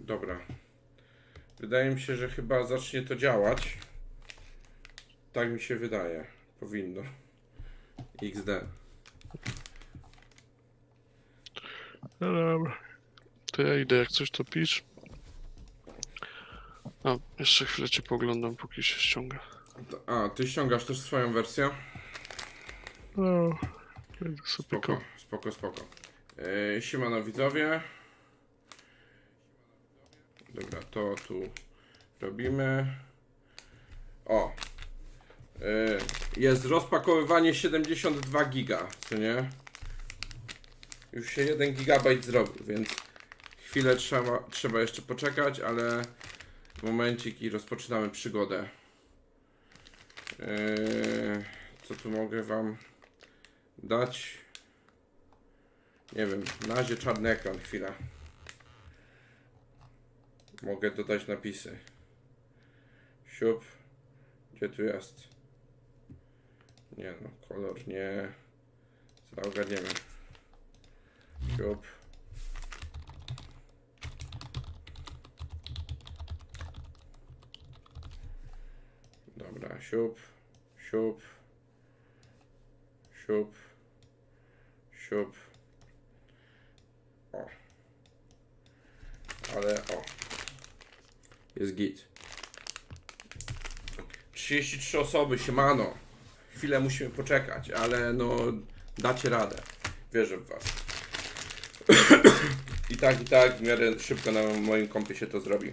Dobra. Wydaje mi się, że chyba zacznie to działać. Tak mi się wydaje. Powinno. XD. No dobra. To ja idę, jak coś to pisz. A, jeszcze chwilę cię poglądam, póki się ściąga. A, ty ściągasz też swoją wersję? No, będę sobie Spoko, spoko, spoko. Siemano widzowie. Dobra, to tu robimy. O. Jest rozpakowywanie 72 giga, co nie? Już się 1 gigabajt zrobił, więc chwilę trzeba jeszcze poczekać, ale momencik i rozpoczynamy przygodę. Co tu mogę wam dać? Nie wiem, na razie czarny ekran, chwila. Mogę dodać napisy. Siup. Gdzie tu jest? Nie no, kolor nie. Zaraz ogarniemy. Siup. Dobra, siup. Siup. Siup. Siup. O. Ale o. Jest git. 33 osoby, siemano. Chwilę musimy poczekać, ale no dacie radę. Wierzę w was. I tak w miarę szybko na moim kompie się to zrobi.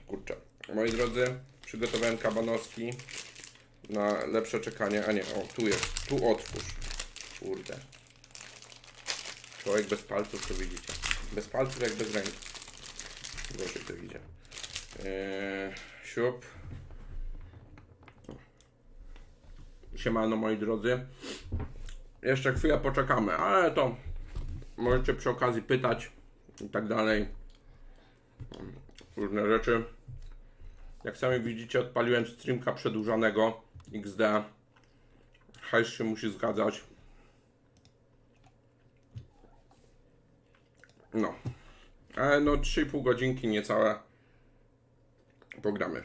Kurczę. Moi drodzy, przygotowałem kabanowski na lepsze czekanie. A nie, o tu jest. Tu otwórz. Kurde. Człowiek bez palców to widzicie. Bez palców jak bez ręki. Gorzej to widzę. Siup. Siemano moi drodzy. Jeszcze chwilę poczekamy, ale to możecie przy okazji pytać i tak dalej. Różne rzeczy. Jak sami widzicie, odpaliłem streamka przedłużonego XD. Hajs się musi zgadzać. No. Ale no 3,5 godzinki niecałe pogramy.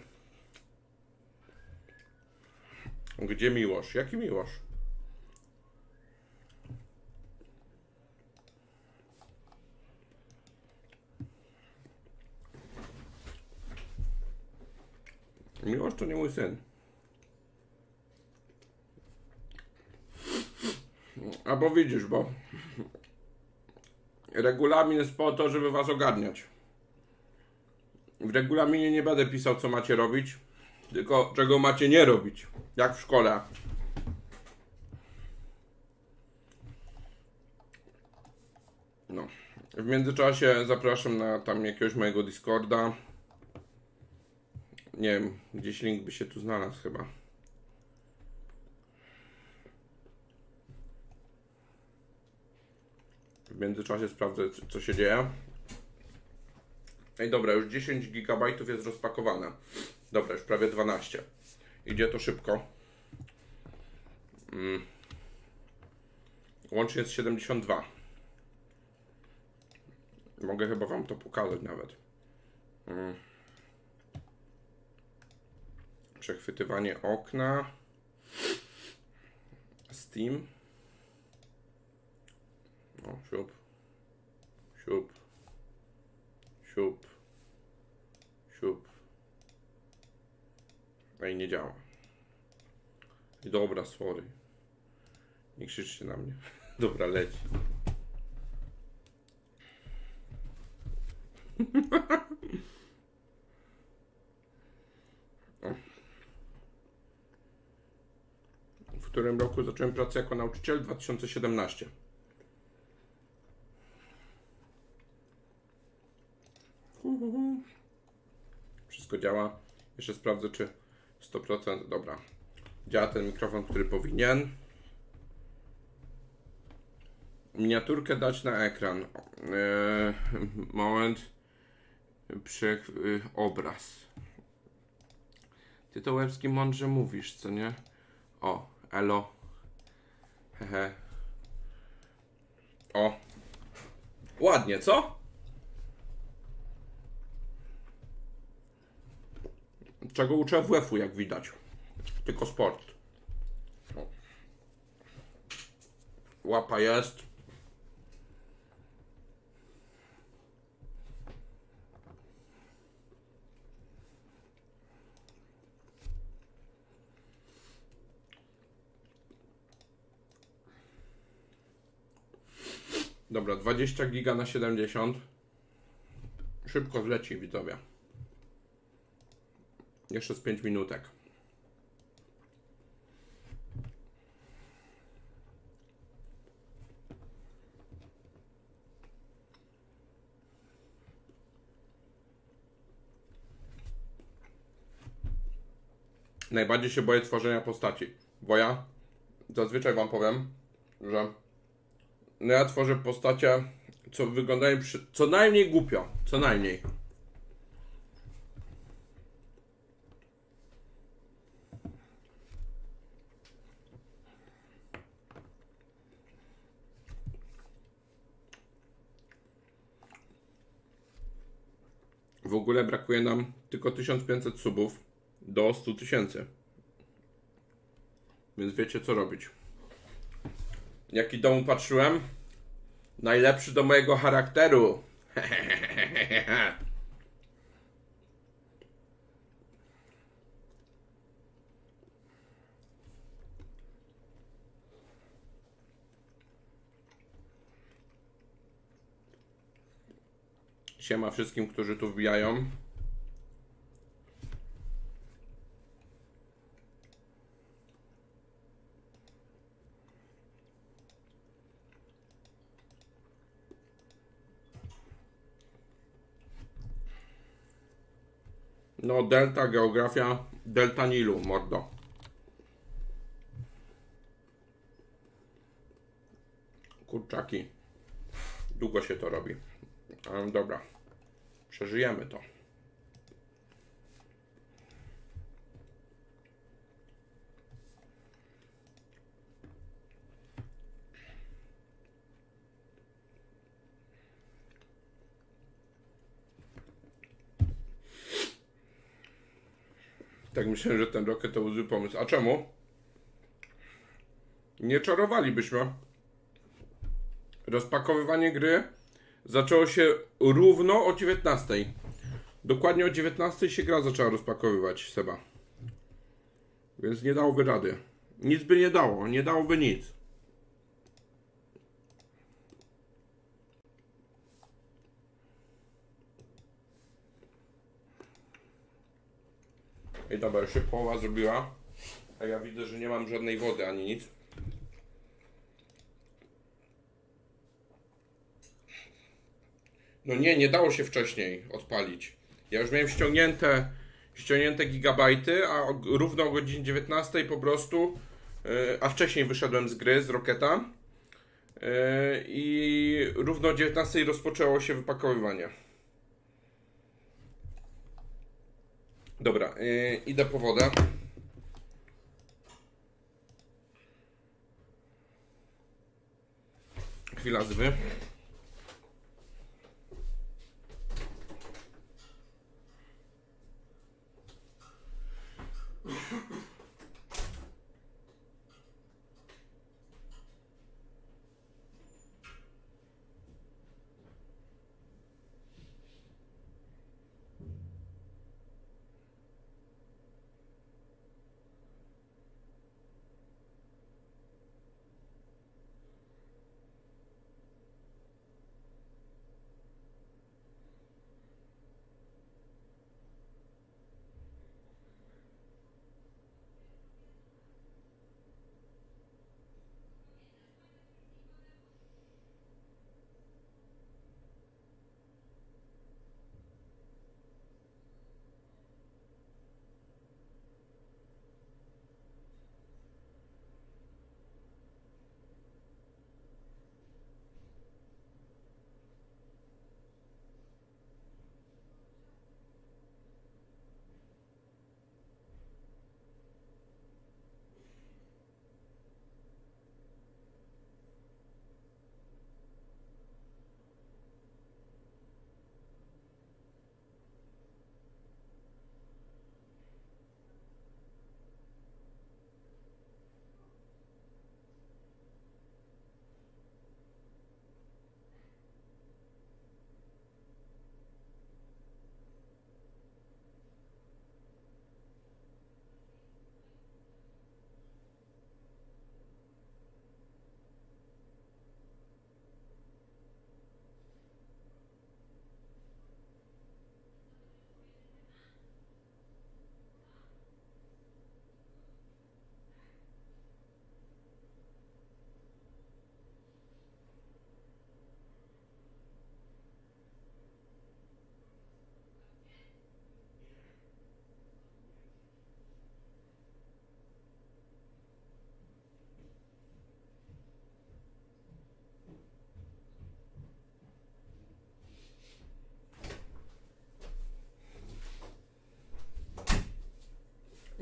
Gdzie Miłosz? Jaki Miłosz? Miłosz to nie mój syn. A bo widzisz, bo regulamin jest po to, żeby was ogarniać. W regulaminie nie będę pisał, co macie robić, tylko czego macie nie robić. Jak w szkole. No. W międzyczasie zapraszam na tam jakiegoś mojego Discorda. Nie wiem, gdzieś link by się tu znalazł chyba. W międzyczasie sprawdzę, co się dzieje. Ej, dobra, już 10 GB jest rozpakowane. Dobra, już prawie 12. Idzie to szybko. Łącznie jest 72. Mogę chyba wam to pokazać nawet. Przechwytywanie okna. Steam. O, siup. Siup. Siup. Siup. No i nie działa. I dobra, sorry. Nie krzyczcie na mnie. Dobra, leci. W którym roku zacząłem pracę jako nauczyciel? 2017. Wszystko działa. Jeszcze sprawdzę, czy 100%. Dobra. Działa ten mikrofon, który powinien. Miniaturkę dać na ekran. Moment. Obraz. Ty to Łebski mądrze mówisz, co nie? O, elo. Hehe. O. Ładnie, co? Czego uczę WF-u, jak widać. Tylko sport. O. Łapa jest. Dobra, 20 giga na 70. Szybko wleci, widzowie. Jeszcze z 5 minutek. Najbardziej się boję tworzenia postaci. Bo ja zazwyczaj wam powiem, że no ja tworzę postacie, co wyglądają co najmniej głupio. Co najmniej. W ogóle brakuje nam tylko 1500 subów do 100 000. Więc wiecie co robić. Jaki dom patrzyłem? Najlepszy do mojego charakteru. Siema wszystkim, którzy tu wbijają. No, delta, geografia, delta Nilu, mordo. Kurczaki. Długo się to robi. Ale dobra. Przeżyjemy to. Tak myślałem, że ten Rocket to był zły pomysł. A czemu? Nie czarowalibyśmy. Rozpakowywanie gry zaczęło się równo o 19:00. Dokładnie o 19:00 się gra zaczęła rozpakowywać, Seba. Więc nie dałoby rady. Nic by nie dało, nie dałoby nic. I dobra, się połowa zrobiła. A ja widzę, że nie mam żadnej wody ani nic. No nie dało się wcześniej odpalić. Ja już miałem ściągnięte gigabajty, a równo o godzinie 19:00 po prostu, a wcześniej wyszedłem z gry, z Rocketa i równo o 19:00 rozpoczęło się wypakowywanie. Dobra, idę po wodę. Chwila zwy.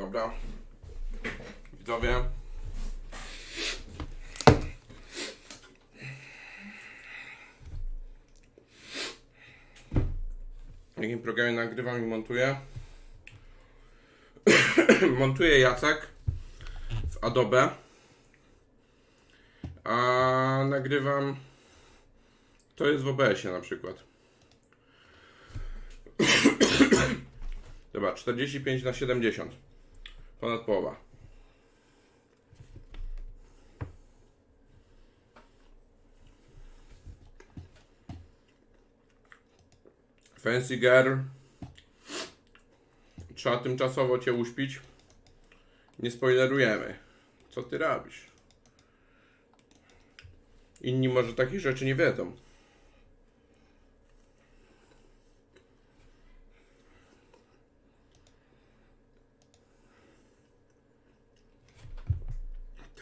Dobra. Widzowie. W jakim programie nagrywam i montuję? Montuje Jacek w Adobe, a nagrywam, to jest w OBS-ie na przykład. Dobra, 45/70, ponad połowa. Fancy girl, trzeba tymczasowo cię uśpić. Nie spoilerujemy. Co ty robisz? Inni może takich rzeczy nie wiedzą.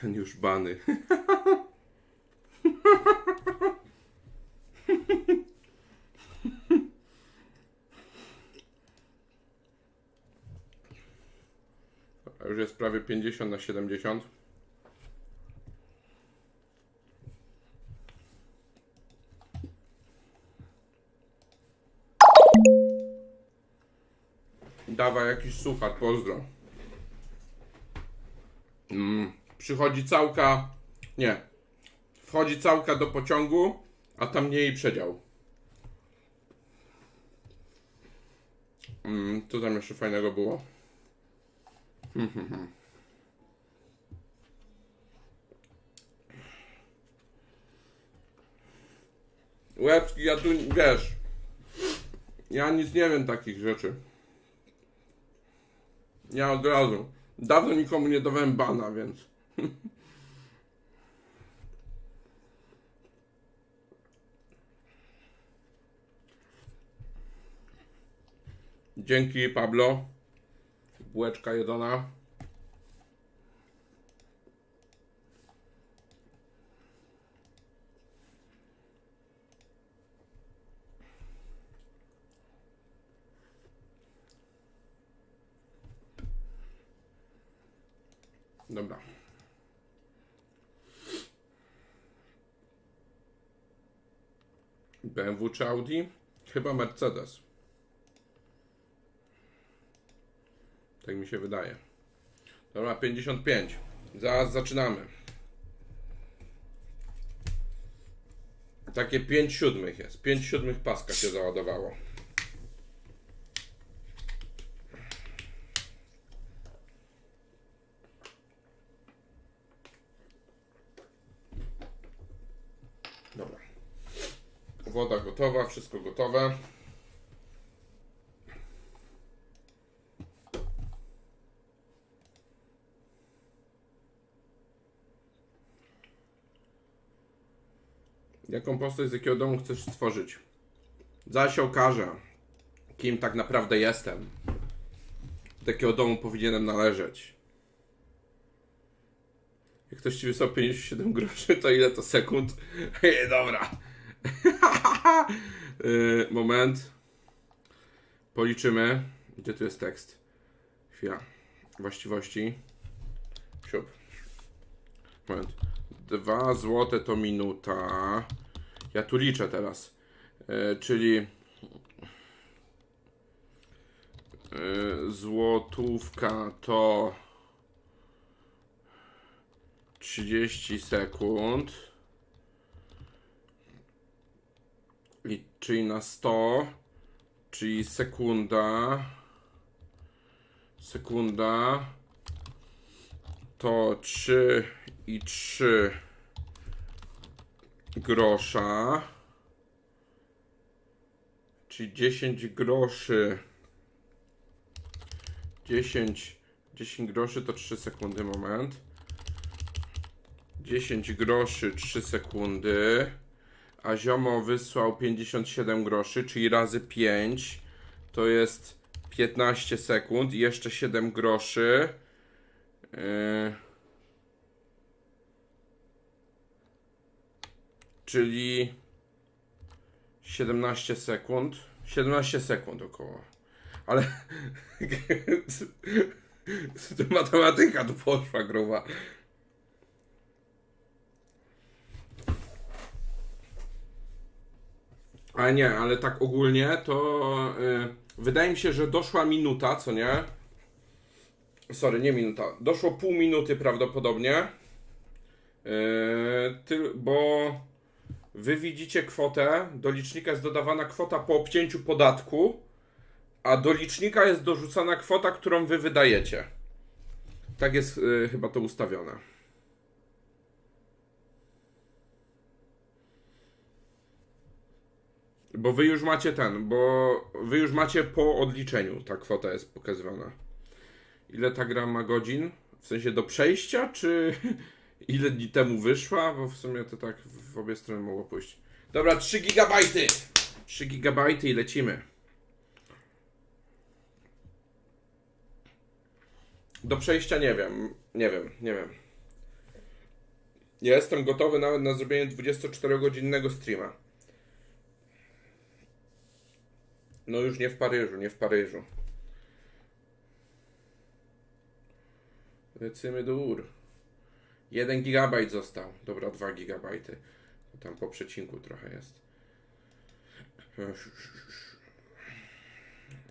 Ten już bany. Już jest prawie 50/70. Dawaj jakiś suchar, pozdro. Przychodzi całka. Nie. Wchodzi całka do pociągu, a tam nie jej przedział. Co tam jeszcze fajnego było? Łebski, ja tu, wiesz, ja nic nie wiem takich rzeczy. Ja od razu. Dawno nikomu nie dawałem bana, więc. Dzięki, Pablo. Bułeczka jedzona. Dobra. BMW czy Audi? Chyba Mercedes. Tak mi się wydaje. Dobra, 55. Zaraz zaczynamy. Takie 5/7 jest. 5/7 paska się załadowało. Dobra. Woda gotowa, wszystko gotowe. Jaką postać z jakiego domu chcesz stworzyć? Zaraz się okaże, kim tak naprawdę jestem. Do jakiego domu powinienem należeć. Jak ktoś ci wysłał 57 groszy, to ile to sekund? Dobra. Moment. Policzymy. Gdzie tu jest tekst? Chwila. Właściwości. Siup. Moment. 2 złote to minuta. Ja tu liczę teraz. Czyli złotówka to 30 sekund. Czyli na 100. Czyli sekunda. Sekunda to 3,3 grosza, czyli 10 groszy. 10 groszy to 3 sekundy, moment. 10 groszy 3 sekundy, a ziomo wysłał 57 groszy, czyli razy 5 to jest 15 sekund i jeszcze 7 groszy. Czyli 17 sekund. 17 sekund około. Ale To matematyka tu poszła gruba. Ale nie, ale tak ogólnie to wydaje mi się, że doszła minuta, co nie? Sorry, nie minuta. Doszło pół minuty prawdopodobnie. Bo wy widzicie kwotę, do licznika jest dodawana kwota po obcięciu podatku, a do licznika jest dorzucana kwota, którą wy wydajecie. Tak jest chyba to ustawione. Bo wy już macie wy już macie po odliczeniu, ta kwota jest pokazywana. Ile ta gra ma godzin? W sensie do przejścia, czy ile dni temu wyszła? Bo w sumie to tak w obie strony mogło pójść. Dobra, 3 gigabajty! 3 gigabajty i lecimy. Do przejścia nie wiem. Ja jestem gotowy nawet na zrobienie 24-godzinnego streama. No już nie w Paryżu. Lecimy do gór. 1 gigabajt został. Dobra, 2 gigabajty. Tam po przecinku trochę jest.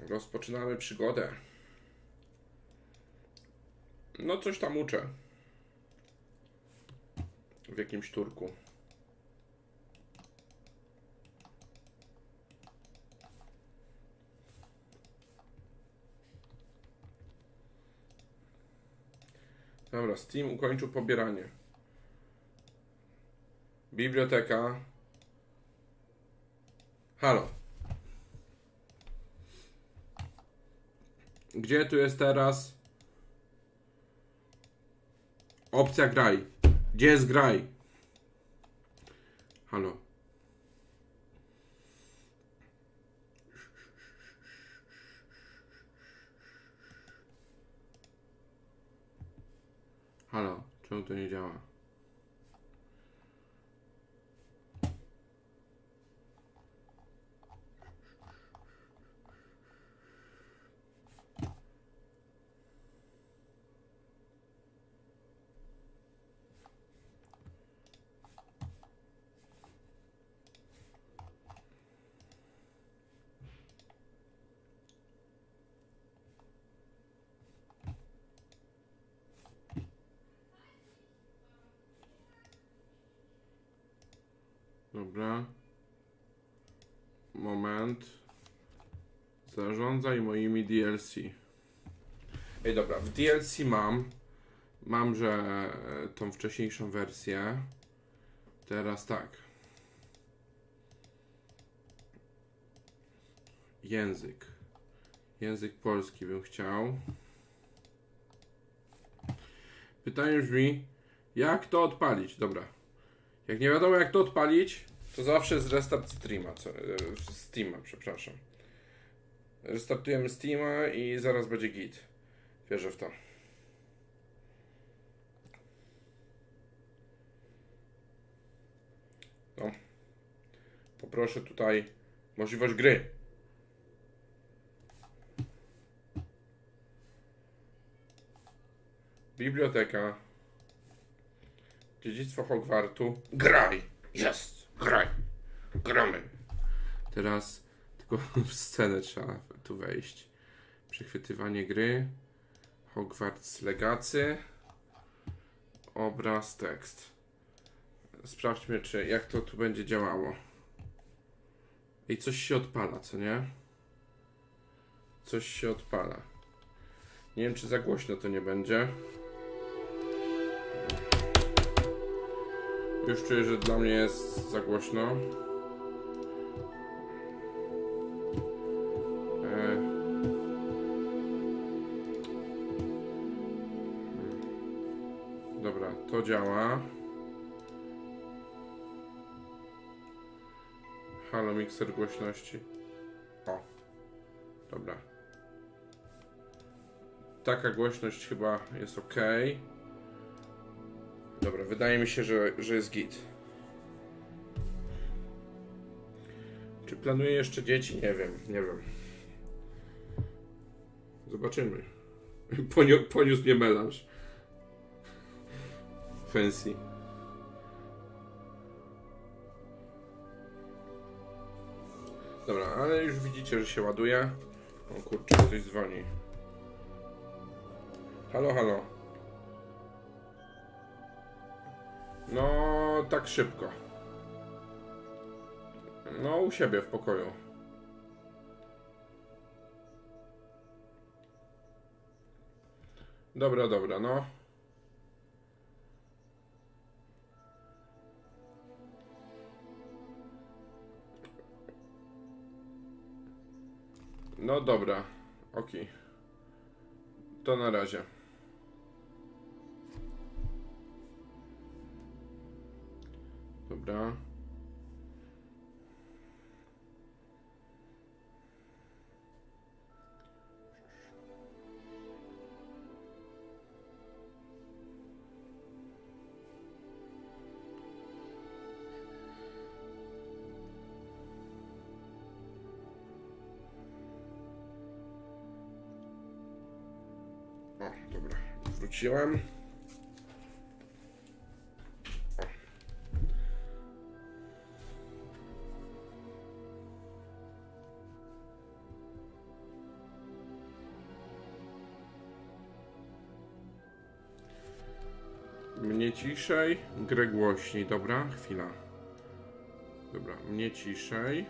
Rozpoczynamy przygodę. No coś tam uczę. W jakimś turku. Dobra, Steam ukończył pobieranie. Biblioteka. Halo. Gdzie tu jest teraz opcja graj? Gdzie jest graj? Halo. Halo, czemu to nie działa? Dobra. Moment. Zarządzaj moimi DLC. Ej, dobra, w DLC mam, że tą wcześniejszą wersję. Teraz tak. Język polski bym chciał. Pytanie brzmi, jak to odpalić? Dobra. Jak nie wiadomo jak to odpalić, to zawsze jest restart Steama, przepraszam. Restartujemy Steama i zaraz będzie git. Wierzę w to. No. Poproszę tutaj możliwość gry. Biblioteka. Dziedzictwo Hogwartu. Graj! Jest! Graj! Gramy! Teraz tylko w scenę trzeba tu wejść. Przechwytywanie gry. Hogwarts Legacy. Obraz, tekst. Sprawdźmy, jak to tu będzie działało. I coś się odpala, co nie? Coś się odpala. Nie wiem, czy za głośno to nie będzie. Już czuję, że dla mnie jest za głośno. Dobra, to działa. Halo, mikser głośności. O, dobra. Taka głośność chyba jest ok. Dobra, wydaje mi się, że jest git. Czy planuję jeszcze dzieci? Nie wiem. Zobaczymy. Poniósł mnie melanż. Fancy. Dobra, ale już widzicie, że się ładuje. O kurczę, ktoś dzwoni. Halo, halo. No, tak szybko. No, u siebie w pokoju. Dobra, dobra, no. No dobra, okej. To na razie. Dobra. O, dobra, wróciłem. Mnie ciszej, grę głośniej, dobra, chwila. Dobra, mnie ciszej.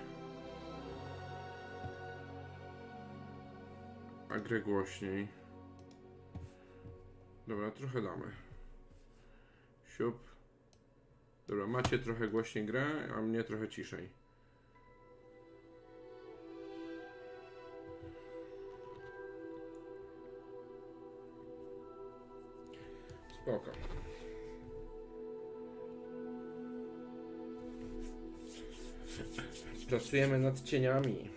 A grę głośniej. Dobra, trochę damy. Siup. Dobra, macie trochę głośniej grę, a mnie trochę ciszej. Spoko. Pracujemy nad cieniami.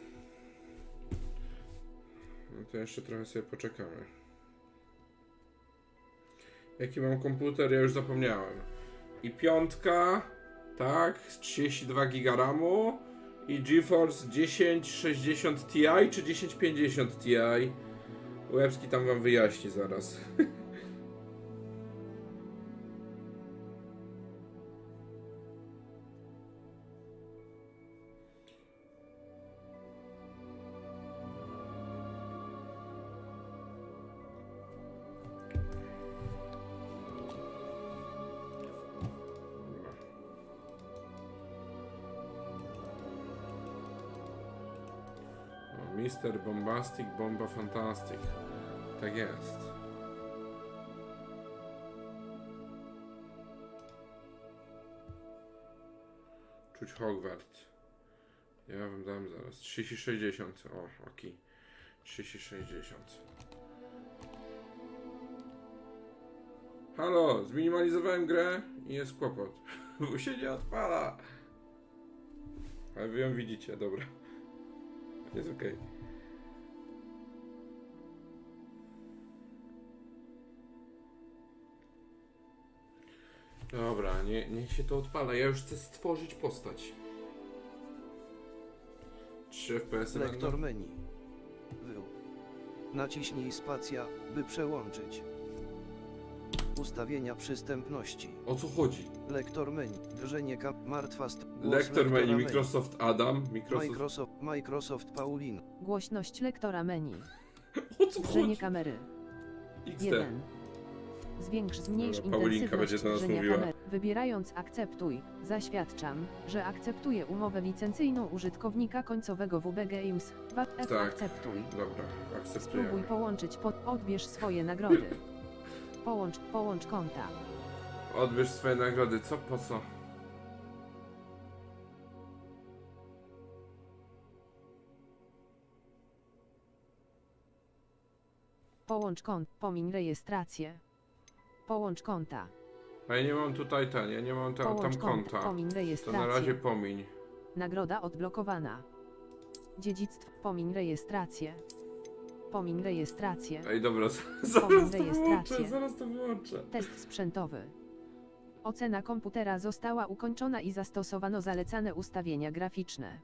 No to jeszcze trochę sobie poczekamy. Jaki mam komputer? Ja już zapomniałem. I piątka, tak, 32 GB RAMu i GeForce 1060 Ti czy 1050 Ti. Łebski tam wam wyjaśni zaraz. Mister Bombastic, Bomba Fantastic. Tak jest. Czuć Hogwart. Ja wam dam zaraz. 3060. O, okej. 3060. Halo, zminimalizowałem grę i jest kłopot. Bo się nie odpala. Ale wy ją widzicie, dobra. Jest okej. Dobra, niech się to odpala. Ja już chcę stworzyć postać. 3 FPS Lektor menu. Wył. Naciśnij spacja, by przełączyć. Ustawienia przystępności. O co chodzi? Lektor menu. Drżenie martwa Lektor menu. Microsoft Adam. Microsoft Paulin. Głośność lektora menu. O co Drżenie chodzi? kamery. XD. 1. Zwiększ, zmniejsz Dobra, Paulinka będzie intensywność do nas drżenia mówiła. kamery. Wybierając akceptuj, zaświadczam, że akceptuję umowę licencyjną użytkownika końcowego WB Games. Tak. Akceptuj. Dobra, Spróbuj akceptujemy. połączyć odbierz swoje nagrody. Połącz konta. Odbierz swoje nagrody. Co? Po co? Połącz kont. Pomiń rejestrację. Połącz konta. A ja nie mam tutaj ja nie mam tam Połącz konta. Pomiń To rejestrację. na razie pomiń. Nagroda odblokowana. Dziedzictwo. Pomiń rejestrację. Pomiń rejestrację. Ej, dobra, zaraz to wyłączę. Test sprzętowy. Ocena komputera została ukończona i zastosowano zalecane ustawienia graficzne.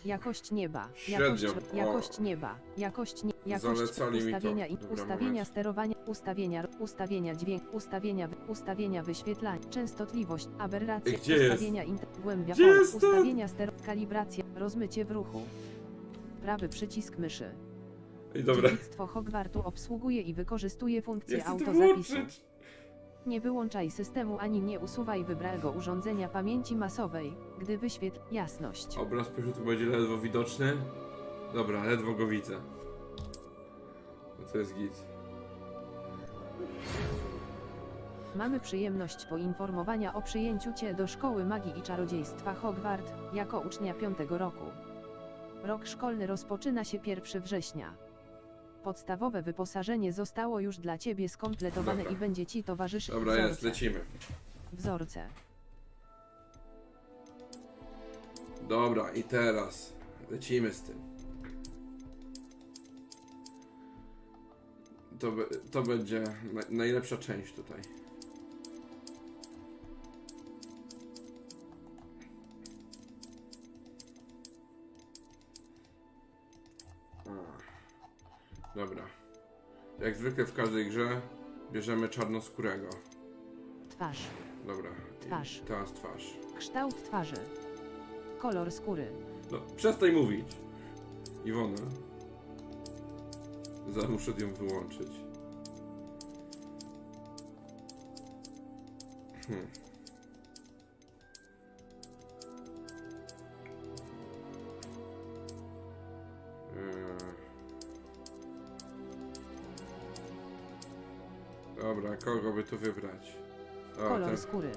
Jakość nieba. Średnio, Jakość nieba. Jakość Zalecali mi to. ustawienia i Dobra, ustawienia moment. sterowania, ustawienia dźwięku, ustawienia wyświetlania, częstotliwość, aberracje, Gdzie jest? ustawienia głębia Gdzie polu, jest to? ustawienia kalibracja, rozmycie w ruchu. Prawy przycisk myszy. Ej, dobra. Dziedzictwo Hogwartu obsługuje i wykorzystuje Ja funkcję chcę to autozapisu. włączyć. Nie wyłączaj systemu ani nie usuwaj wybranego urządzenia pamięci masowej, gdy wyświetl jasność. Obraz poszutu będzie ledwo widoczny. Dobra, ledwo go widzę. No to jest git. Mamy przyjemność poinformowania o przyjęciu Cię do Szkoły Magii i Czarodziejstwa Hogwart, jako ucznia 5. roku. Rok szkolny rozpoczyna się 1 września. Podstawowe wyposażenie zostało już dla Ciebie skompletowane Dobra. i będzie Ci towarzyszyć Dobra, wzorce. jest, lecimy. Wzorce. Dobra, i teraz lecimy z tym. To będzie najlepsza część tutaj. Dobra. Jak zwykle w każdej grze bierzemy czarnoskórego. Twarz. Dobra. Twarz. Teraz twarz. Kształt twarzy. Kolor skóry. No, przestań mówić. Iwona. Muszę ją wyłączyć. Dobra, kogo by tu wybrać? O, Kolor ten. skóry.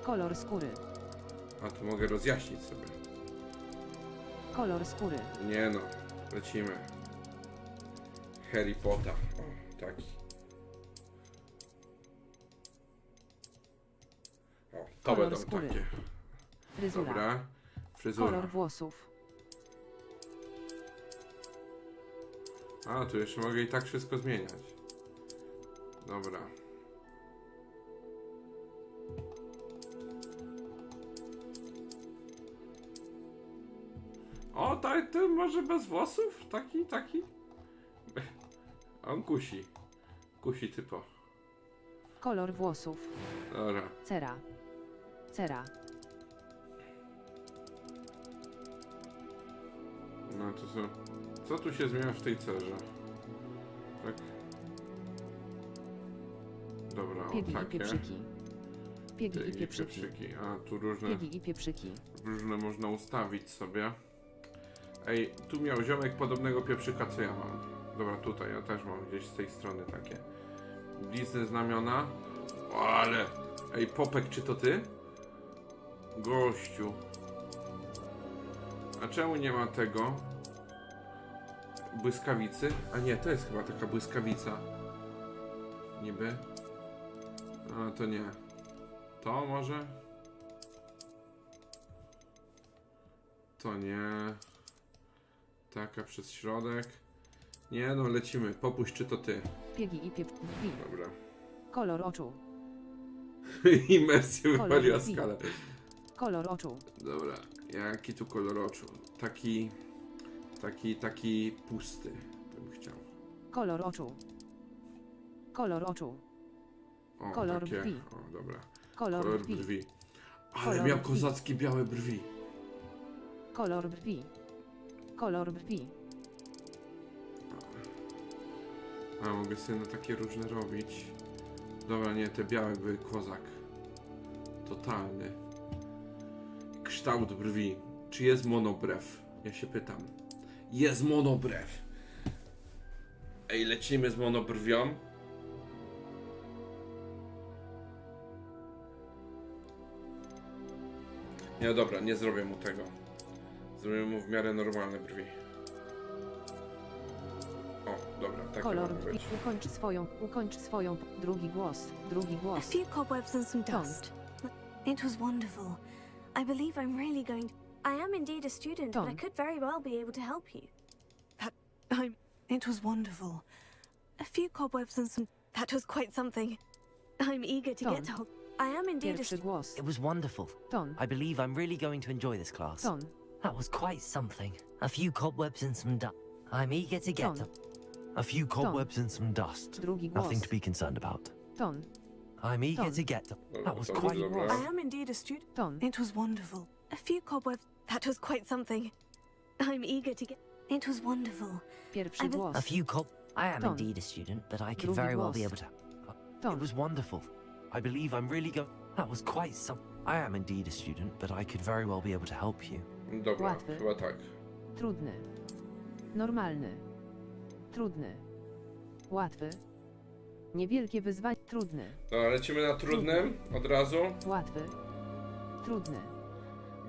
Kolor skóry. A tu mogę rozjaśnić sobie. Kolor skóry. Nie no, lecimy. Harry Potter. O, taki. O, to Kolor będą skóry. takie. Fryzura. Dobra, fryzura. Kolor włosów. A, tu jeszcze mogę i tak wszystko zmieniać. Dobra. O, tak, to może bez włosów? Taki? A on kusi. Kusi typo. Kolor włosów. Dobra. Cera. Cera. No to co? Co tu się zmienia w tej cerze? Tak. Dobra, o Piegi i takie. pieprzyki. Piegi i Piegi, pieprzyki. pieprzyki. A, tu różne, Piegi i pieprzyki. różne można ustawić sobie. Ej, tu miał ziomek podobnego pieprzyka, co ja mam. Dobra, tutaj, ja też mam gdzieś z tej strony takie. Blizny znamiona. O, ale... Ej, Popek, czy to ty? Gościu. A czemu nie ma tego? Błyskawicy? A nie, to jest chyba taka błyskawica. Niby. A, to nie. To może? To nie. Taka przez środek. Nie no, lecimy. Popuść, czy to ty? Piegi i pieprzyki. Dobra. Kolor oczu. Imersję Kolor wypaliła krwi. skalę. Kolor oczu. Dobra. Jaki tu kolor oczu? Taki pusty bym chciał. Kolor oczu. Kolor oczu. O, Kolor takie. brwi. O, dobra. Kolor brwi. Ale Kolor miał brwi. kozackie białe brwi. Kolor brwi. Kolor brwi. A mogę sobie na takie różne robić. Dobra, nie, te białe były kozak. Totalny. Kształt brwi. Czy jest monobrew? Ja się pytam. Jest monobrew. Ej, lecimy z monobrwią. Nie, dobra, nie zrobię mu tego. Zrobię mu w miarę normalne brwi. O, dobra, tak Kolor może brwi. być. Ukończ swoją. Drugi głos. Drugi A głos. few cobwebs and some dust. It was wonderful. I believe I'm really going. I am indeed a student, but I could very well be able to help you. It was wonderful. A few cobwebs and some. That was quite something. I'm eager to get to. I am indeed a Pierwszy głos. It was wonderful. Ton. I believe I'm really going to enjoy this class. Ton. That was quite something. A few cobwebs and some dust. I'm eager to get Ton. to... A few cobwebs and some dust. Drugi głos. Nothing to be concerned about. Ton. I'm eager Ton. to get to... That was to quite... będzie dobre. I am indeed a student. Ton. It was wonderful. A few cobwebs. That was quite something. I'm eager to get... It was wonderful. Pierwszy głos. A few cob... I am Ton. indeed a student, but I could Drugi very well głos. be able to... It Ton. was wonderful. I believe I'm really going... That was quite some... I am indeed a student, but I could very well be able to help you. Dobra, Łatwy. chyba tak. Trudny. Normalny. Trudny. Łatwy. Niewielkie wyzwanie. Trudny. Dobra, lecimy na trudnym od razu. Łatwy. Trudny.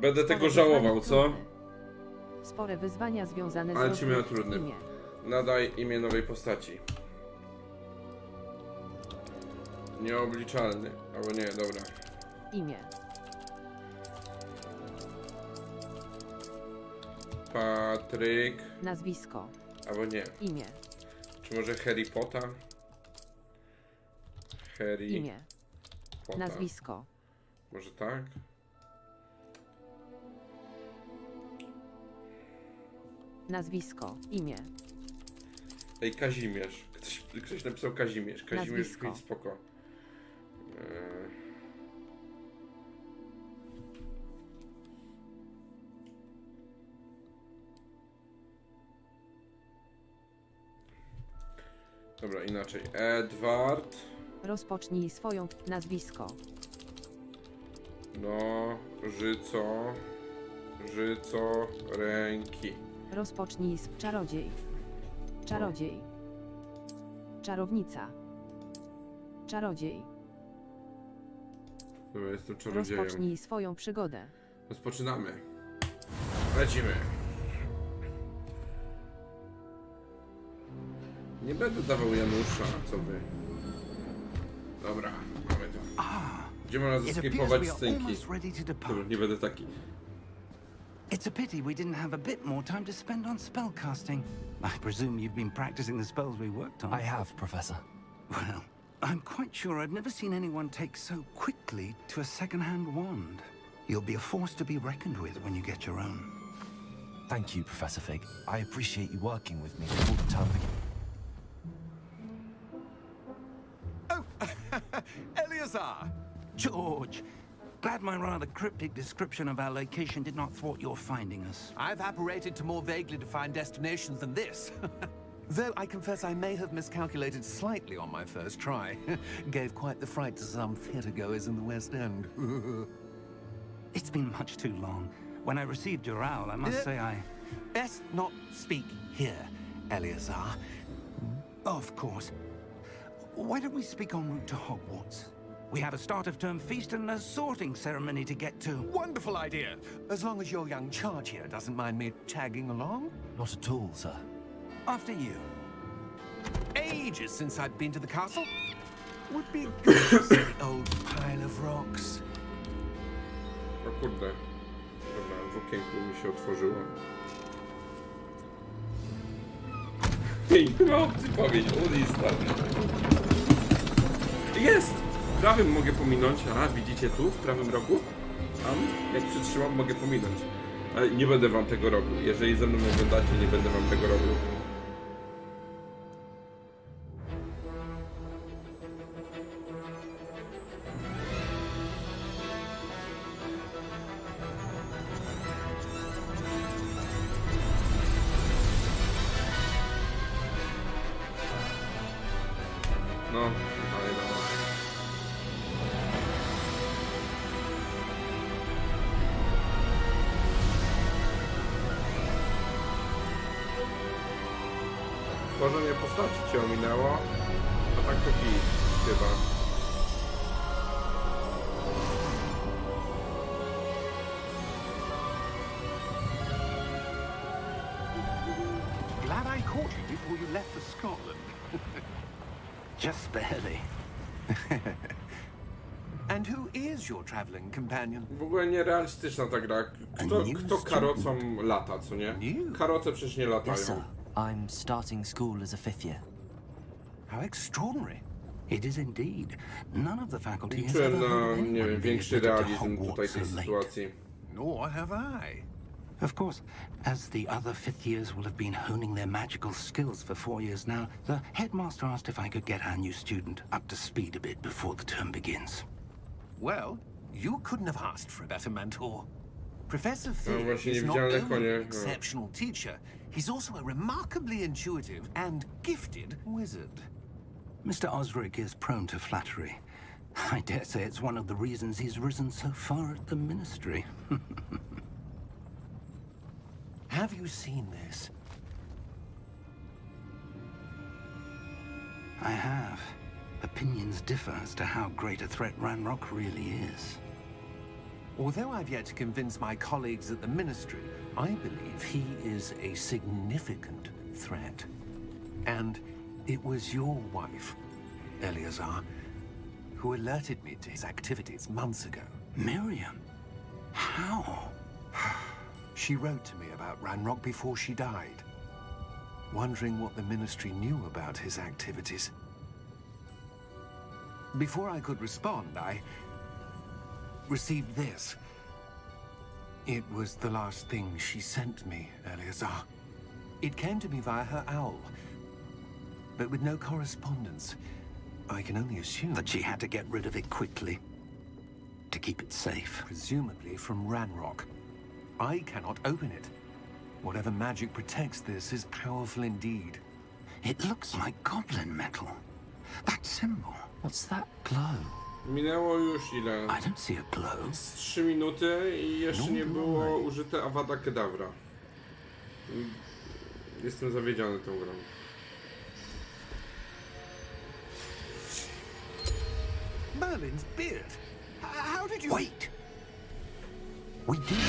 Będę Spore tego żałował, wyzwania, co? trudny. Spore wyzwania związane z Ale lecimy na rozwojem. trudnym. Imię. Nadaj imię nowej postaci. Nieobliczalny. Albo nie, dobra. Imię. Patryk. Nazwisko. Albo nie. Imię. Czy może Harry Potter? Harry Imię. Potter. Nazwisko. Może tak? Nazwisko. Imię. Ej, Kazimierz. Ktoś napisał Kazimierz. Kazimierz Nazwisko. brzmi spoko. Dobra, inaczej. Edward. Rozpocznij swoją nazwisko. No, życo, ręki. Rozpocznij z czarodziej. Czarodziej. Czarownica. Czarodziej. Dobra, jestem czarodziejem. Rozpocznij swoją przygodę. Rozpoczynamy. Lecimy. Nie będę dawał Janusza, co wy. Dobra, mamy to. Gdzie można It appears zeskipować we are scynki? almost ready to Dobra, depart. nie będę taki. It's a pity we didn't have a bit more time to spend on spellcasting. I presume you've been practicing the spells we worked on. I have, Professor. Well, I'm quite sure I've never seen anyone take so quickly to a second-hand wand. You'll be a force to be reckoned with when you get your own. Thank you, Professor Fig. I appreciate you working with me all the time. Eleazar! George, glad my rather cryptic description of our location did not thwart your finding us. I've apparated to more vaguely defined destinations than this. Though I confess I may have miscalculated slightly on my first try. Gave quite the fright to some theatre-goers in the West End. It's been much too long. When I received your owl, I must say I... Best not speak here, Eleazar. Of course. Why don't we speak en route to Hogwarts? We have a start-of-term feast and a sorting ceremony to get to. Wonderful idea! As long as your young charge here doesn't mind me tagging along. Not at all, sir. After you. Ages since I'd been to the castle. Would be good to see the old pile of rocks. O kurde. Dobra, w okienku mi się otworzyło. Ej, chyba obcy powiedział, lista. Jest! Prawym mogę pominąć, a widzicie tu, w prawym rogu? Tam, jak przytrzymam, mogę pominąć. Ale nie będę wam tego robił. Jeżeli ze mną oglądacie, nie będę wam tego robił. No, ale no. Tworzenie postaci cię ominęło, a tak to git, chyba. Glad I caught you before you left for Scotland. Just barely. And who is your traveling companion? W ogóle nierealistyczna ta gra. Kto karocą lata, co nie? Karoce przecież nie Yes, sir. latają. I'm starting school as a fifth year. How extraordinary. It is indeed. None of the faculty has Liczyłem ever heard na, of nie anyone wiem, being większy admitted to realizm tutaj Hogwarts tej so late. sytuacji. Nor have I. Of course, as the other fifth years will have been honing their magical skills for 4 years now, the headmaster asked if I could get our new student up to speed a bit before the term begins. Well, you couldn't have asked for a better mentor. Professor No Fig właśnie, is not niewidzialne only konie. an exceptional teacher, he's also a remarkably intuitive and gifted wizard. Mr. Osric is prone to flattery. I dare say it's one of the reasons he's risen so far at the ministry. Have you seen this? I have. Opinions differ as to how great a threat Ranrock really is. Although I've yet to convince my colleagues at the ministry, I believe he is a significant threat. And it was your wife, Eleazar, who alerted me to his activities months ago. Miriam? How? She wrote to me about Ranrock before she died, wondering what the ministry knew about his activities. Before I could respond, I received this. It was the last thing she sent me, Eleazar. It came to me via her owl, but with no correspondence. I can only assume That she had to get rid of it quickly. To keep it safe. presumably from Ranrock. I cannot open it. Whatever magic protects this is powerful indeed. It looks like goblin metal. That symbol. What's that glow? Minęło już ile? I don't see a glow. Z 3 minuty i jeszcze nie było użyte Avada Kedavra. Jestem zawiedziony tą grą. Merlin's beard! How did you... Wait! We did.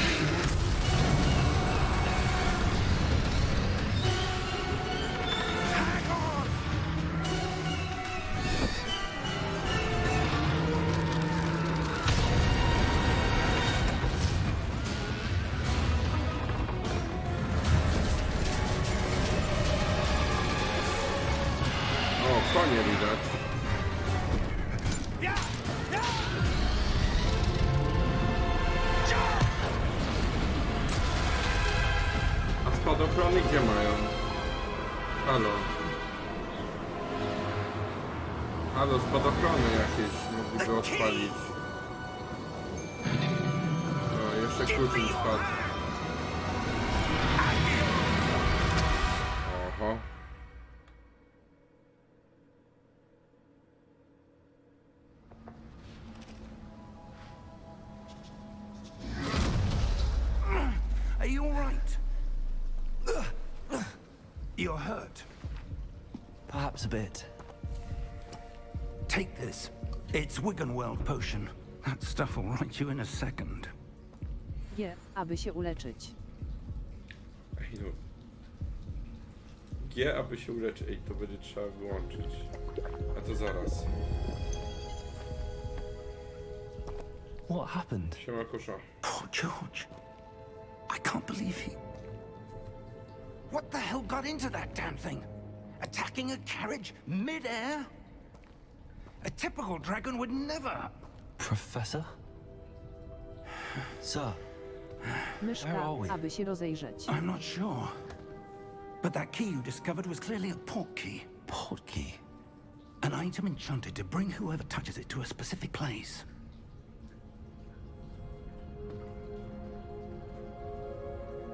O, konie widać. A spadochrony gdzie mają? Halo. Halo, spadochrony jakieś mogliby odpalić. O, jeszcze klucz mi spadł. Oho. Are you all right? You're hurt. Perhaps a bit. Take this. It's Wiggenweld potion. That stuff will right you in a second. G, aby się uleczyć. Ej, no. G, aby się uleczyć. Ej, to będzie trzeba wyłączyć. A to zaraz. What happened? Siema kusza. Poor George. I can't believe he... What the hell got into that damn thing? Attacking a carriage mid-air? A typical dragon would never... Professor? Sir, where Myszka, are we? aby się rozejrzeć. I'm not sure. But that key you discovered was clearly a port key. Port key. An item enchanted to bring whoever touches it to a specific place.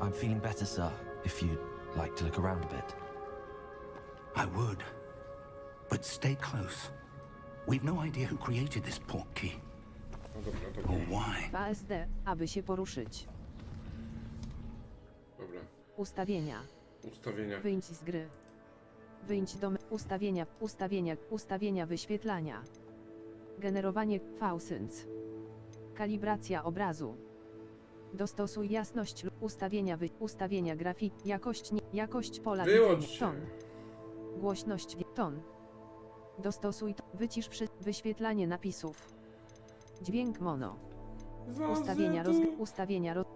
I'm feeling better, sir, if you'd like to look around a bit. I would. But stay close. We've no idea who created this port key. No dobra, Or dobra. why. PSD, aby się poruszyć. Dobra. Ustawienia. Ustawienia. Wyjdź z gry. Wyjdź do ustawienia wyświetlania. Generowanie fausyns. Kalibracja obrazu. Dostosuj jasność lub ustawienia grafiki, jakość pola Wyłącz widzenia, się. ton. Głośność ton. Dostosuj wycisz wyświetlanie napisów. Dźwięk mono. Ustawienia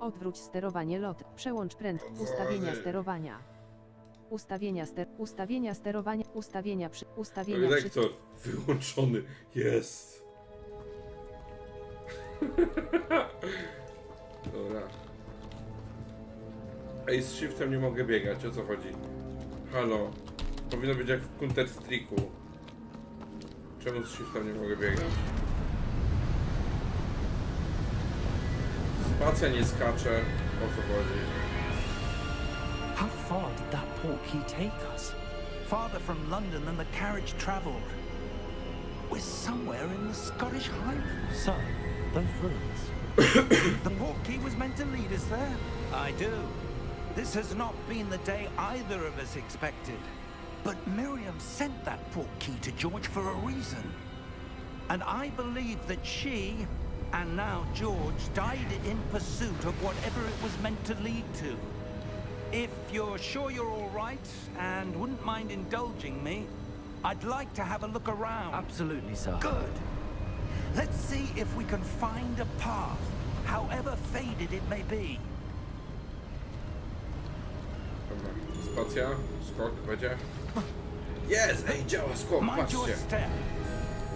odwróć sterowanie lot, przełącz prędkość, ustawienia sterowania. ustawienia sterowania, ustawienia Lektor wyłączony jest. Dobra. Ej, z shiftem nie mogę biegać, o co chodzi? Halo. Powinno być jak w Counter Strike'u. Czemu z shiftem nie mogę biegać? Spacja nie skacze, o co chodzi? How far did that portkey take us? Farther from London than the carriage travelled. We're somewhere in the Scottish Highlands. So, those ruins. The portkey was meant to lead us there. I do. This has not been the day either of us expected. But Miriam sent that portkey to George for a reason. And I believe that she, and now George, died in pursuit of whatever it was meant to lead to. If you're sure you're all right and wouldn't mind indulging me, I'd like to have a look around. Absolutely, sir. Good. Let's see if we can find a path, however faded it may be. Dobra, spacja, skok będzie. Jest! Ej, działa skok, Mind your patrzcie. step.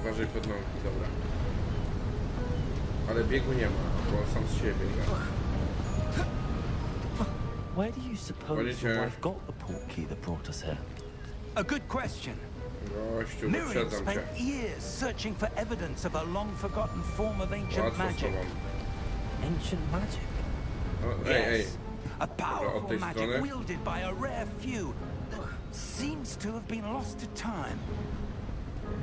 Uważaj pod nogi, dobra. Ale biegu nie ma, bo on sam z siebie biega. Where do you suppose your wife got the portkey that brought us here? A good question. Gościu, Miriam wyprzedzam cię. spent years searching for evidence of a long-forgotten form of ancient Łatwo z magic. tobą. Ancient magic? O, ej, ej. A powerful tej magic strony. wielded by a rare few that seems to have been lost to time.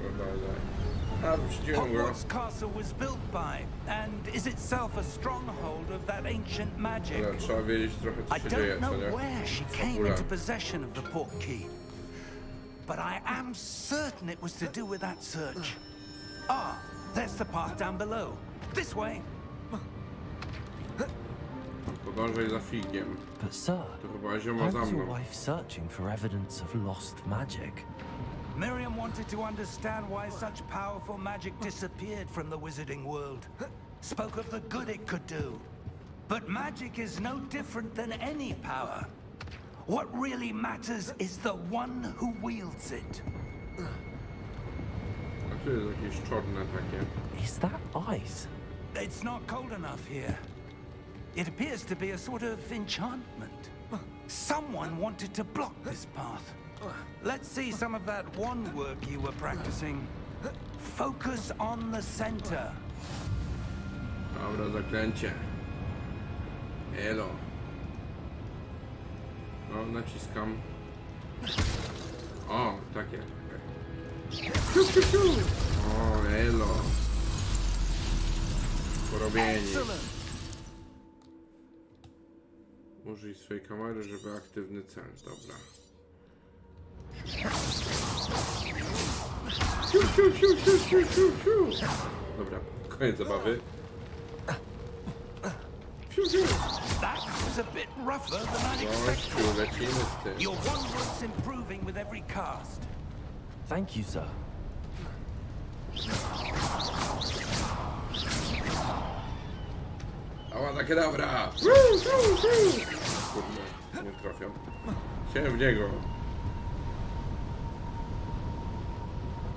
Dobra, daj. A, wyprzedziłem go. Hogwarts Castle was built by, and is itself a stronghold of that ancient magic. Dobra, trzeba wiedzieć trochę, co I się dzieje, don't co know nie? where she came Fabula. into possession of the portkey, but I am certain it was to do with that search. Ah, there's the path down below. This way. Podążaj za figiem. But sir, To chyba zioma how za was your mną. wife searching for evidence of lost magic? Miriam wanted to understand why such powerful magic disappeared from the wizarding world. Spoke of the good it could do. But magic is no different than any power. What really matters is the one who wields it. A tu jest jakieś czarne takie. Is that ice? It's not cold enough here. It appears to be a sort of enchantment. Someone wanted to block this path. Let's see some of that wand work you were practicing. Focus on the center. Dobra, zaklęcie. Elo. No, naciskam. O, takie. O, elo. Porobieni. Excellent. Użyj swojej kamery, żeby aktywny cel. Dobra. Dobra, koniec zabawy. That was a bit rougher than I'd expected. Gościu, lecimy z tym. Your wand work's improving with every cast. Thank you, sir. Awada kedawra! Kurde, nie trafią. Chciałem w niego.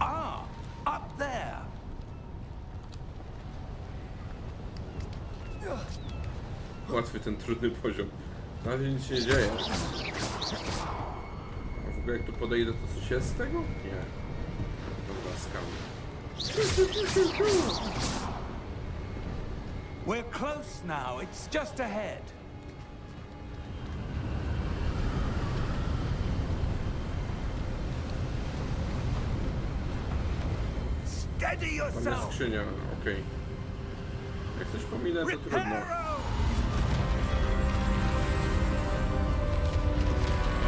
Ah, up there. Łatwy ten trudny poziom. Na razie nic się nie dzieje. A w ogóle jak tu podejdę, to coś jest z tego? Nie. Dobra, skamy. We're close now. It's just ahead. Steady Tam jest yourself. skrzynia, okej. Jak coś pominę, to trudno.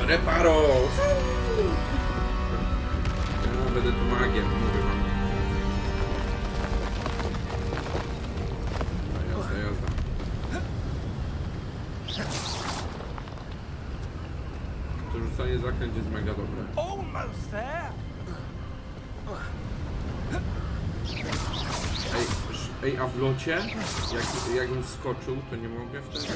Reparo! Ja będę tu magiem, mówię wam. No, jazda, jazda. To rzucanie zaklęć jest mega dobre. Almost there. Ej, a w locie? Jakbym skoczył, to nie mogę wtedy?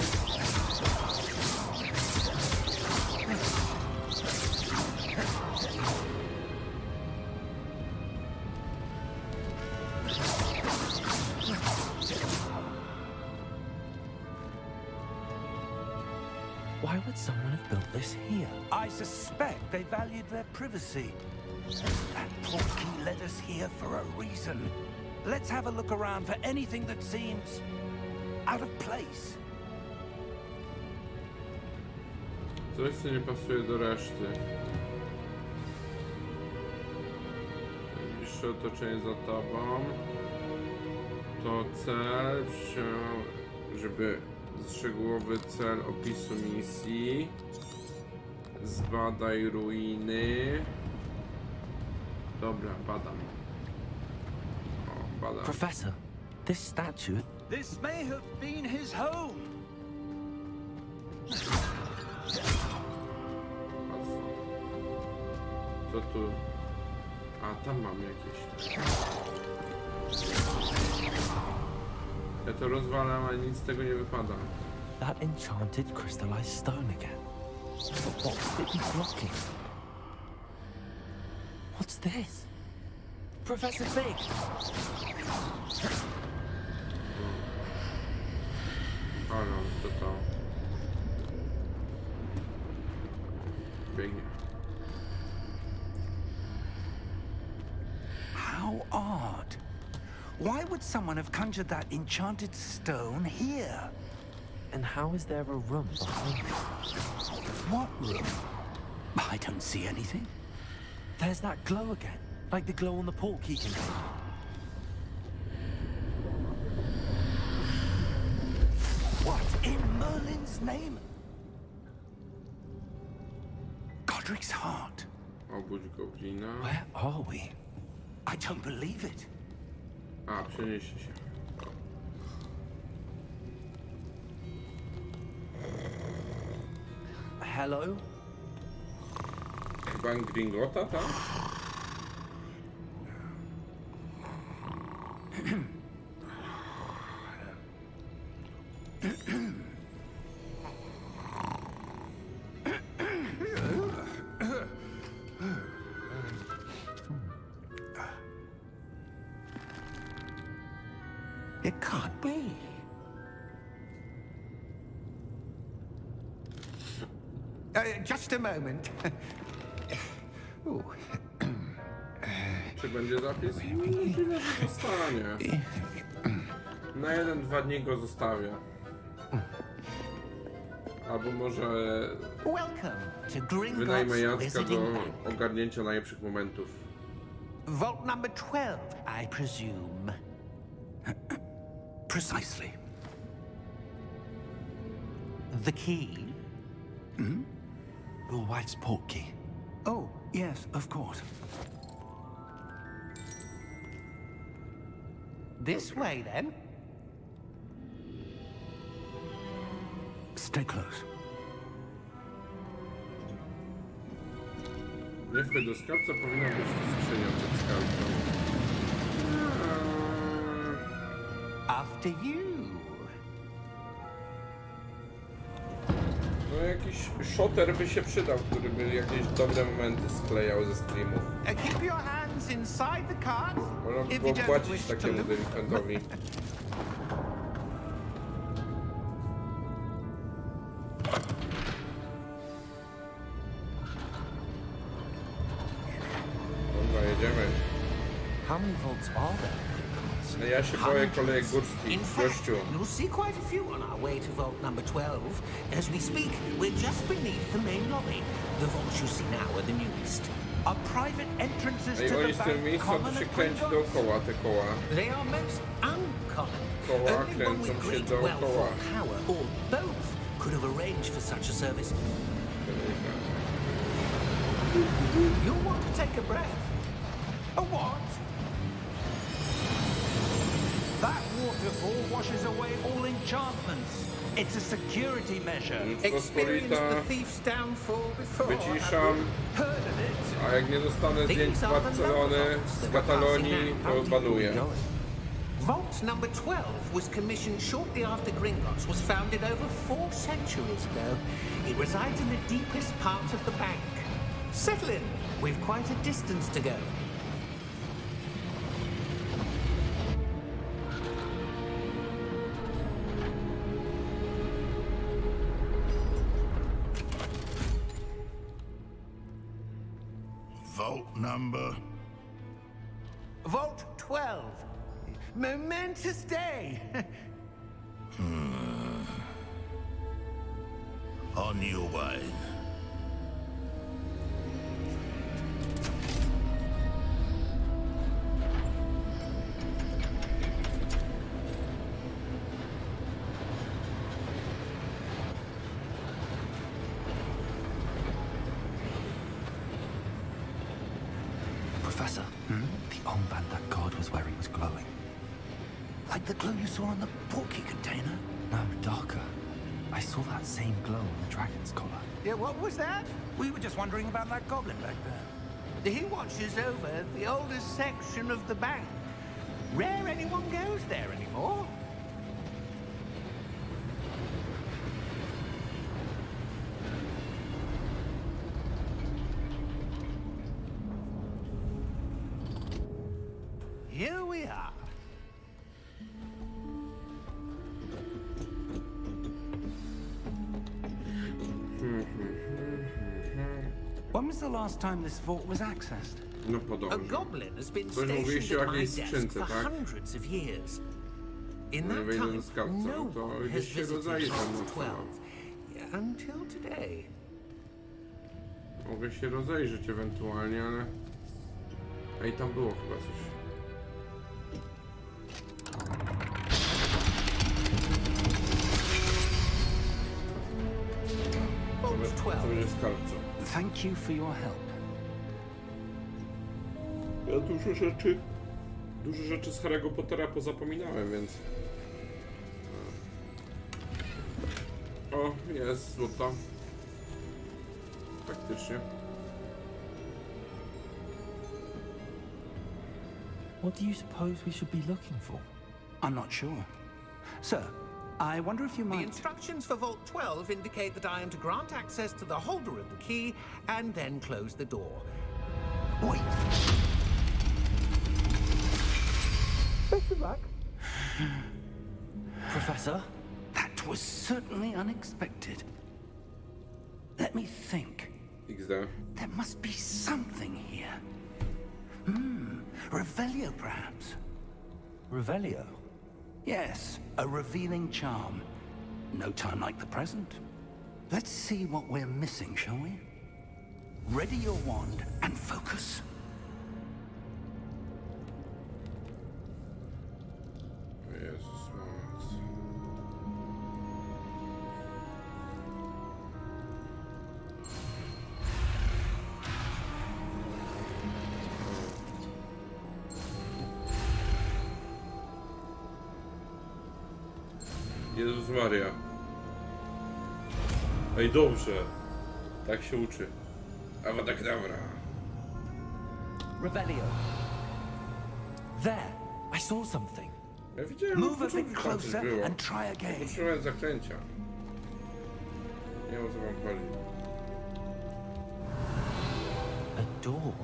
would someone have built this here? I suspect they valued their privacy. That portkey led us here for a reason. Let's have a look around for anything that seems out of place. Coś, co nie pasuje do reszty. Najbliższe otoczenie za tobą. To cel, żeby szczegółowy cel opisu misji. Zbadaj ruiny. Dobra, badam. O, badam. Professor, this statue... This may have been his home. Łatwo. Co tu? A, tam mam jakieś. Ja to rozwalam, ale nic z tego nie wypada. That enchanted crystallized stone again. But what's it blocking? What's this? Professor Fig! Halo, co to? Biegnie. How odd. Why would someone have conjured that enchanted stone here? And how is there a room behind it? What room? I don't see anything. There's that glow again, like the glow on the portkey container. What in Merlin's name? Godric's heart. Obudź goblina. Where are we? I don't believe it. A, przenieście się. Hello? Chyba Gringota, tam? It can't be. Just a moment. Ooh. Czy będzie zapis? Możliwe, że zostanie. Na 1-2 dni go zostawię. Albo może Welcome to wynajmę Gringotts Jacka Visiting do Bank. ogarnięcia najlepszych momentów. Vault number 12, I presume. Precisely. The key? Your wife's portkey. Oh, yes, of course. This way, then. Stay close. Nie wchodź do skarbca, powinna być to skrzynia przed skarbcą. After you. No jakiś shotter by się przydał, który by jakieś dobre momenty sklejał ze streamów. Keep your hands inside the cart. Można by If było you don't płacić wish to takiemu look. delinquentowi. Dobra, jedziemy. How many vaults are there? No ja się boję kolejek In górskich, fact, gościu. you'll see quite a few on our way to vault number 12. As we speak, we're just beneath the main lobby. The vaults you see now are the newest. Are private entrances No i to oni the z tym bank miejscu common to się at kręci Gringotts? dookoła, te koła. They are most uncommon. Koła Only one kręcą with się great dookoła. wealth or power, or both, could have arranged for such a service. You'll want to take a breath. A what? That waterfall washes away all enchantments. It's a security measure. Experienced Rzeczpospolita, the thief's downfall before. wyciszam, Heard of it? a jak nie dostanę zdjęć z Barcelony, z Katalonii, to banuję. Vault number 12 was commissioned shortly after Gringotts was founded over 4 centuries ago. It resides in the deepest part of the bank. Settle in. We've quite a distance to go. Vault number? Vault 12. Momentous day. On your way. Professor, the armband that guard was wearing was glowing. Like the glow you saw on the porky container? No, darker. I saw that same glow on the dragon's collar. Yeah, what was that? We were just wondering about that goblin back there. He watches over the oldest section of the bank. Rare anyone goes there anymore. Here we are. When was the last time this vault was accessed? No A podążę. goblin has been Coś mówiliście stationed o at my jakiejś desk skrzynce, for tak? hundreds of years. In No i that wejdę time, do skarbca, no no to one has gdzieś się visited rozejrzę, no Vault co? 12 until today. Mogę się rozejrzeć ewentualnie, ale... Ej, tam było chyba coś. Vault Co 12. będzie skarbcą? Thank you for your help. Ja dużo rzeczy z Harry'ego Pottera pozapominałem, więc... O, jest złoto. Faktycznie. What do you suppose we should be looking for? I'm not sure. Sir, I wonder if you The might... instructions for Vault 12 indicate that I am to grant access to the holder of the key and then close the door. Wait! Best of luck. Professor? That was certainly unexpected. Let me think. XD. There must be something here. Revelio, perhaps? Revelio? Yes, a revealing charm. No time like the present. Let's see what we're missing, shall we? Ready your wand and focus. Jezus, moment. Jezus Maria. Ej, dobrze. Tak się uczy. Awadakdabra. Revelio. There! I saw something. Ja widziałem, Move a początku bit tam coś closer było. and try again. Potrzebowałem zaklęcia. Nie wiem, o co wam chodzi. A door.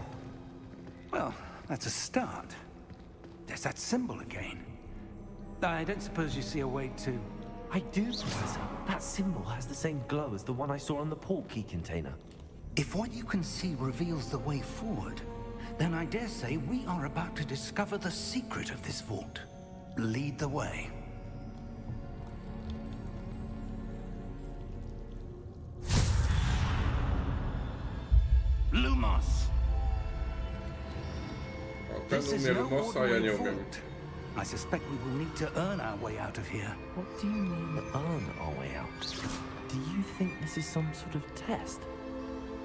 Well, that's a start. There's that symbol again. I don't suppose you see a way to... I do, Professor. That symbol has the same glow as the one I saw on the portkey container. If what you can see reveals the way forward, then I dare say we are about to discover the secret of this vault. Lead the way. Lumos! O, ten This is umie no Lumosa, ja nie ordinary umiem. vault. I suspect we will need to earn our way out of here. What do you mean, earn our way out? Do you think this is some sort of test?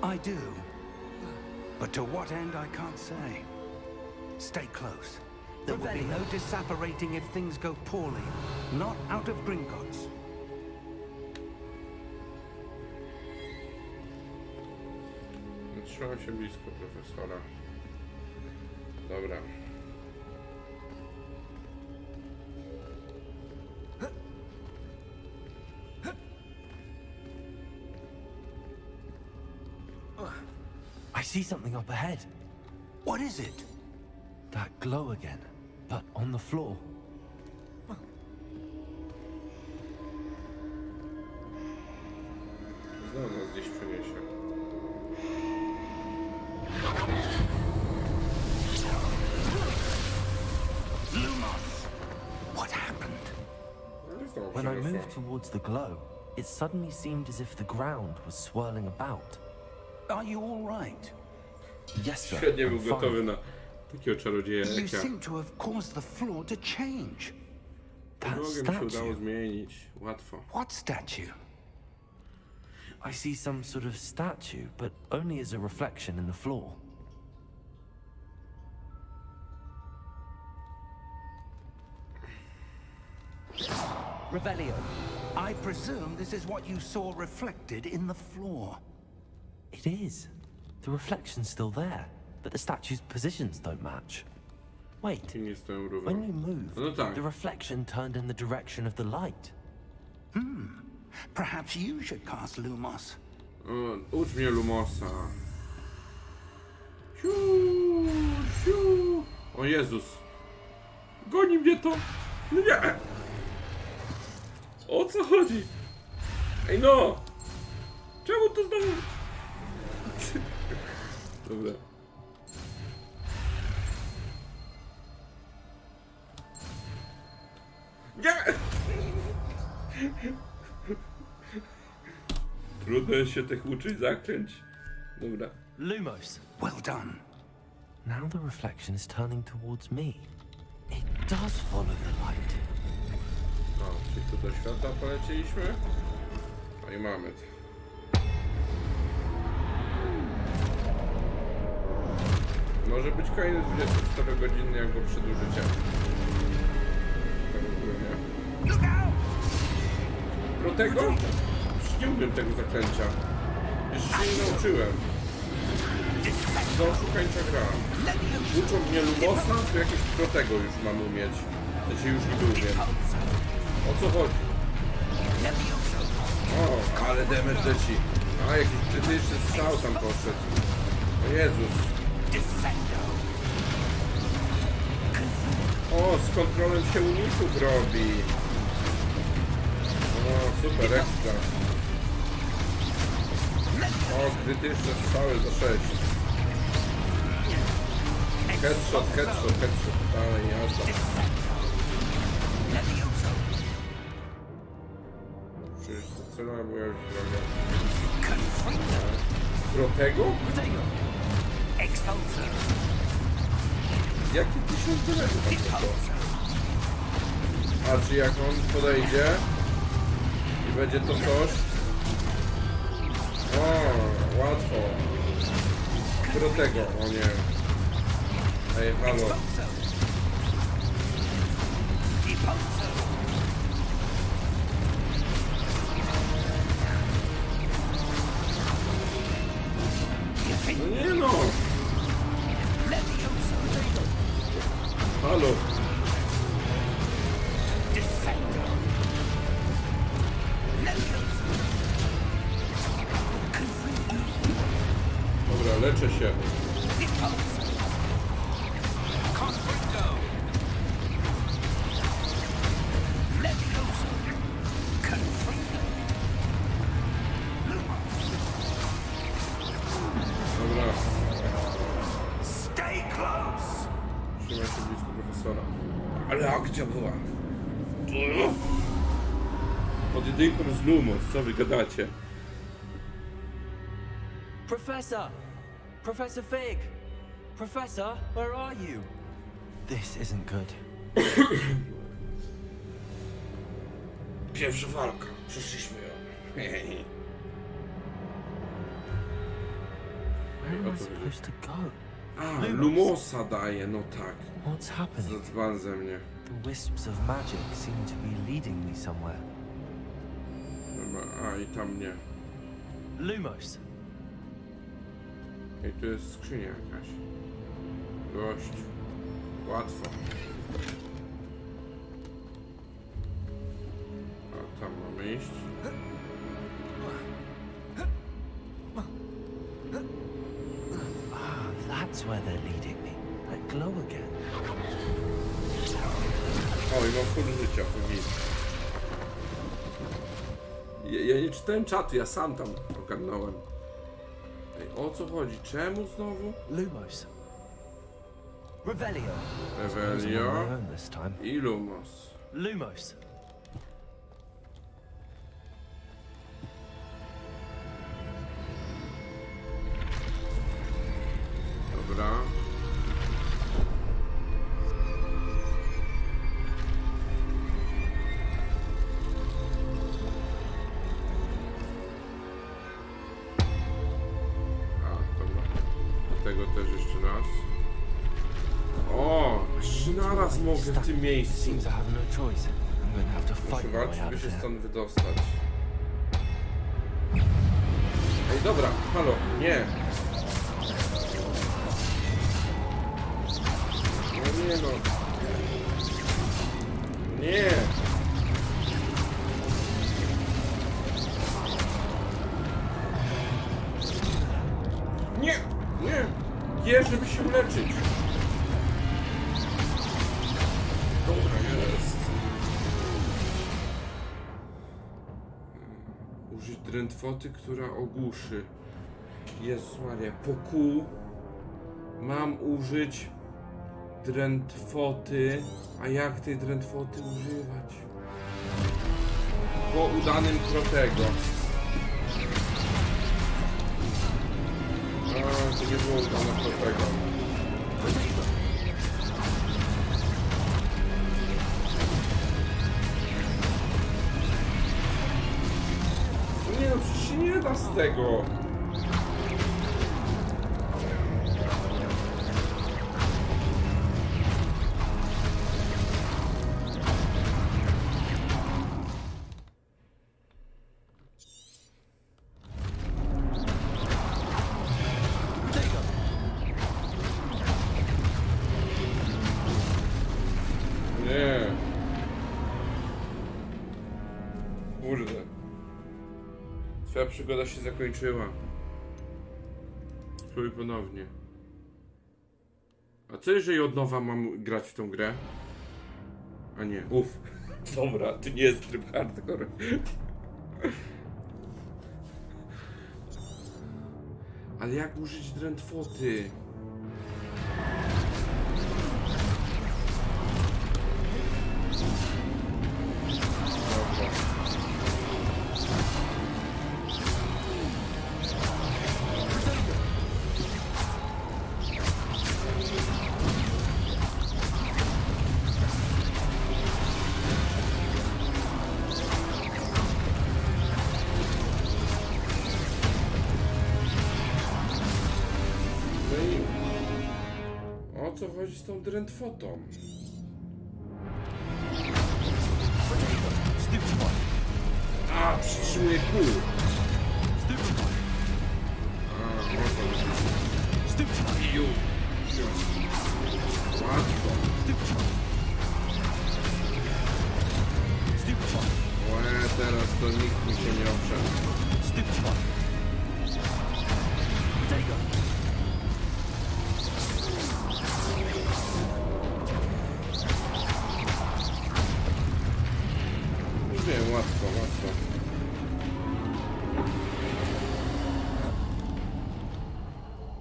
I do. But to what end, I can't say. Stay close. There will be no disapparating if things go poorly. Not out of Gringotts. Trzymam się blisko profesora. Dobra. I see something up ahead. What is it? That glow again, but on the floor. Znowu nas gdzieś przeniesie. moved towards the glow, it suddenly seemed as if the ground was swirling about. Are you all right? Yes, sir. Świetnie był I'm gotowy fine. na takiego czarodzieja You jak ja. seem to have caused the floor to change. That Podłogę mi się udało statue. zmienić. Łatwo. What statue? I see some sort of statue, but only as a reflection in the floor. Revelio. I presume this is what you saw reflected in the floor. It is. The reflection's still there, but the statue's positions don't match. Wait, Nie jestem równy. when you moved, No tak. the reflection turned in the direction of the light. Perhaps you should cast Lumos. Ucz mnie Lumosa. Siu, siu. O Jezus. Goni mnie to. No nie. O co chodzi? Ej no. Czemu to znowu? Dobra. Nie! Trudno jest się tych uczyć zaklęć. Dobra. Lumos. Well done. Now the reflection is turning towards me. It does follow the light. No, czyli tu do światła polecieliśmy. No i mamy to. Może być kolejny 24-godzinny, jak go przedłużycie. Tak ogólnie. Pro tego? Już nie umiem tego zaklęcia. Jeszcze się nie nauczyłem. Do oszukańcza grałem. Uczą mnie Lumosa, to jakieś pro tego już mam umieć. W sensie już niby umiem. O co chodzi? O, ale damage leci. A, jakiś krytyczny strzał tam poszedł. O Jezus. O, z kontrolem się uników robi. O, super, ekstra. O, krytyczne strzały za 6. Headshot, headshot, headshot. Dalej, jazda. Przecież to cena, bo ja już zrobię. Pro tego? Jakie 1000 level tam to? A czy jak on podejdzie i będzie to coś? O, łatwo. Pro tego, o nie. Ej, halo. No nie no! Halo! Dobra, leczę się. Dobra. Trzymaj się blisko profesora. Ale akcja była. Pod jedynką z Lumos, co wy gadacie? Professor! Professor Fig! Professor, where are you? This isn't good. Pierwsza walka. Przeszliśmy ją. Where am I supposed to go? A, Lumosa daje, no tak. What's happening? Zadzwan ze mnie. The wisps of magic seem to be leading me somewhere. Dobra, a i tam nie. Lumos. I tu jest skrzynia jakaś. Gość. Łatwo. A tam mamy iść. Ah, that's where they're leading me. That glow again. O, i mam full życia, git. Ja nie czytałem czatu, ja sam tam ogarnąłem. Ej, o co chodzi? Czemu znowu? Lumos. Revelio. Revelio This time. i Lumos. Lumos. tego też jeszcze raz. O! 3 naraz mogę w tym miejscu. Seems I have no choice. I'm going to have to Muszę fight my way walczyć, out by of się there. stąd wydostać. Ej, dobra, halo, nie! No nie no. Nie! Nie! Nie! Gier, żeby się leczyć! Dobra, jest. Użyć drętwoty, która ogłuszy. Jezus Maria, po kół mam użyć drętwoty, a jak tej drętwoty używać? Po udanym krotego. A, to nie było udane krotego. Nie no, przecież się nie da z tego. Nie. Kurde. Twoja przygoda się zakończyła. Spróbuj ponownie. A co jeżeli od nowa mam grać w tą grę? A nie, uff. Dobra, to nie jest tryb hardcore. Ale jak użyć drętwoty? O co chodzi z tą drętwotą? A, przytrzymuję kół. A, Ju. Łatwo. Łe, teraz to nikt mi się nie oprze. Nie, łatwo, łatwo.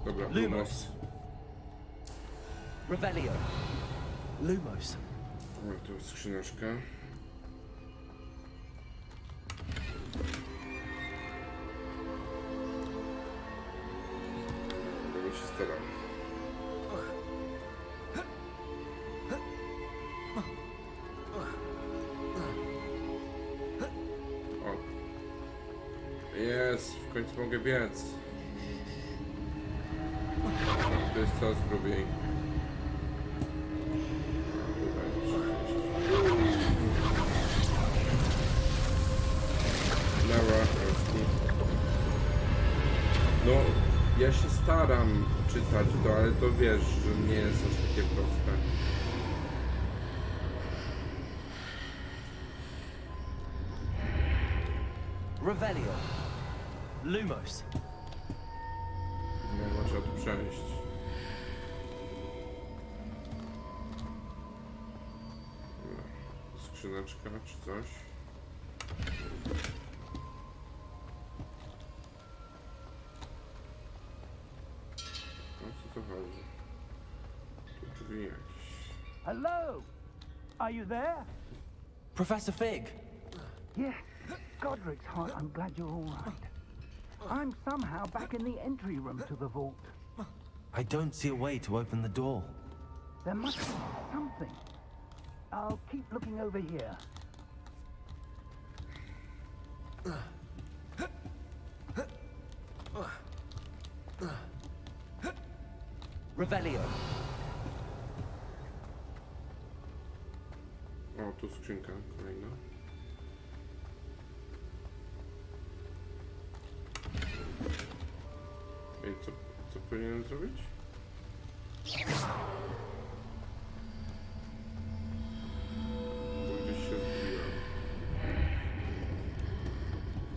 Dobra, Lumos. Revelio. Lumos. Dobra, tu jest skrzyneczka. Będę się starał. Jest, w końcu mogę biec. To jest coraz grubiej. Dobra, no, ja się staram czytać to, ale to wiesz, że nie jest aż takie proste. Revelio. Lumos. Nie można tu przejść. Dobra. Skrzyneczka czy coś. O co to chodzi? Tu drzwi jakieś. Hello? Are you there? Professor Fig. Yes. Godric's hi. I'm glad you're all right. I'm somehow back in the entry room to the vault. I don't see a way to open the door. There must be something. I'll keep looking over here. Revelio. O, tu skrzynka kolejna. Ej, co powinienem zrobić? Bo gdzieś się zgubiłem.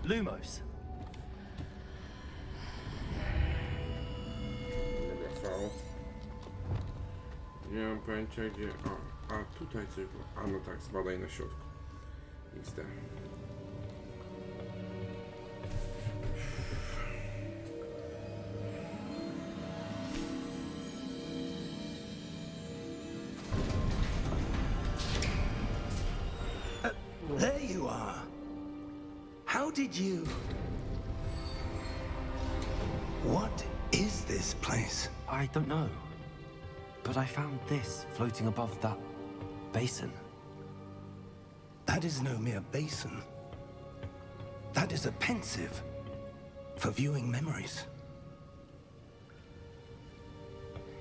Lumos. Dobra, V. Nie mam pojęcia gdzie... A, tutaj coś było. A, no tak, zbadaj na środku. XD. There you are. How did you... What is this place? I don't know. But I found this floating above that basin. That is no mere basin. That is a pensive for viewing memories.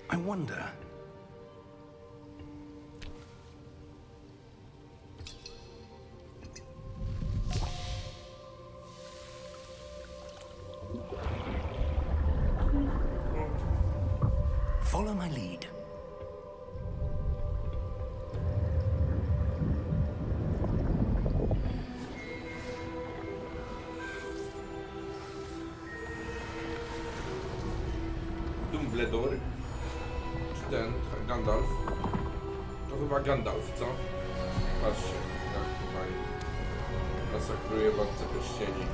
I wonder... Follow my lead. Dumbledore. Czy ten Gandalf? To chyba Gandalf, co? Patrzcie, jak tutaj masakruje Władcę Pierścieni.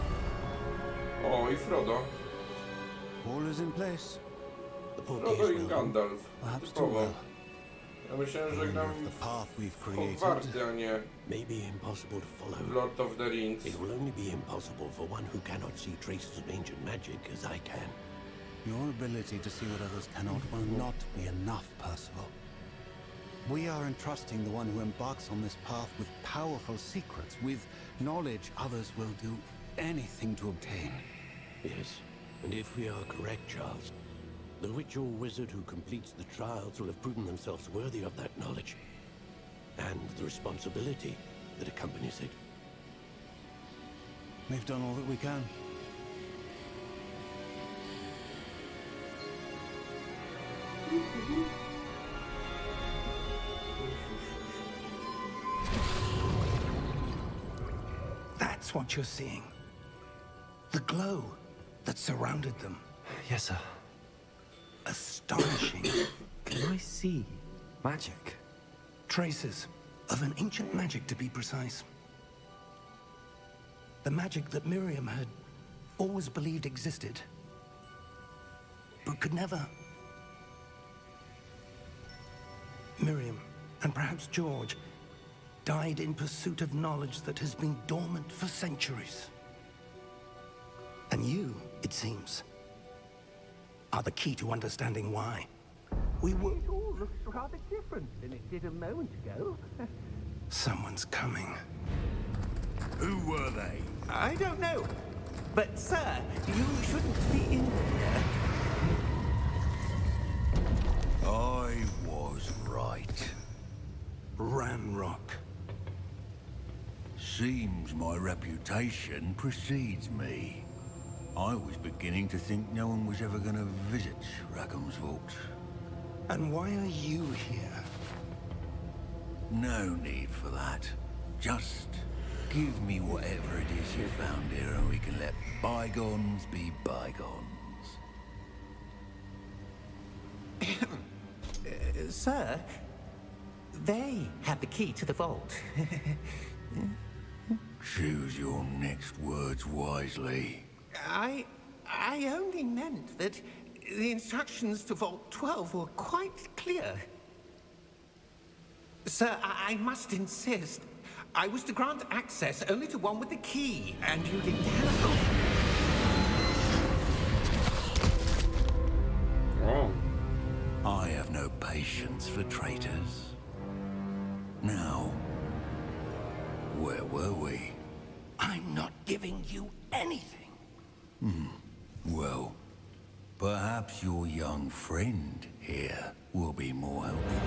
O, i Frodo. All is in place. Frodo i Gandalf. Typowo. Ja myślałem, że gram w Hogwarty, a nie Maybe impossible to follow. Lord of the Rings. It will only be impossible for one who cannot see traces of ancient magic as I can. Your ability to see what others cannot will not be enough, Percival. We are entrusting the one who embarks on this path with powerful secrets, with knowledge others will do anything to obtain. Yes, and if we are correct, Charles, the witch or wizard who completes the trials will have proven themselves worthy of that knowledge and the responsibility that accompanies it. We've done all that we can. That's what you're seeing. The glow that surrounded them. Yes, sir. Astonishing. Can I see magic? Traces of an ancient magic, to be precise. The magic that Miriam had always believed existed, but could never. Miriam, and perhaps George, died in pursuit of knowledge that has been dormant for centuries. And you, it seems, are the key to understanding why. We were... It all looks rather different than it did a moment ago. Someone's coming. Who were they? I don't know. But, sir, you shouldn't be in here. I was right. Ranrock. Seems my reputation precedes me. I was beginning to think no one was ever going to visit Rackham's vault. And why are you here? No need for that. Just give me whatever it is you found here and we can let bygones be bygones. Sir, they have the key to the vault. Choose your next words wisely. I only meant that the instructions to Vault 12 were quite clear. Sir, I must insist. I was to grant access only to one with the key, and you didn't have it. O, I have no patience for traitors. Now, where were we? I'm not giving you anything. Well, Perhaps your young friend here will be more helpful.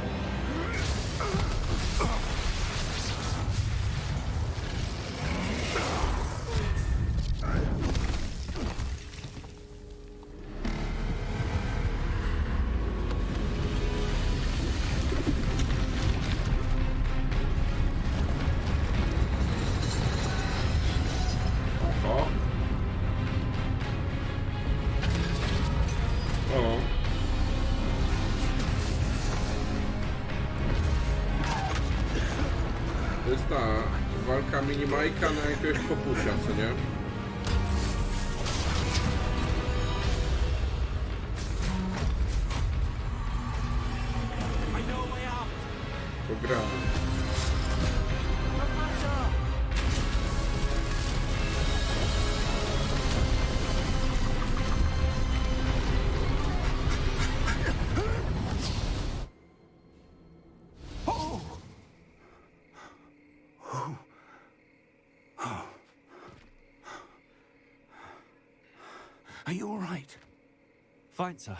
To jest ta walka minimajka na jakiegoś popusia, co nie? To gra. Are you all right? Fine, sir.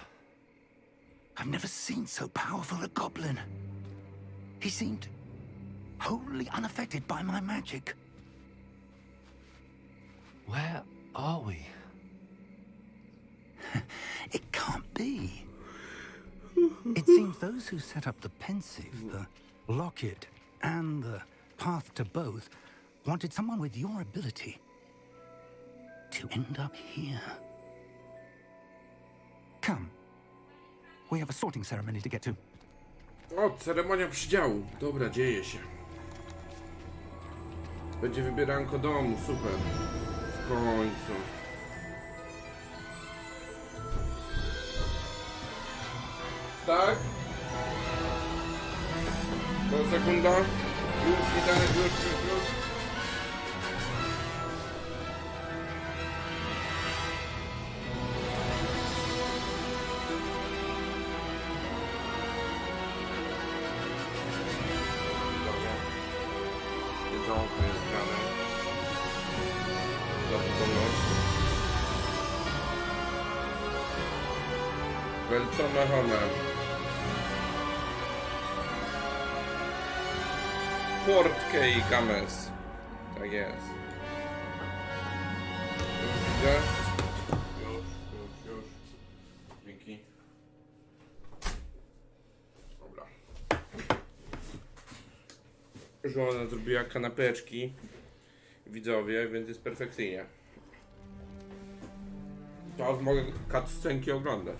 I've never seen so powerful a goblin. He seemed wholly unaffected by my magic. Where are we? It can't be. It seems those who set up the pensive, the locket, and the path to both wanted someone with your ability to end up here. Come. We have a sorting ceremony to get to. O, ceremonia przydziału. Dobra, dzieje się. Będzie wybieranko domu, super. W końcu. Tak? To sekunda. Już idę, już. Jedzonko jest grane. Za pomoc. Welcome home. Portkę i games. Tak jest. Widzę. Już. Dzięki. Dobra. Żona zrobiła kanapeczki, widzowie, więc jest perfekcyjnie. Teraz mogę cutscenki oglądać.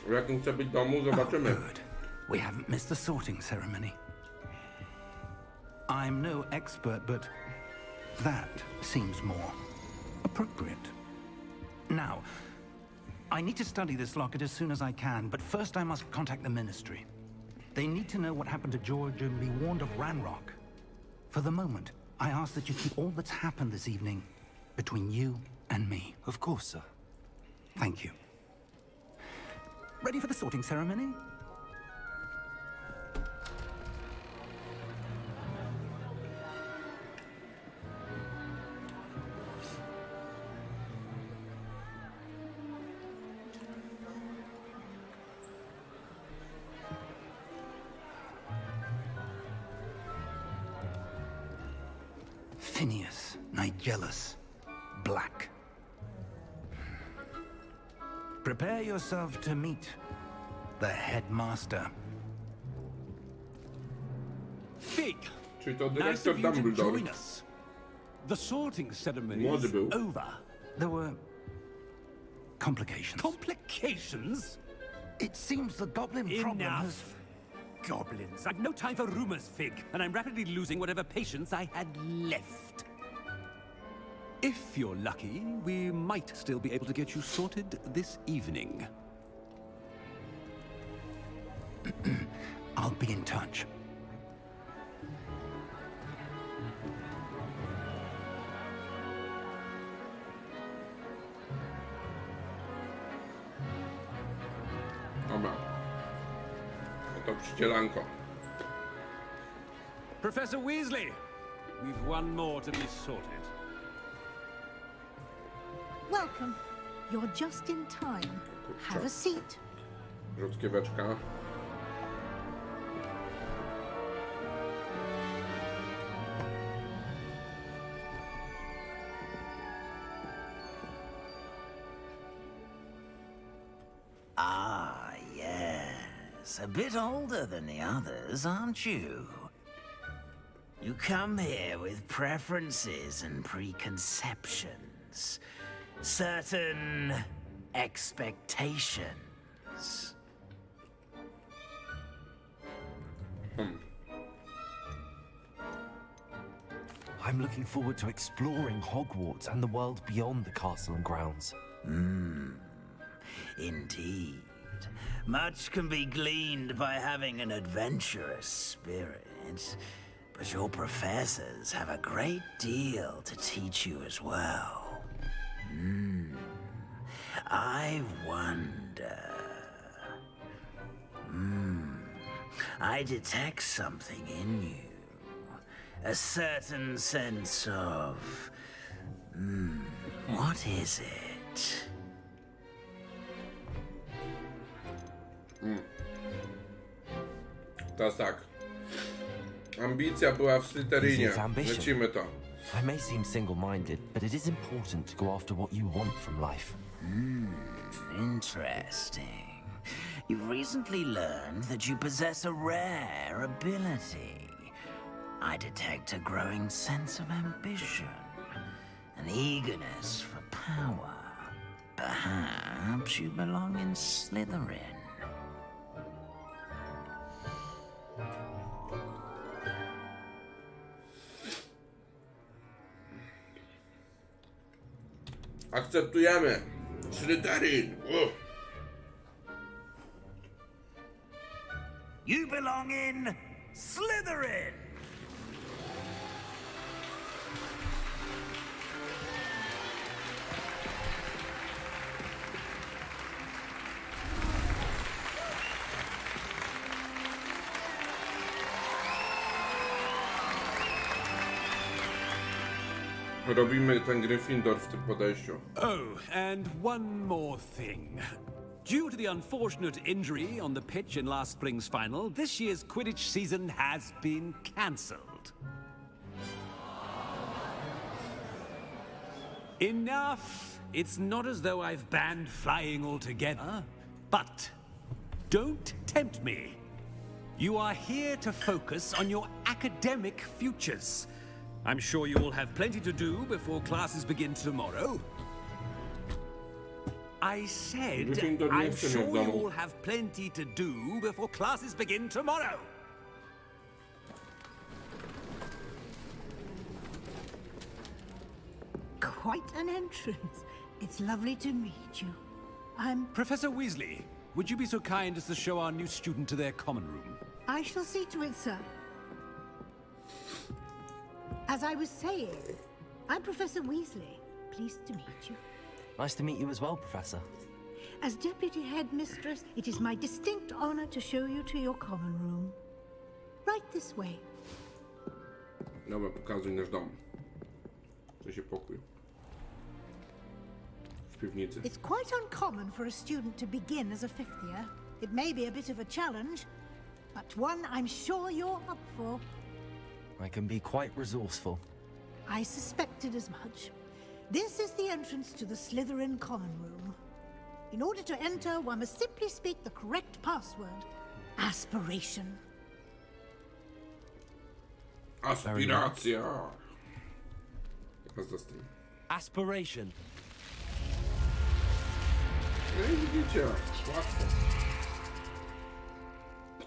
W jakim chce być domu, zobaczymy. We haven't missed the sorting ceremony. I'm no expert, but that seems more appropriate. Now, I need to study this locket as soon as I can, but first I must contact the ministry. They need to know what happened to George and be warned of Ranrock. For the moment, I ask that you keep all that's happened this evening between you and me. Of course, sir. Thank you. Ready for the sorting ceremony? Phineas Nigellus Black. Prepare yourself to meet the headmaster. Fig! Czyli to Nice dyrektor of you to Dumbledore. join us. The sorting ceremony Młody is był. over. There were complications. Complications? It seems the goblin problem has... Enough! Goblins. I've no time for rumors, Fig, and I'm rapidly losing whatever patience I had left. If you're lucky, we might still be able to get you sorted this evening. I'll be in touch. Dobra. Oto przydzielanko. Professor Weasley, we've one more to be sorted. Welcome. You're just in time. Have a seat. Rzodkieweczka. Ah, yes. A bit older than the others, aren't you? You come here with preferences and preconceptions. Certain expectations. I'm looking forward to exploring Hogwarts and the world beyond the castle and grounds. Indeed. Much can be gleaned by having an adventurous spirit, but your professors have a great deal to teach you as well. I wonder... I detect something in you. A certain sense of... what is it? Teraz tak. Ambicja była w Slytherinie. Lecimy to. I may seem single-minded, but it is important to go after what you want from life. Interesting. You've recently learned that you possess a rare ability. I detect a growing sense of ambition, an eagerness for power. Perhaps you belong in Slytherin. Akceptujemy. Slytherin. You belong in Slytherin. Robimy ten Gryffindor w tym podejściu. Oh, and one more thing. Due to the unfortunate injury on the pitch in last spring's final, this year's Quidditch season has been cancelled. Enough! It's not as though I've banned flying altogether, but don't tempt me. You are here to focus on your academic futures. I'm sure you will have plenty to do before classes begin tomorrow. I said, I'm sure you will have plenty to do before classes begin tomorrow. Quite an entrance. It's lovely to meet you. I'm... Professor Weasley, would you be so kind as to show our new student to their common room? I shall see to it, sir. As I was saying, I'm Professor Weasley. Pleased to meet you. Nice to meet you as well, Professor. As Deputy Headmistress, it is my distinct honor to show you to your common room. Right this way. Dobra, pokazuj nasz dom. Czy się pokój. W piwnicy. It's quite uncommon for a student to begin as a fifth year. It may be a bit of a challenge, but one I'm sure you're up for. I can be quite resourceful. I suspected as much. This is the entrance to the Slytherin common room. In order to enter, one must simply speak the correct password. Aspiration. Aspiracja. Jazda z tym. Aspiration. No i widzicie, łatwo.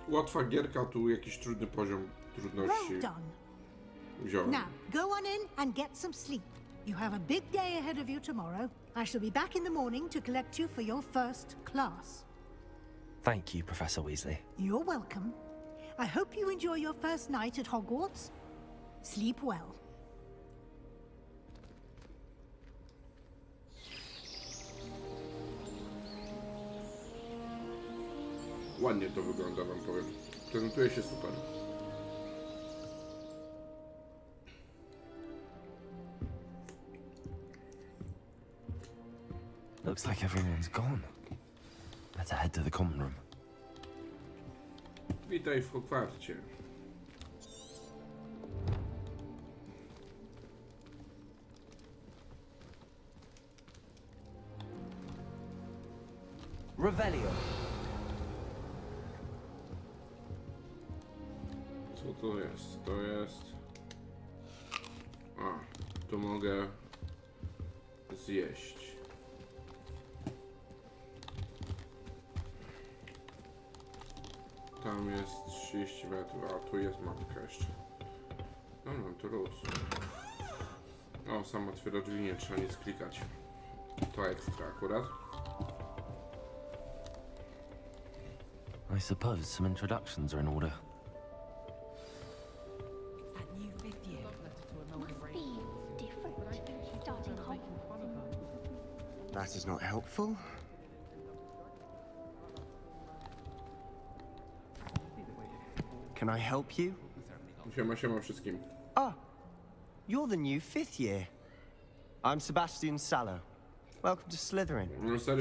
Łatwa gierka, tu jakiś trudny poziom trudności. Well done. Wziąłem. Now, go on in and get some sleep. You have a big day ahead of you tomorrow. I shall be back in the morning to collect you for your first class. Thank you, Professor Weasley. You're welcome. I hope you enjoy your first night at Hogwarts. Sleep well. Ładnie to wygląda, wam powiem. Prezentuje się super. Looks like everyone's gone. Better head to the common room. Witaj w Hogwarcie. Revelio. Co to jest? To jest... A, tu mogę zjeść. Tam jest 30 metrów, a tu jest mapka jeszcze. No, to luz. O, sam otwiera drzwi, nie trzeba nic klikać. To ekstra akurat. I suppose some introductions are in order. That is not helpful. Can I help you? Siema wszystkim. Ah, you're the new 5th year. I'm Sebastian Sallow. Welcome to Slytherin.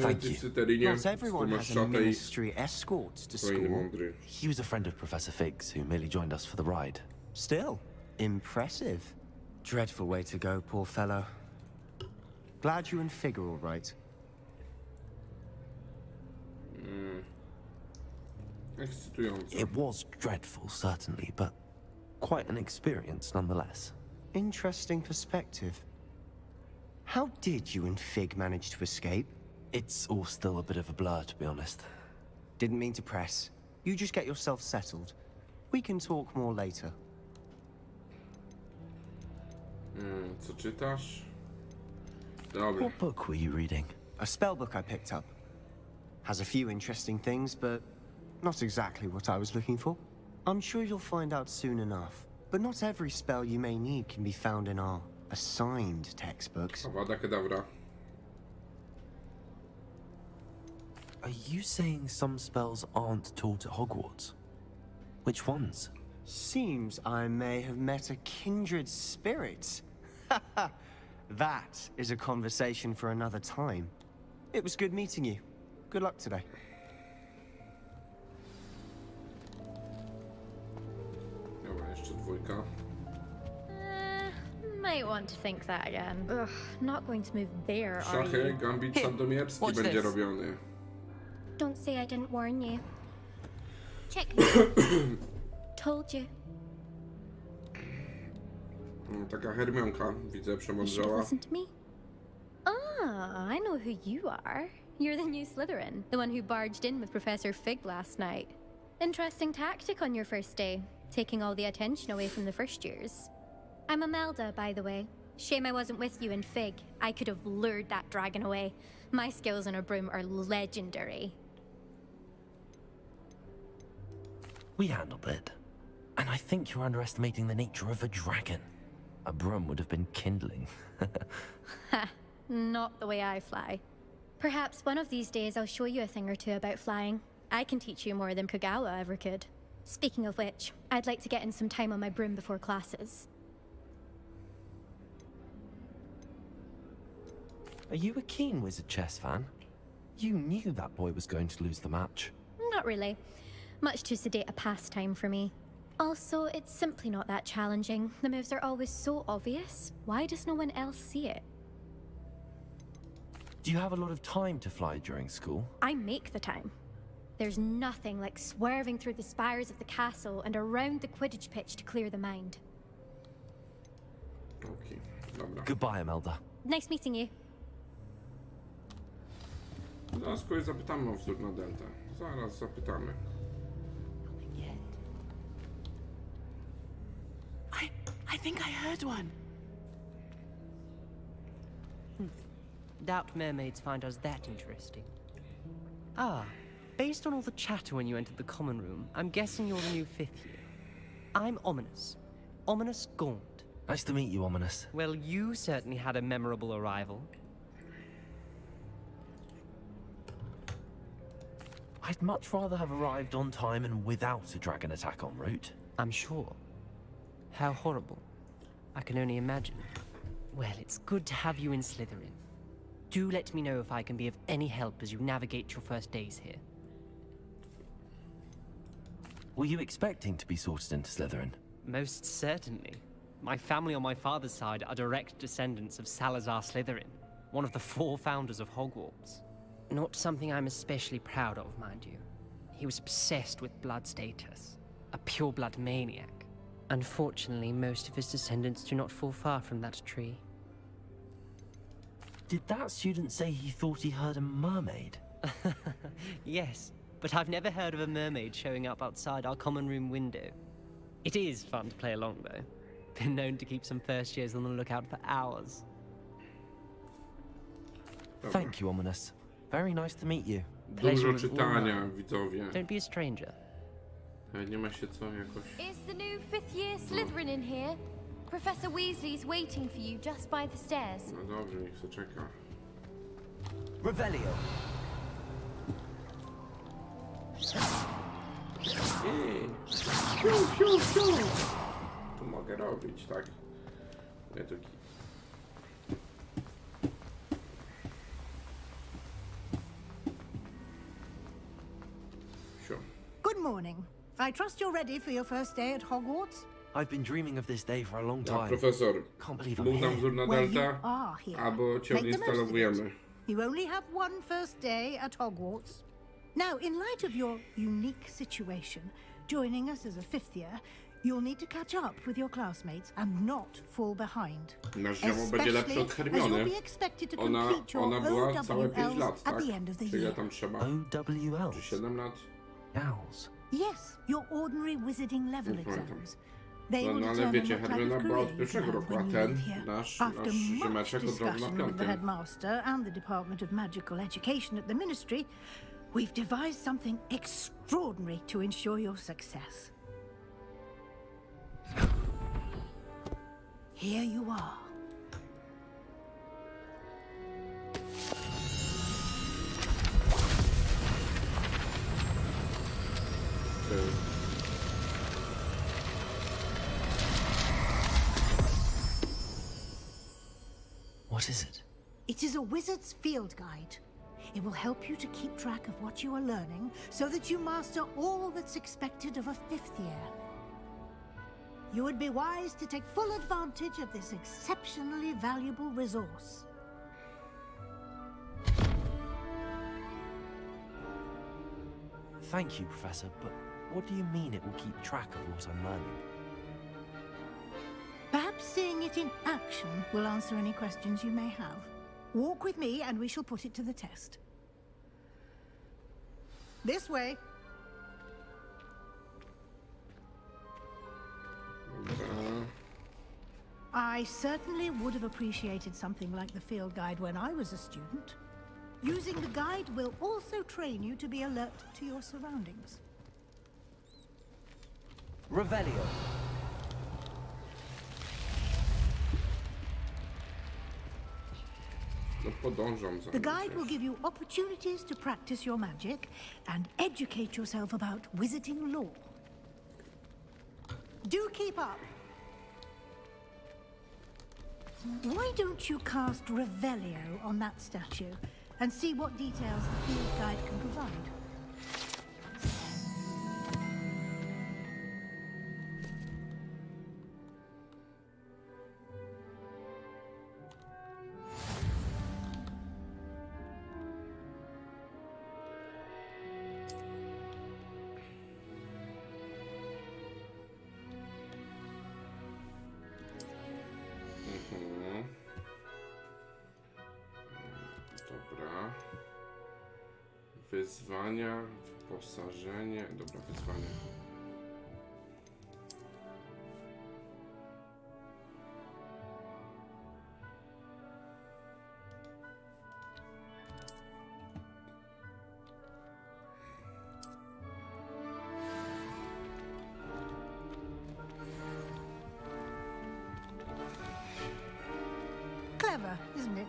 Thank you. Not everyone has a ministry escort to school. He was a friend of Professor Fig's who merely joined us for the ride. Still, impressive. Dreadful way to go, poor fellow. Glad you and Fig are all right. Ekscytujące. It was dreadful, certainly, but quite an experience nonetheless. Interesting perspective. How did you and Fig manage to escape? It's all still a bit of a blur, to be honest. Didn't mean to press. You just get yourself settled. We can talk more later. Co czytasz? Dobra. What book were you reading? A spell book I picked up. Has a few interesting things, but not exactly what I was looking for. I'm sure you'll find out soon enough. But not every spell you may need can be found in our assigned textbooks. Avada Kedavra. Are you saying some spells aren't taught at Hogwarts? Which ones? Seems I may have met a kindred spirit. That is a conversation for another time. It was good meeting you. Good luck today. Dobra, jeszcze dwójka. Might want to think that again. Ugh, not going to move there, are Szachy, you? gambit sandomierski będzie robiony. Don't say I didn't warn you. Check. Told you. Taka Hermionka, widzę, You should have przemądrzała. listened to me. Ah, I know who you are. You're the new Slytherin, the one who barged in with Professor Fig last night. Interesting tactic on your first day, taking all the attention away from the first years. I'm Imelda, by the way. Shame I wasn't with you in Fig. I could have lured that dragon away. My skills on a broom are legendary. We handled it. And I think you're underestimating the nature of a dragon. A broom would have been kindling. Ha, not the way I fly. Perhaps one of these days I'll show you a thing or two about flying. I can teach you more than Kagawa ever could. Speaking of which, I'd like to get in some time on my broom before classes. Are you a keen Wizard chess fan? You knew that boy was going to lose the match. Not really. Much too sedate a pastime for me. Also, it's simply not that challenging. The moves are always so obvious. Why does no one else see it? Do you have a lot of time to fly during school? I make the time. There's nothing like swerving through the spires of the castle and around the Quidditch pitch to clear the mind. Okay, dobra. Goodbye, Imelda. Nice meeting you. Zaraz kogoś zapytamy o wzór na deltę. Zaraz zapytamy. I think I heard one. Doubt mermaids find us that interesting. Ah, based on all the chatter when you entered the common room, I'm guessing you're the new 5th year. I'm Ominous. Ominous Gaunt. Nice to meet you, Ominous. Well, you certainly had a memorable arrival. I'd much rather have arrived on time and without a dragon attack en route. I'm sure. How horrible. I can only imagine. Well, it's good to have you in Slytherin. Do let me know if I can be of any help as you navigate your first days here. Were you expecting to be sorted into Slytherin? Most certainly. My family on my father's side are direct descendants of Salazar Slytherin, one of the 4 founders of Hogwarts. Not something I'm especially proud of, mind you. He was obsessed with blood status, a pure-blood maniac. Unfortunately, most of his descendants do not fall far from that tree. Did that student say he thought he heard a mermaid? Yes, but I've never heard of a mermaid showing up outside our common room window. It is fun to play along, though. Been known to keep some first years on the lookout for hours. Thank you, Ominous. Very nice to meet you. Dużo czytania, widzowie. Don't be a stranger. Nie ma się co jakoś... Is the new 5th year Slytherin in here? Professor Weasley's waiting for you just by the stairs. No dobrze, niech się czeka. Revelio. To mogę robić, tak? Nie to... Good morning. I trust you're ready for your first day at Hogwarts? I've been dreaming of this day for a long No, time. profesor, Can't believe I'm mów nam here. wzór na Well, you delta, are here. albo cię Make the most of it. odinstalowujemy. You only have one first day at Hogwarts. Now, in light of your unique situation, joining us as a 5th year, you'll need to catch up with your classmates and not fall behind. Nasz ziomo będzie lepszy od Especially as Hermiony. you'll be expected to Ona complete your była całe 5 OWLs lat, at tak? the end of the Czy ile year. tam trzeba? OWL. Czy 7 lat? Owls. Yes, your ordinary wizarding level Nie pamiętam. exams. They No, will no ale determine wiecie, what type Hermiona of była od career you pierwszego have roku, a when you ten, live here. nasz After much ziomeczek od razu na discussion with the 5. headmaster and the Department of Magical Education at the Ministry, we've devised something extraordinary to ensure your success. Here you are. What is it? It is a wizard's field guide. It will help you to keep track of what you are learning so that you master all that's expected of a 5th year. You would be wise to take full advantage of this exceptionally valuable resource. Thank you, Professor, but what do you mean it will keep track of what I'm learning? Perhaps seeing it in action will answer any questions you may have. Walk with me and we shall put it to the test. This way. I certainly would have appreciated something like the field guide when I was a student. Using the guide will also train you to be alert to your surroundings. Revelio. No podążam za The nim guide will przecież. give you opportunities to practice your magic and educate yourself about wizarding lore. Do keep up. Why don't you cast Revelio on that statue and see what details the field guide can provide? Dobra. Wyzwania, wyposażenie. Dobra, wyzwania. Clever, isn't it?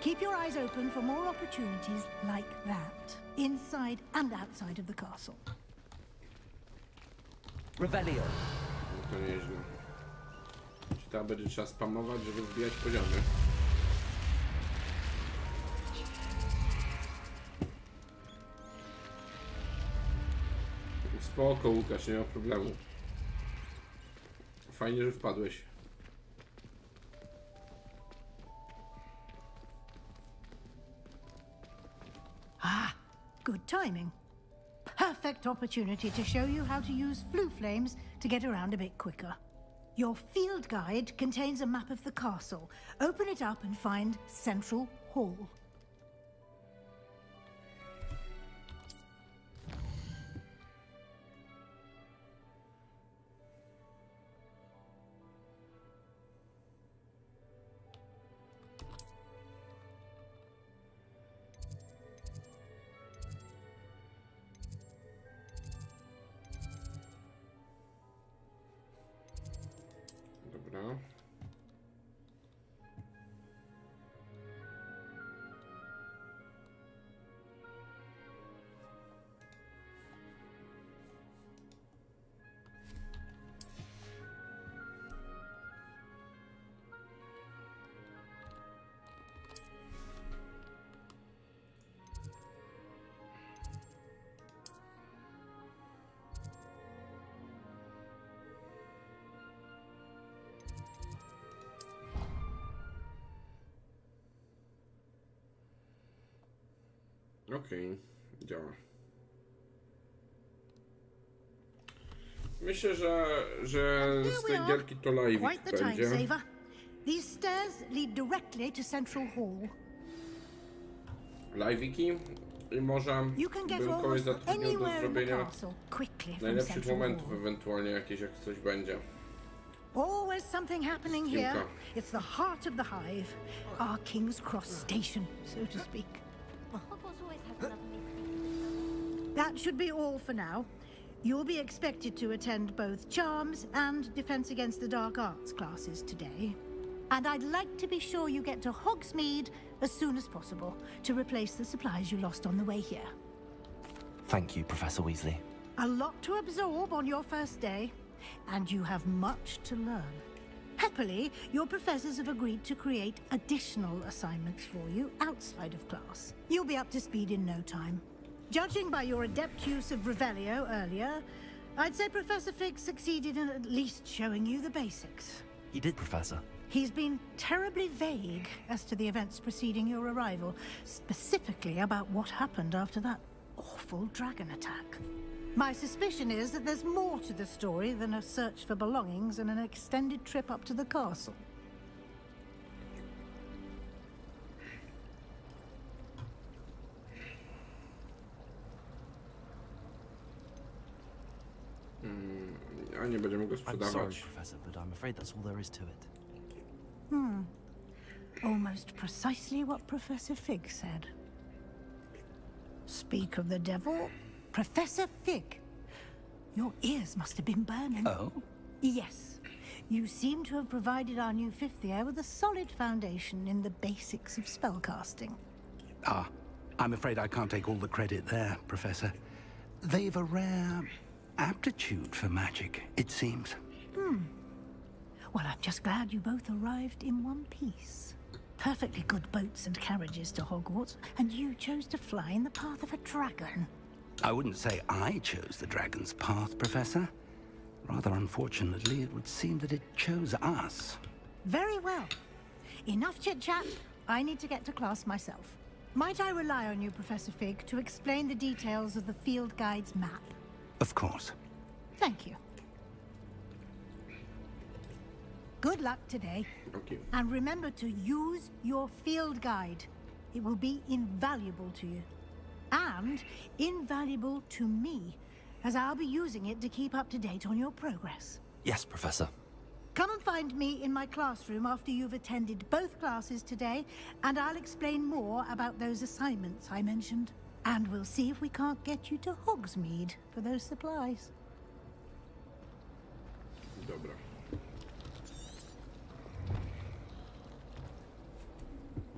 Keep your eyes open for more opportunities like that, inside and outside of the castle. Revelio. No to nieźle. Czy tam będzie trzeba spamować, żeby wbijać poziomy? Spoko, Łukasz, nie ma problemu. Fajnie, że wpadłeś. Ah, good timing. Perfect opportunity to show you how to use flue flames to get around a bit quicker. Your field guide contains a map of the castle. Open it up and find Central Hall. Dobra. Okej, działa. Myślę, że z tej gierki to live Quite the time będzie. saver. These stairs lead directly to Central Hall. Live'iki i może You can get bym kogoś almost zatrudnił do anywhere in the zrobienia castle quickly from najlepszych Central momentów, Hall. ewentualnie jakieś, jak coś będzie. Always something happening here. Kilka. It's the heart of the hive, our King's Cross station, so to speak. That should be all for now. You'll be expected to attend both Charms and Defense Against the Dark Arts classes today. And I'd like to be sure you get to Hogsmeade as soon as possible to replace the supplies you lost on the way here. Thank you, Professor Weasley. A lot to absorb on your first day, and you have much to learn. Happily, your professors have agreed to create additional assignments for you outside of class. You'll be up to speed in no time. Judging by your adept use of Revelio earlier, I'd say Professor Fig succeeded in at least showing you the basics. He did, Professor. He's been terribly vague as to the events preceding your arrival, specifically about what happened after that awful dragon attack. My suspicion is that there's more to the story than a search for belongings and an extended trip up to the castle. A nie będziemy go I'm sorry, sprzedawać. Professor, but I'm afraid that's all there is to it. Almost precisely what Professor Fig said. Speak of the devil, Professor Fig. Your ears must have been burning. Oh? Yes. You seem to have provided our new fifth year with a solid foundation in the basics of spellcasting. Ah, I'm afraid I can't take all the credit there, Professor. They've a rare aptitude for magic, it seems. Well, I'm just glad you both arrived in one piece. Perfectly good boats and carriages to Hogwarts, and you chose to fly in the path of a dragon. I wouldn't say I chose the dragon's path, Professor. Rather unfortunately, it would seem that it chose us. Very well. Enough chit-chat. I need to get to class myself. Might I rely on you, Professor Fig, to explain the details of the field guide's map? Of course. Thank you. Good luck today. Thank you. And remember to use your field guide. It will be invaluable to you. And invaluable to me, as I'll be using it to keep up to date on your progress. Yes, Professor. Come and find me in my classroom after you've attended both classes today, and I'll explain more about those assignments I mentioned. And we'll see if we can't get you to Hogsmeade for those supplies. Dobra.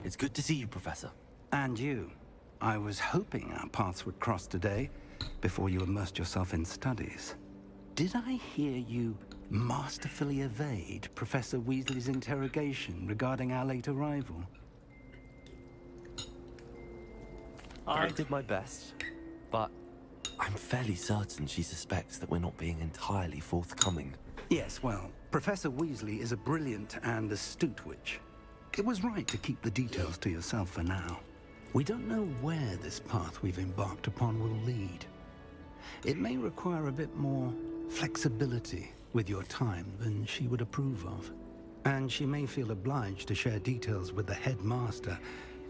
It's good to see you, Professor. And you. I was hoping our paths would cross today, before you immersed yourself in studies. Did I hear you masterfully evade Professor Weasley's interrogation regarding our late arrival? I did my best, but I'm fairly certain she suspects that we're not being entirely forthcoming. Yes, well, Professor Weasley is a brilliant and astute witch. It was right to keep the details to yourself for now. We don't know where this path we've embarked upon will lead. It may require a bit more flexibility with your time than she would approve of. And she may feel obliged to share details with the headmaster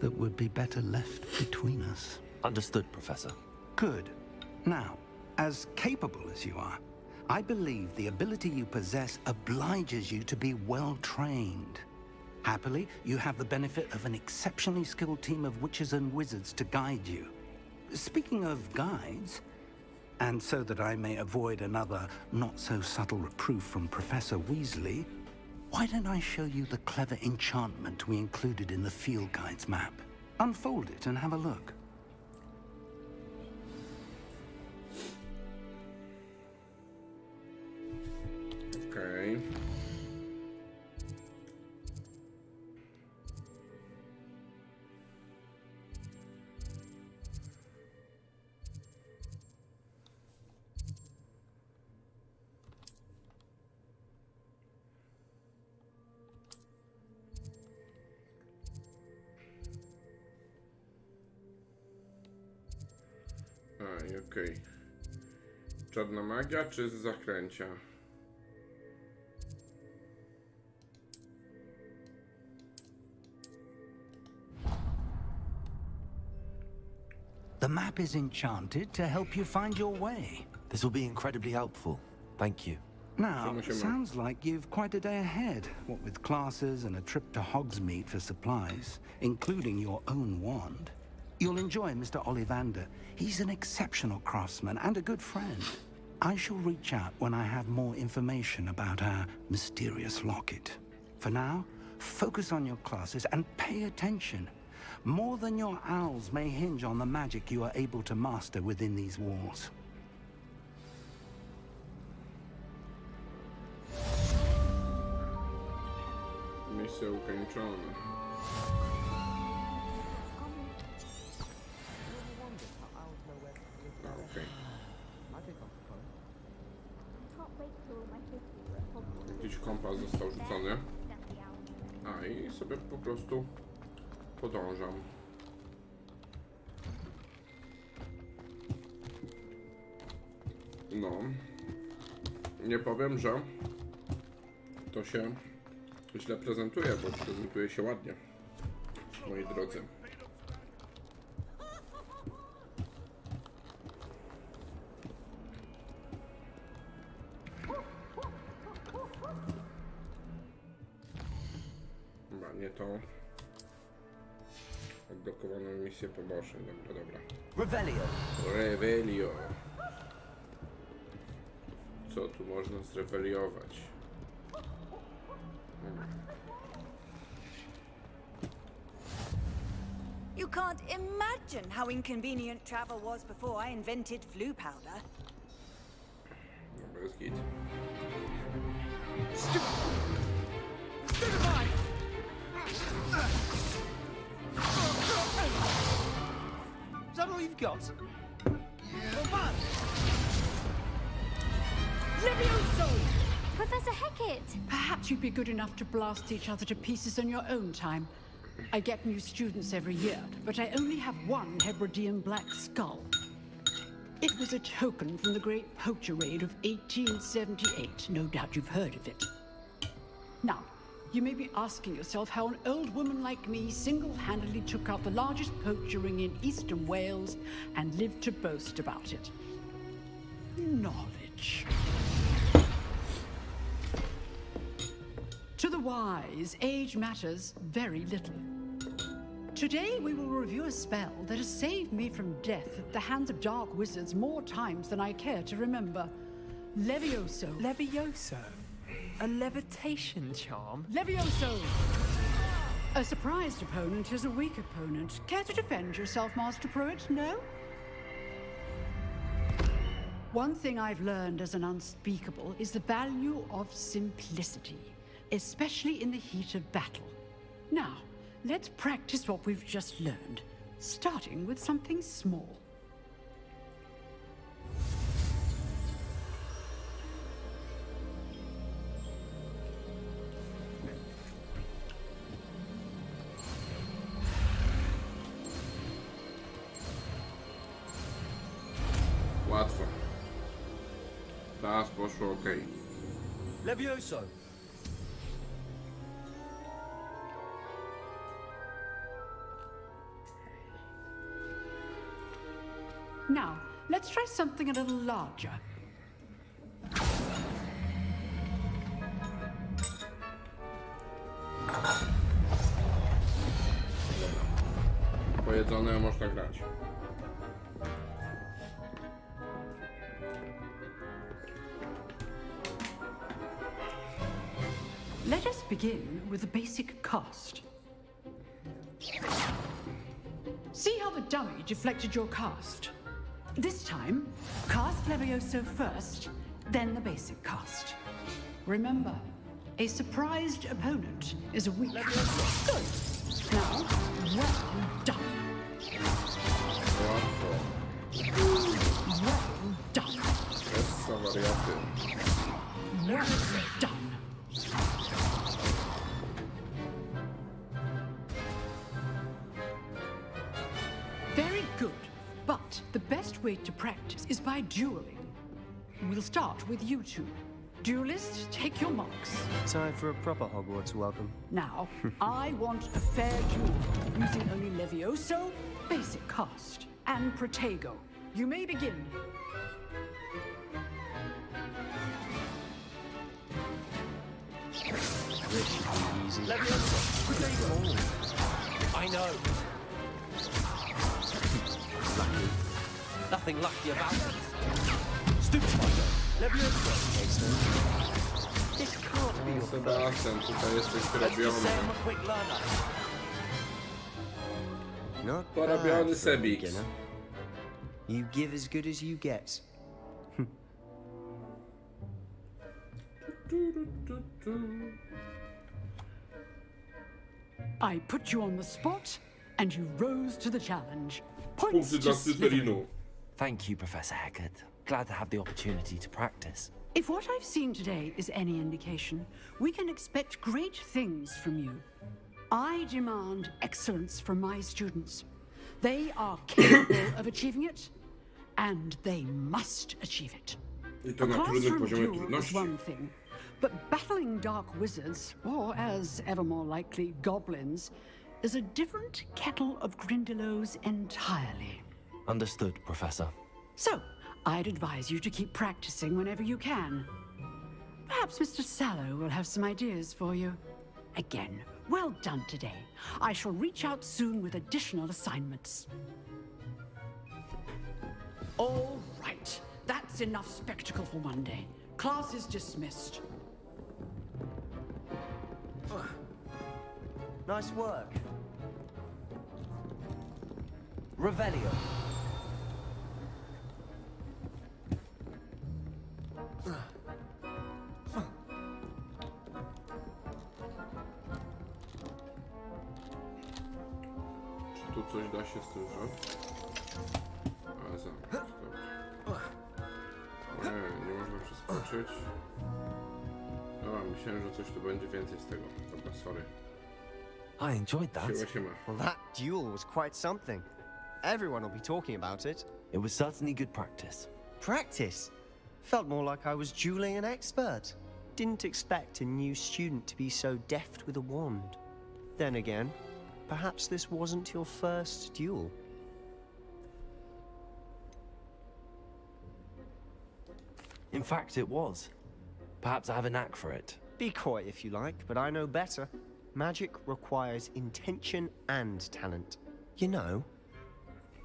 that would be better left between us. Understood, Professor. Good. Now, as capable as you are, I believe the ability you possess obliges you to be well trained. Happily, you have the benefit of an exceptionally skilled team of witches and wizards to guide you. Speaking of guides, and so that I may avoid another not-so-subtle reproof from Professor Weasley, why don't I show you the clever enchantment we included in the field guide's map? Unfold it and have a look. Okay. I okej. Czarna magia czy z zaklęcia? The map is enchanted to help you find your way. This will be incredibly helpful. Thank you. Now, sounds like you've quite a day ahead, what with classes and a trip to Hogsmeade for supplies, including your own wand. You'll enjoy Mr. Ollivander. He's an exceptional craftsman and a good friend. I shall reach out when I have more information about our mysterious locket. For now, focus on your classes and pay attention. More than your owls may hinge on the magic you are able to master within these walls. Misja ukończona. Okej. Jakiś kompas został rzucony. A i sobie po prostu podążam. No. Nie powiem, że to się źle prezentuje, bo prezentuje się ładnie, moi drodzy. Chyba nie to. Odblokowaną misję poboczną. Dobra. Revelio. Co tu można zreweliować? You can't imagine how inconvenient travel was before I invented flu powder. Dobra, jest git. Is that all you've got? Levioso! Professor Hecat! Perhaps you'd be good enough to blast each other to pieces in your own time. I get new students every year, but I only have one Hebridean black skull. It was a token from the great poacher raid of 1878. No doubt you've heard of it. Now, you may be asking yourself how an old woman like me single-handedly took out the largest poacher ring in eastern Wales and lived to boast about it. Knowledge. To the wise, age matters very little. Today we will review a spell that has saved me from death at the hands of dark wizards more times than I care to remember. Levioso. Levioso? A levitation charm? Levioso! A surprised opponent is a weak opponent. Care to defend yourself, Master Pruitt? No? One thing I've learned as an unspeakable is the value of simplicity, especially in the heat of battle. Now, let's practice what we've just learned, starting with something small. Teraz poszło ok. Levioso! Now, let's try something a little larger. Pojedzone, można grać. Let us begin with the basic cast. See how the dummy deflected your cast? This time, cast Levioso first, then the basic cast. Remember, a surprised opponent is a weak. Good. Now, well done. Well done. Well done. Very good. But the best way to practice is by dueling. We'll start with you two. Duelists, take your marks. Time for a proper Hogwarts welcome. Now, I want a fair duel, using only Levioso, basic cast, and Protego. You may begin. Levioso! Protego! I know. Lucky. Nothing lucky about it. Stupefinder! Levioso! This can't be your Sebastian, tutaj jesteś Let's porobiony. just say I'm a quick learner. Not Porobiony bad for a Sebix. beginner. You give as good as you get. I put you on the spot, and you rose to the challenge. Points Punkty to dla Slytherin. Slytherinu. Thank you, Professor Haggard. Glad to have the opportunity to practice. If what I've seen today is any indication, we can expect great things from you. I demand excellence from my students. They are capable of achieving it, and they must achieve it. I to A na trudnym classroom poziomie duel is trudności. one thing, but battling dark wizards, or as ever more likely, goblins, is a different kettle of Grindylows entirely. Understood, Professor. So, I'd advise you to keep practicing whenever you can. Perhaps Mr. Sallow will have some ideas for you. Again, well done today. I shall reach out soon with additional assignments. All right, that's enough spectacle for one day. Class is dismissed. Nice work. Revelio. Czy tu coś da się z tym zrobić? Ale zamknąć, dobra. Nie można przeskoczyć. Dobra, myślałem, że coś tu będzie więcej z tego. Dobra, sorry. I enjoyed that. Siema. Well, that duel was quite something. Everyone will be talking about it. It was certainly good practice. Practice? Felt more like I was dueling an expert. Didn't expect a new student to be so deft with a wand. Then again, perhaps this wasn't your first duel. In fact, it was. Perhaps I have a knack for it. Be coy if you like, but I know better. Magic requires intention and talent. You know,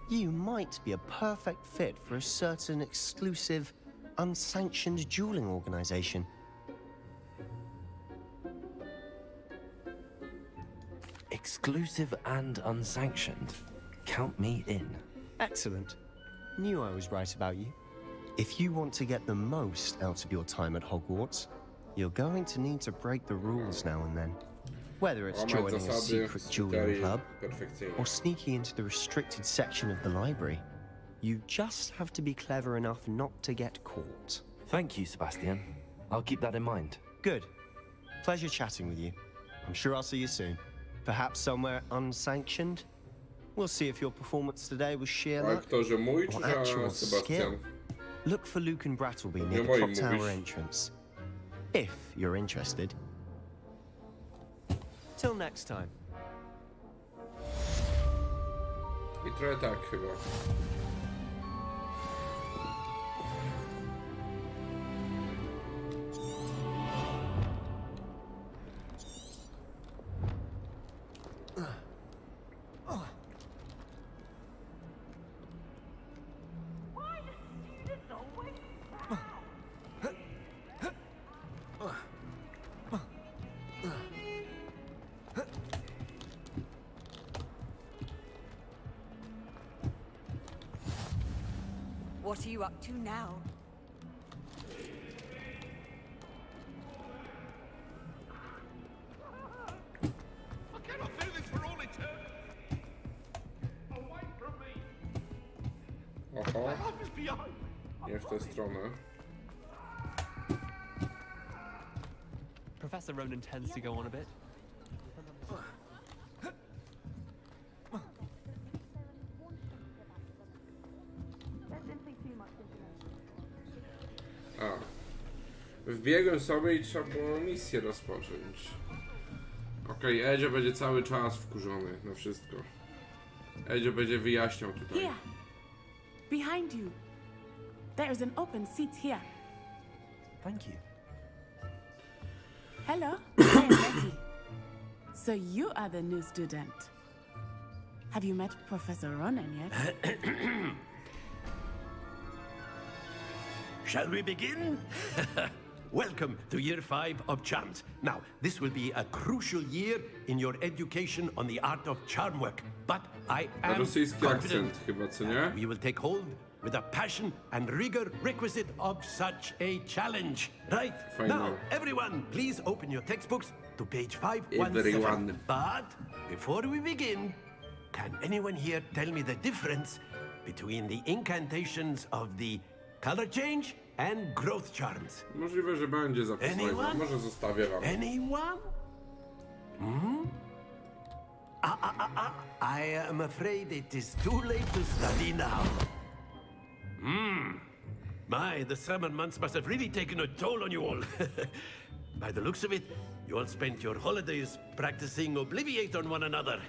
you might be a perfect fit for a certain exclusive, unsanctioned dueling organization. Exclusive and unsanctioned. Count me in. Excellent. Knew I was right about you. If you want to get the most out of your time at Hogwarts, you're going to need to break the rules now and then. Whether it's Łamać joining a zasady, secret dueling czytaj club perfekcyjnie. or sneaking into the restricted section of the library, you just have to be clever enough not to get caught. Thank you, Sebastian. I'll keep that in mind. Good. Pleasure chatting with you. I'm sure I'll see you soon. Perhaps somewhere unsanctioned? We'll see if your performance today was sheer luck Aktorze mój czy or actual Sebastian? skill. Look for Luke and Brattleby near the moim clock tower mówisz. entrance. If you're interested. Till next time. I trochę tak chyba. What are you up to now? I cannot do this for all eternity. Away from me. Oho, My life is behind. nie w tę stronę. Professor Ronan tends to go on a bit. A. Wbiegłem sobie i trzeba było misję rozpocząć. Okej, Edzio będzie cały czas wkurzony na wszystko. Edzio będzie wyjaśniał tutaj. Here, behind you. There is an open seat here. Thank you. Hello, I am Betty. So you are the new student. Have you met Professor Ronan yet? Shall we begin? Welcome to Year 5 of Charms. Now, this will be a crucial year in your education on the art of charm work. But I am Rosyjski confident akcent chyba, co nie? we will take hold with the passion and rigor requisite of such a challenge. Right? Fine Now, now. everyone, please open your textbooks to page 517. Everyone. But before we begin, can anyone here tell me the difference between the incantations of the color change and growth charms? Możliwe, że będzie zapisane. Anyone? Może zostawię wam. Anyone? Hmm? I am afraid it is too late to study now. My, the summer months must have really taken a toll on you all. By the looks of it, you all spent your holidays practicing Obliviate on one another.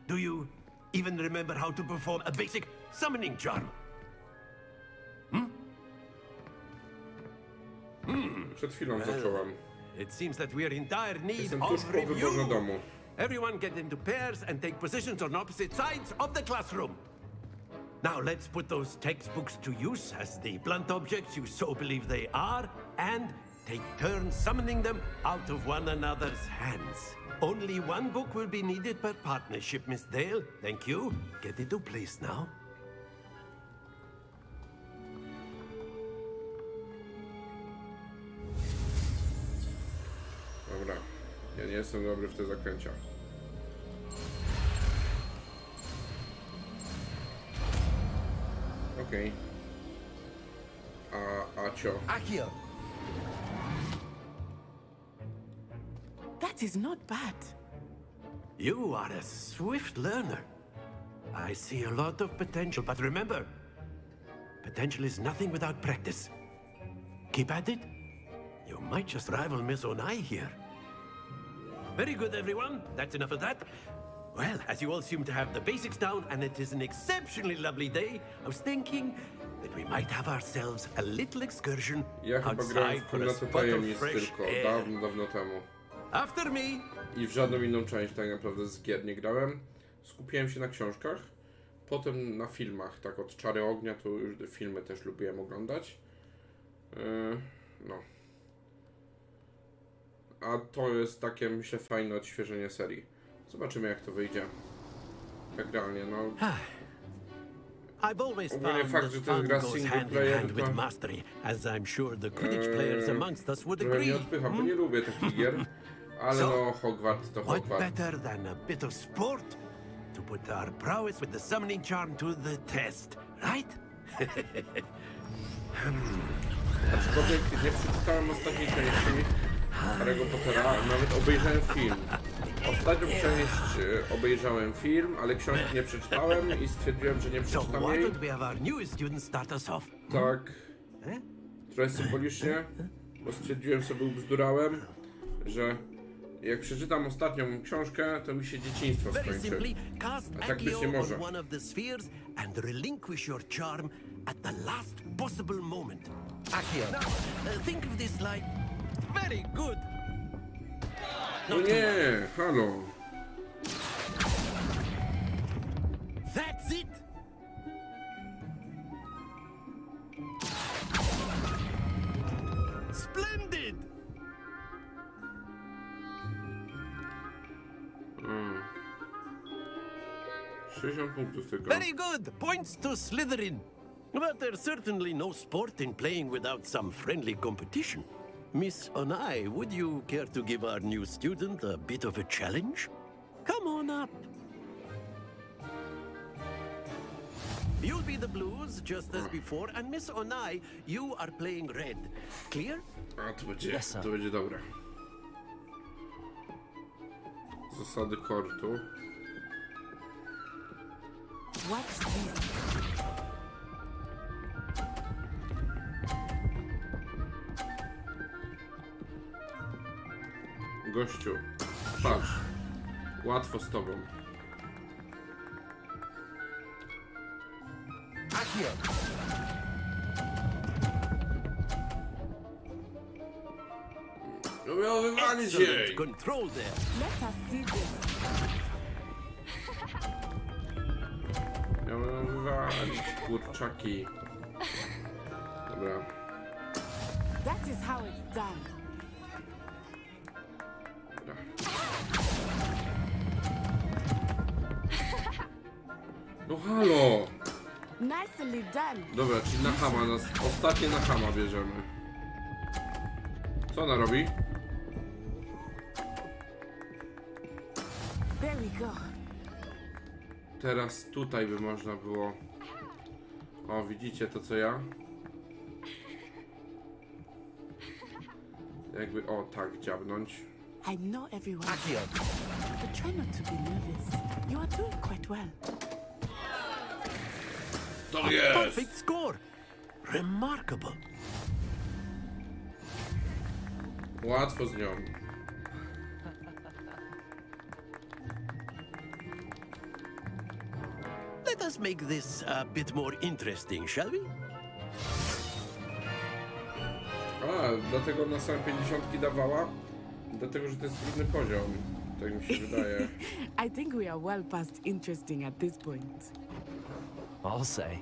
Do you even remember how to perform a basic summoning charm? Przed chwilą zacząłem. It seems that we are in dire need Jestem tuż of po wyborze review. domu. Everyone get into pairs and take positions on opposite sides of the classroom. Now let's put those textbooks to use as the blunt objects you so believe they are, and take turns summoning them out of one another's hands. Only one book will be needed per partnership, Miss Dale. Thank you. Get into place now. Dobra. Ja nie jestem dobry w te zakręcia. Okej. Acio. Akio. That is not bad. You are a swift learner. I see a lot of potential, but remember, potential is nothing without practice. Keep at it. You might just rival Miss Onai here. Very good, everyone. That's enough of that. Well, as you all seem to have the basics down, and it is an exceptionally lovely day, I was thinking that we might have ourselves a little excursion Ja chyba grałem outside w for a Komnatę spot of Tajemnic fresh tylko air. dawno, dawno temu. After me. I w żadną inną część tak naprawdę z gier nie grałem. Skupiłem się na książkach, potem na filmach, tak od Czary Ognia, to już filmy też lubiłem oglądać. No. A to jest takie, myślę, fajne odświeżenie serii. Zobaczymy, jak to wyjdzie. Tak realnie, no. I've always Ogólnie found fakt, that że to jest fun gra goes single hand in player, hand to with mastery, as I'm sure the Quidditch Eee, players amongst us would trochę mnie agree. odpycha, bo nie lubię takich gier. Ale So, no, Hogwart to What Hogwart. better than a bit of sport to put our prowess with the summoning charm to the test, right? Aczkolwiek nie przeczytałem ostatniej części Harry'ego Pottera, a nawet obejrzałem film. Ostatnią część obejrzałem film, ale książki nie przeczytałem i stwierdziłem, że nie przeczytam jej. Tak. Trochę symbolicznie, bo stwierdziłem sobie, ubzdurałem, że jak przeczytam ostatnią książkę, to mi się dzieciństwo skończy. A tak być nie może. No nie, halo. That's it. Splendid. 60 punktów tylko. Very good. Points to Slytherin. But there's certainly no sport in playing without some friendly competition. Miss Onai, would you care to give our new student a bit of a challenge? Come on up. You'll be the blues, just as before, and Miss Onai, you are playing red. Clear? A, to będzie dobre. Zasady kortu. What's this? Gościu, patrz. Łatwo z tobą. No miał wywalić jej. Control there. Let us see this. Miałem wywalić, kurczaki. Dobra. That is how it's done. No halo! Nicely done. Dobra, czyli na chama, ostatnie na chama bierzemy. Co ona robi? There we go. Teraz tutaj by można było... O, widzicie to co ja? Jakby, o tak, dziabnąć. I know everyone. But try not to be nervous. You are doing quite well. To jest! Perfect score. Remarkable. Łatwo z nią. Let us make this a bit more interesting, shall we? A, dlatego na same 50 dawała? Dlatego, że to jest trudny poziom. Tak mi się wydaje. I think we are well past interesting at this point. I'll say.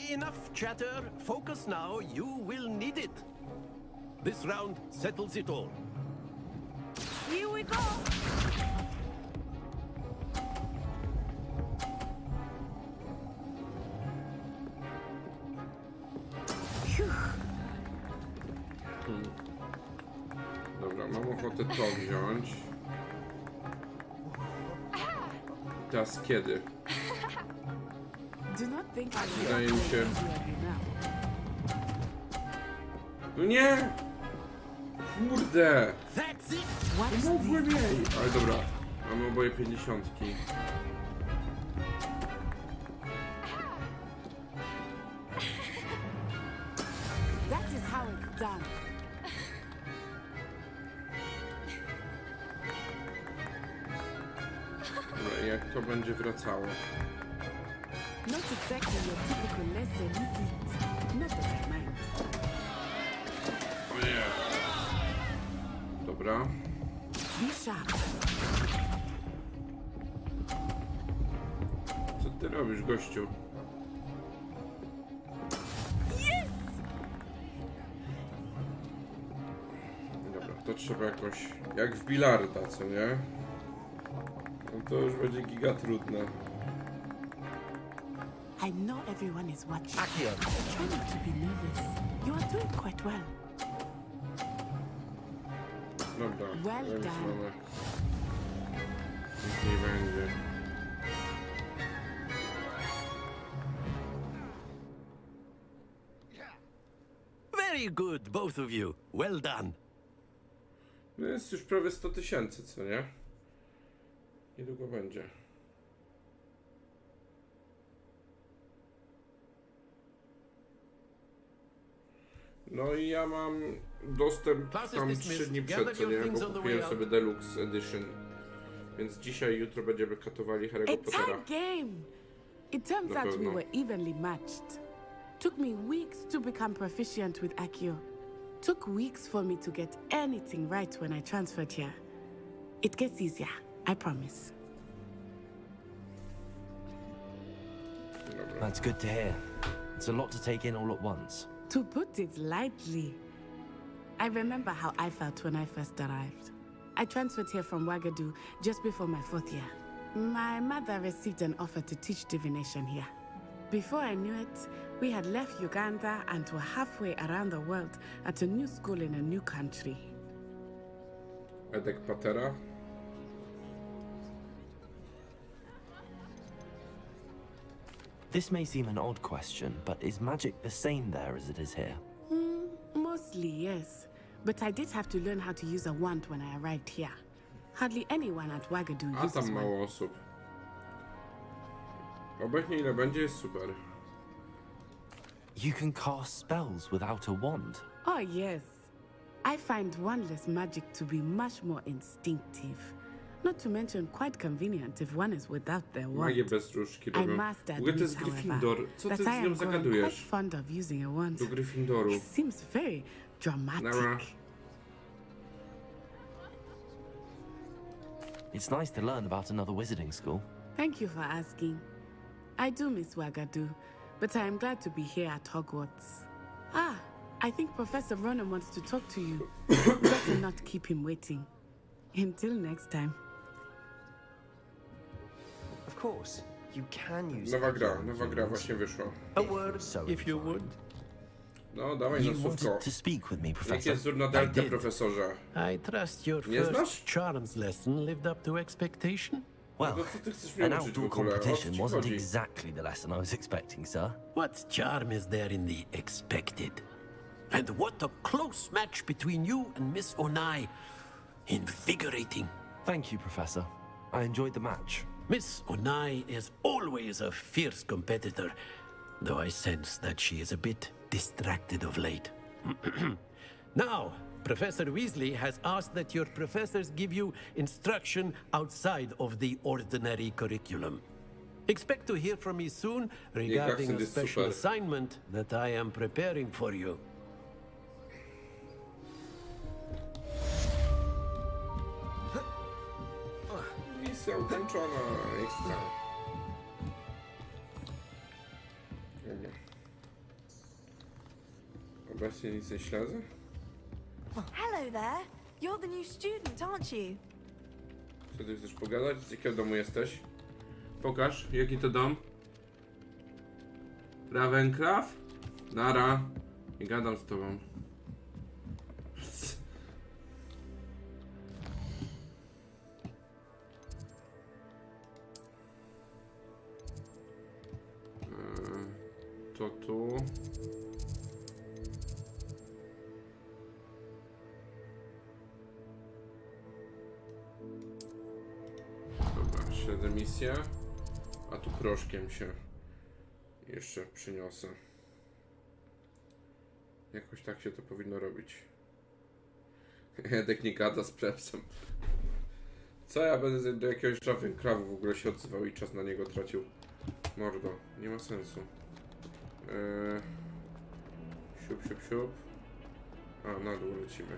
Enough chatter. Focus now. You will need it. This round settles it all. Here we go. Dobra, mam ochotę to wziąć. Teraz kiedy? Do not think Wydaje mi się... No nie! Kurde! Nie mogłem jej! Ale dobra, mamy oboje 50. That is how it's done. Dobra, i jak to będzie wracało? Not exactly your typical lesson, is it? Not that I mind. O nie! Dobra. Be sharp. Co ty robisz, gościu? Dobra, to trzeba jakoś... Jak w bilarda, co nie? No to już będzie giga trudne. I know everyone is watching. Try not to be nervous. You are doing quite well. Dobra, Well więc done. mamy... Nic nie będzie. Very good, both of you. Well done. No jest już prawie 100 000, co nie? Niedługo będzie. No i ja mam dostęp tam 3 dni przed, co nie? Bo kupiłem sobie Deluxe Edition. Więc dzisiaj i jutro będziemy katowali Harry'ego Pottera. A tight game! It turns out we were evenly matched. Took me weeks to become proficient with Accio. Took weeks for me to get anything right when I transferred here. It gets easier, I promise. That's good to hear. It's a lot to take in all at once. To put it lightly, I remember how I felt when I first arrived. I transferred here from Ouagadougou just before my 4th year. My mother received an offer to teach divination here. Before I knew it, we had left Uganda and were halfway around the world at a new school in a new country. Edek Patera. This may seem an odd question, but is magic the same there as it is here? Mostly, yes. But I did have to learn how to use a wand when I arrived here. Hardly anyone at Ouagadougou A uses tam one. mało osób. Obecnie ile będzie, jest super. You can cast spells without a wand. Oh, yes. I find wandless magic to be much more instinctive. Not to mention quite convenient if one is without their wand. Magię bez różdżki I robią. must W ogóle to jest admit, Gryffindor. however, Co that ty I z am nią growing quite zagadujesz? fond of using a wand. Do Gryffindoru. It seems very dramatic. Nara. It's nice to learn about another wizarding school. Thank you for asking. I do miss Ouagadougou, but I am glad to be here at Hogwarts. Ah, I think Professor Ronan wants to talk to you. Better not keep him waiting. Until next time. Of course, you can use Nowa gra właśnie wyszła. A word, if you would. No, dawaj You na słówko. wanted to speak with me, Jak Professor? jest wzór na deltę, profesorze? I trust your Nie znasz? first charms lesson lived up to expectation. Well, No co ty chcesz mnie an uczyć w outdoor ogóle? O co competition ci wasn't chodzi? exactly the lesson I was expecting, sir. What charm is there in the expected? And what a close match between you and Miss Onai. Invigorating. Thank you, Professor. I enjoyed the match. Miss Onai is always a fierce competitor, though I sense that she is a bit distracted of late. Now, Professor Weasley has asked that your professors give you instruction outside of the ordinary curriculum. Expect to hear from me soon regarding a special assignment that I am preparing for you. Misja ukończona, ekstra. Dobra. Obecnie nic nie śledzę. Hello there. You're the new student, aren't you? Co ty chcesz pogadać? Z jakiego domu jesteś? Pokaż, jaki to dom? Ravenclaw? Nara. Nie gadam z tobą. To tu. Dobra, śledzę misję. A tu proszkiem się jeszcze przyniosę. Jakoś tak się to powinno robić. Edek nie gada z plebsem. Co ja będę do jakiegoś Ravenclawu w ogóle się odzywał i czas na niego tracił? Mordo, nie ma sensu. Siup, siup, siup. A, na dół lecimy.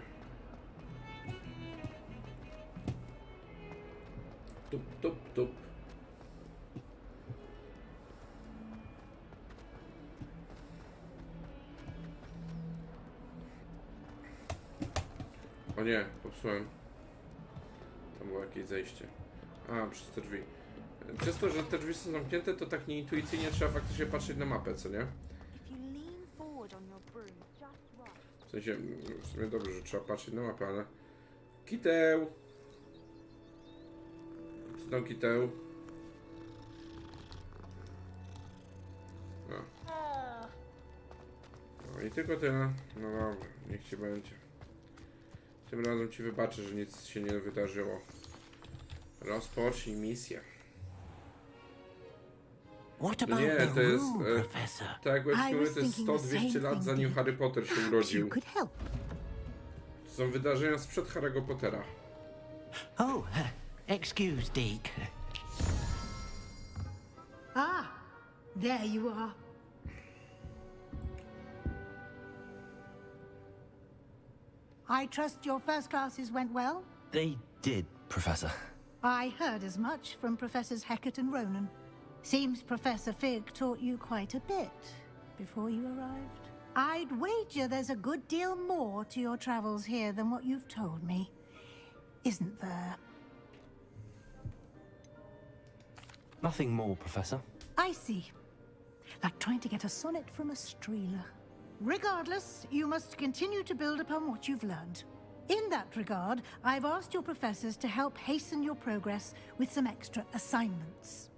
Tup, tup, tup. O nie, popsułem. Tam było jakieś zejście. A, przez te drzwi. Przez to, że te drzwi są zamknięte, to tak nieintuicyjnie trzeba faktycznie patrzeć na mapę, co nie? W sensie, w sumie dobrze, że trzeba patrzeć na mapę, ale... Kiteł! Co tam kiteł? No i tylko tyle. No dobra, niech ci będzie. Tym razem ci wybaczę, że nic się nie wydarzyło. Rozpocznij misję. What No about nie, the to jest... room, Professor? Tak jak I was mówię, to jest thinking the 100-200 same lat thing, zanim dear. Harry Potter się Perhaps urodził. you could help. To są wydarzenia sprzed Harry'ego Pottera. Oh, excuse, Deke. Ah, there you are. I trust your first classes went well? They did, Professor. I heard as much from Professors Hecat and Ronan. Seems Professor Fig taught you quite a bit before you arrived. I'd wager there's a good deal more to your travels here than what you've told me. Isn't there? Nothing more, Professor. I see. Like trying to get a sonnet from a streeler. Regardless, you must continue to build upon what you've learned. In that regard, I've asked your professors to help hasten your progress with some extra assignments.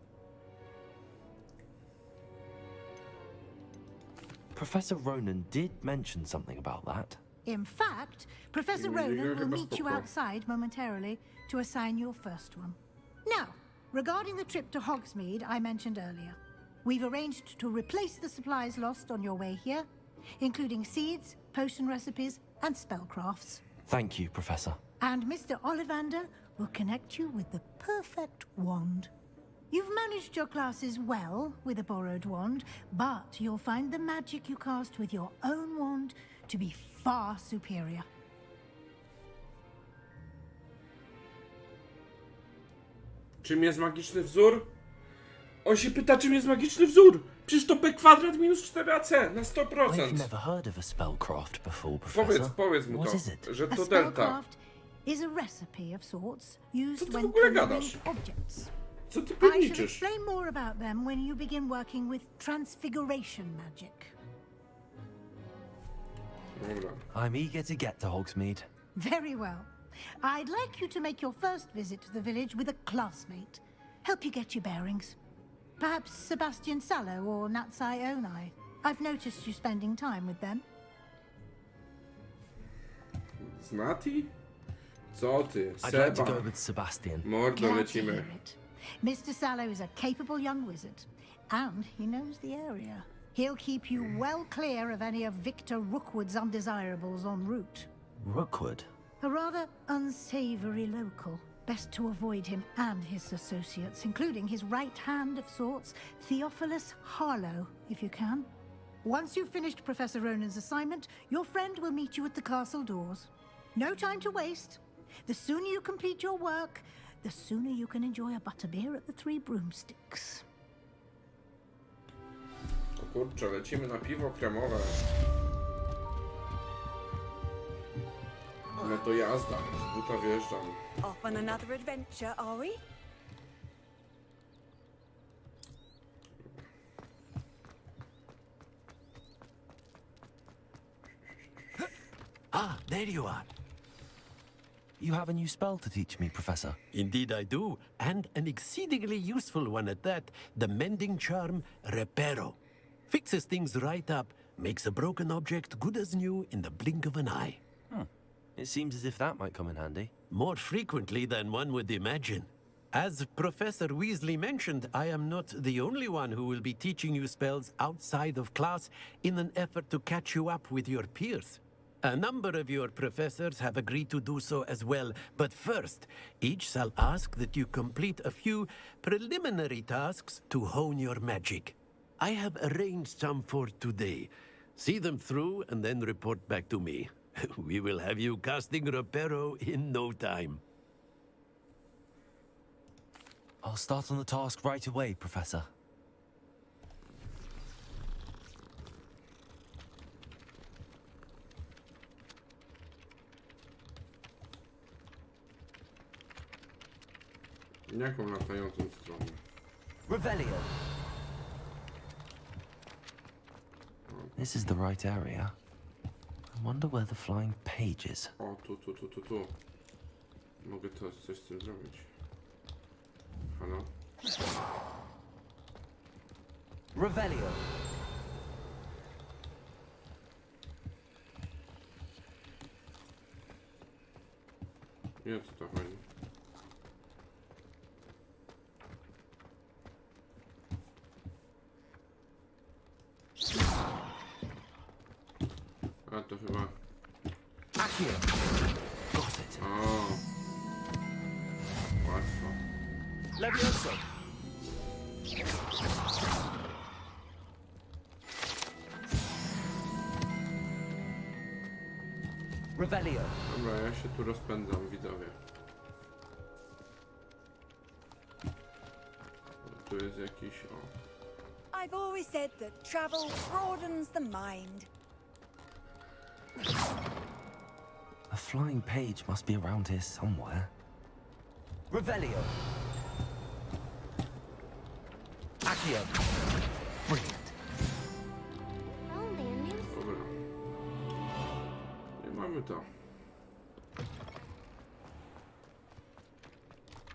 Professor Ronan did mention something about that. In fact, Professor Ronan will meet you outside momentarily to assign your first one. Now, regarding the trip to Hogsmeade I mentioned earlier, we've arranged to replace the supplies lost on your way here, including seeds, potion recipes, and spellcrafts. Thank you, Professor. And Mr. Ollivander will connect you with the perfect wand. You've managed your classes well with a borrowed wand, but you'll find the magic you cast with your own wand to be far superior. Czym jest magiczny wzór? On się pyta, czym jest magiczny wzór! Przecież to b kwadrat minus 4ac na 100%. I've never heard of a spellcraft before, Professor. Powiedz mu What to, is it? że A to delta. spellcraft is a recipe of sorts used Co ty w when ogóle conjuring gadasz? objects. Co ty I shall pierniczysz? explain more about them when you begin working with transfiguration magic. Dobra. I'm eager to get to Hogsmeade. Very well. I'd like you to make your first visit to the village with a classmate. Help you get your bearings. Perhaps Sebastian Sallow or Natsai Onai. I've noticed you spending time with them. Z Nati? Co ty? I'd like to Seba. go with Sebastian. Mordo, Glad to lecimy. hear it. Mr. Sallow is a capable young wizard, and he knows the area. He'll keep you well clear of any of Victor Rookwood's undesirables en route. Rookwood? A rather unsavory local. Best to avoid him and his associates, including his right hand of sorts, Theophilus Harlow, if you can. Once you've finished Professor Ronan's assignment, your friend will meet you at the castle doors. No time to waste. The sooner you complete your work, the sooner you can enjoy a butterbeer at the Three Broomsticks. O kurczę, lecimy na piwo kremowe. No to jazda, z buta wjeżdżam. Off on another adventure, are we? Ah, there you are. You have a new spell to teach me, Professor. Indeed I do, and an exceedingly useful one at that. The mending charm, Reparo. Fixes things right up, makes a broken object good as new in the blink of an eye. It seems as if that might come in handy. More frequently than one would imagine. As Professor Weasley mentioned, I am not the only one who will be teaching you spells outside of class in an effort to catch you up with your peers. A number of your professors have agreed to do so as well, but first, each shall ask that you complete a few preliminary tasks to hone your magic. I have arranged some for today. See them through and then report back to me. We will have you casting Reparo in no time. I'll start on the task right away, Professor. Jaką latającą stronę? Revelio. This is the right area. I wonder where the flying page is. O, tu. Mogę to coś z tym zrobić. Halo? Revelio. Nie, o co to chodzi? to chyba... O. Łatwo. Levioso. Revelio. Dobra, ja się tu rozpędzam, widzowie. Tu jest jakiś... O. I've always said that travel broadens the mind. A flying page must be around here somewhere. Revelio. Accio. Brilliant. Dobra. I mamy to.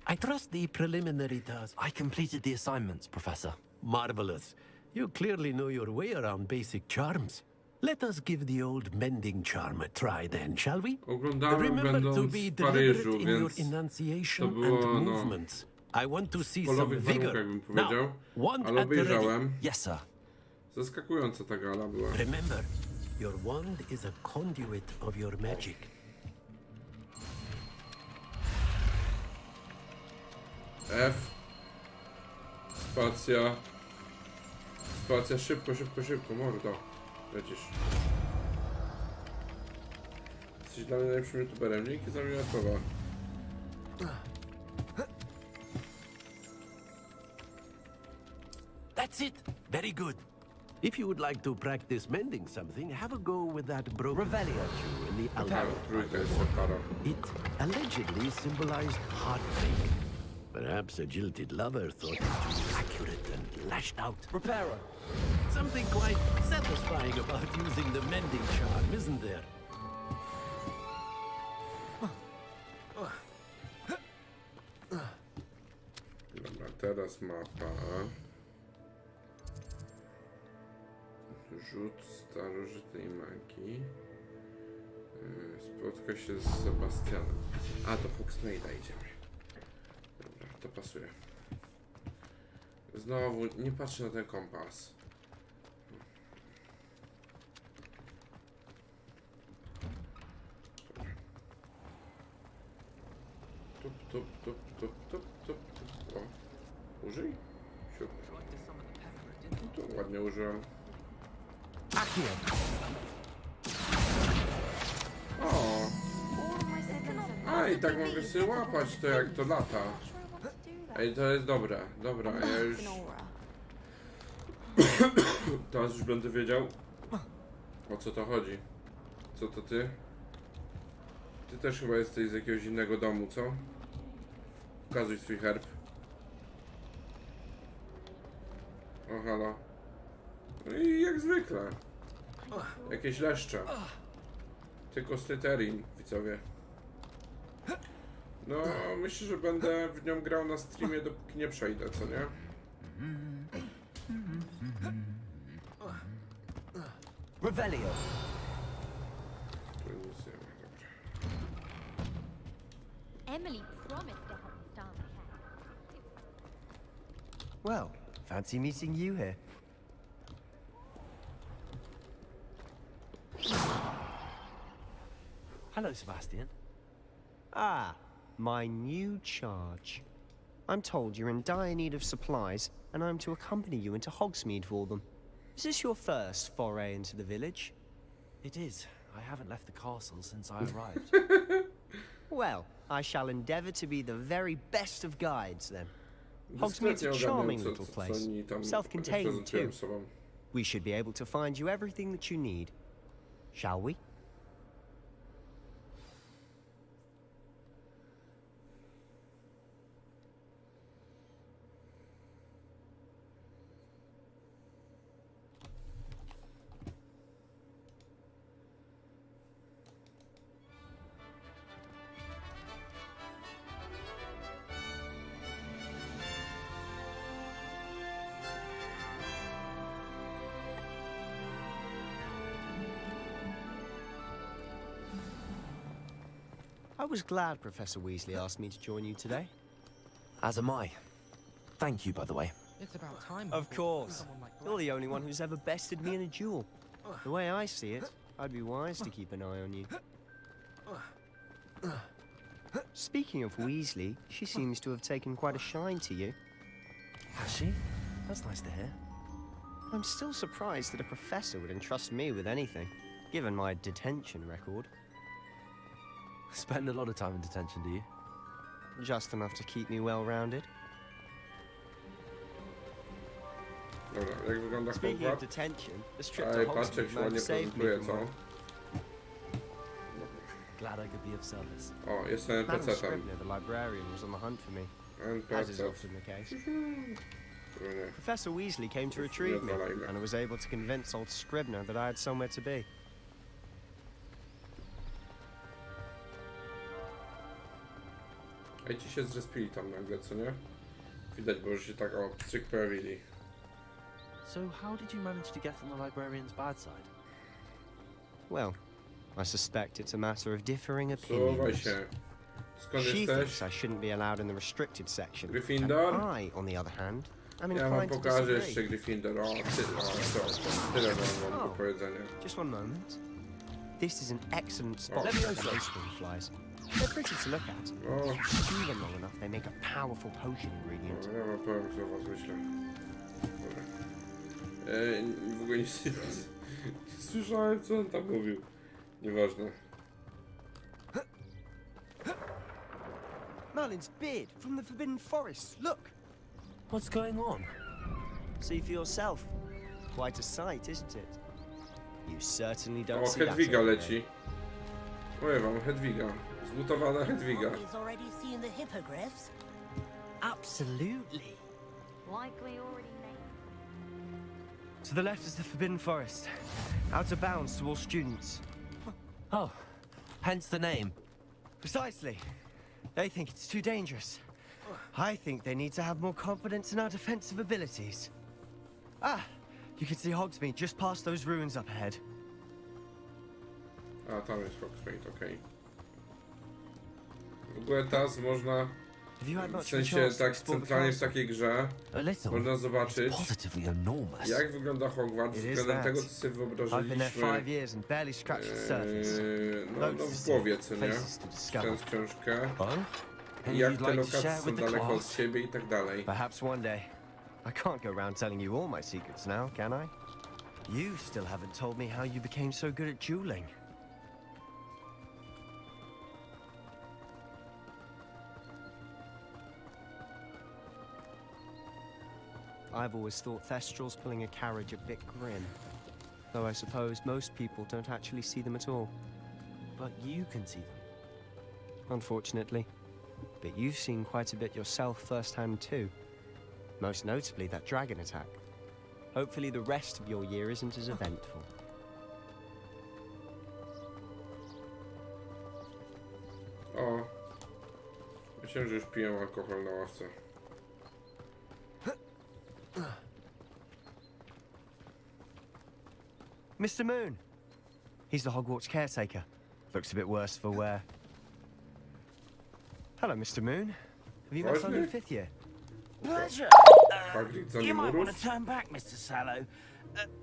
I trust the preliminary task. I completed the assignments, Professor. Marvelous. You clearly know your way around basic charms. Let us give the old mending charm a try then, shall we? Oglądamy Remember to będąc be w deliberate Paryżu, in your więc enunciation to było, and no, movements. I want to see w some polowych vigor. warunkach bym powiedział, Now, wand ale at the ready. obejrzałem. Yes, sir. Zaskakująca ta gala była. Remember, your wand is a conduit of your magic. F. Spacja. Spacja, szybko, szybko, szybko, mordo. Lecisz. Jesteś dla mnie najlepszym youtuberem. Dzięki za miłe słowa. That's it. Very good. If you would like to practice mending something, have a go with that broken statue in the Tak, altar. trójka jest para. It allegedly symbolized heartbreak. Perhaps a jilted lover thought it too accurate and lashed out. Reparo. Something quite satisfying about using the mending charm, isn't there? Dobra, teraz mapa. Rzut starożytnej magii. Spotka się z Sebastianem. A, do Hogsmeade'a idziemy. Dobra, to pasuje. Znowu, nie patrzę na ten kompas. Dobra. Tup, tup, tup, tup, tup, tup, tup. O, użyj. Siup. No to ładnie użyłem. O! A, i tak mogę sobie łapać to, jak to lata. Ej, to jest dobre. Dobra, ja już... Teraz już będę wiedział, o co to chodzi. Co to ty? Ty też chyba jesteś z jakiegoś innego domu, co? Pokazuj swój herb. O, halo. No i jak zwykle. Jakieś leszcze. Tylko Slytherin, widzowie. No, myślę, że będę w nią grał na streamie, dopóki nie przejdę, co nie? Revelio. Tu nic nie ma, dobra. Emily promised to help me start my hair. Well, fancy meeting you here. Hello, Sebastian. Ah, my new charge. I'm told you're in dire need of supplies, and I'm to accompany you into Hogsmeade for them. Is this your first foray into the village? It is. I haven't left the castle since I arrived. Well, I shall endeavour to be the very best of guides, then. Hogsmeade's a charming little place, self-contained too. We should be able to find you everything that you need. Shall we? I was glad Professor Weasley asked me to join you today. As am I. Thank you, by the way. It's about time. Of course. You're the only one who's ever bested me in a duel. The way I see it, I'd be wise to keep an eye on you. Speaking of Weasley, she seems to have taken quite a shine to you. Has she? That's nice to hear. I'm still surprised that a professor would entrust me with anything, given my detention record. Spend a lot of time in detention, do you? Just enough to keep me well-rounded. Dobra, jak wygląda Speaking of Hogwart? detention, this trip Ej, to patrzcie, jak Hogsmeade się ładnie might have saved me prezentuje, from co? one. Glad I could be of service. O, jestem Madam NPC-tem. Scribner, the librarian, was on the hunt for me, as is NPC. often the case. Nie. Professor Weasley came to retrieve me, and I was able to convince old Scribner that I had somewhere to be. Ej, ci się zrespili tam nagle, co nie? Widać, bo już się tak o pstryk pojawili. So how did you manage to get on the librarian's bad side? Well, I suspect it's a matter of differing Słuchaj opinions. się. Skąd She jesteś? thinks I shouldn't be allowed in the restricted section. Gryffindor? And I, on the other hand, am Ja wam inclined to pokażę disagree. jeszcze Gryffindor. O, tyle mam do powiedzenia. Just one moment. This is an excellent spot Let for me those flies. They're pretty to look at. Oh. Chew them long enough, they make a powerful potion ingredient. Ja wam powiem, co o was myślę. Dobra. W ogóle nie słyszałem, co on tam mówił. Nieważne. Merlin's beard from the Forbidden Forest. Look. What's going on? See for yourself. Quite a sight, isn't it? You certainly don't O, see that Hedwiga every leci. day. Powiem wam, Hedwiga. Zmutowana Hedwiga. He's already seen the hippogriffs. Absolutely. Likely already named. To the left is the Forbidden Forest. Out of bounds to all students. Oh, hence the name. Precisely. They think it's too dangerous. I think they need to have more confidence in our defensive abilities. Ah, you can see Hogsmeade just past those ruins up ahead. A, tam jest Hogsmeade, okej. W ogóle teraz można, w sensie tak centralnie w takiej grze, można zobaczyć, jak wygląda Hogwart względem tego, co sobie wyobrażaliśmy no w głowie, co nie? Czytając książkę. I jak te lokacje są daleko od siebie i tak dalej. Perhaps one day. I can't go around telling you all my secrets now, can I? You still haven't told me how you became so good at dueling. I've always thought Thestrals pulling a carriage a bit grim. Though I suppose most people don't actually see them at all. But you can see them. Unfortunately. But you've seen quite a bit yourself firsthand too. Most notably that dragon attack. Hopefully the rest of your year isn't as eventful. O. Myślałem, że już piję alkohol na ławce. Mr. Moon! He's the Hogwarts caretaker. Looks a bit worse for wear. Hello, Mr. Moon. Have you met our new fifth year? Pleasure. You might want to turn back, Mr. Sallow.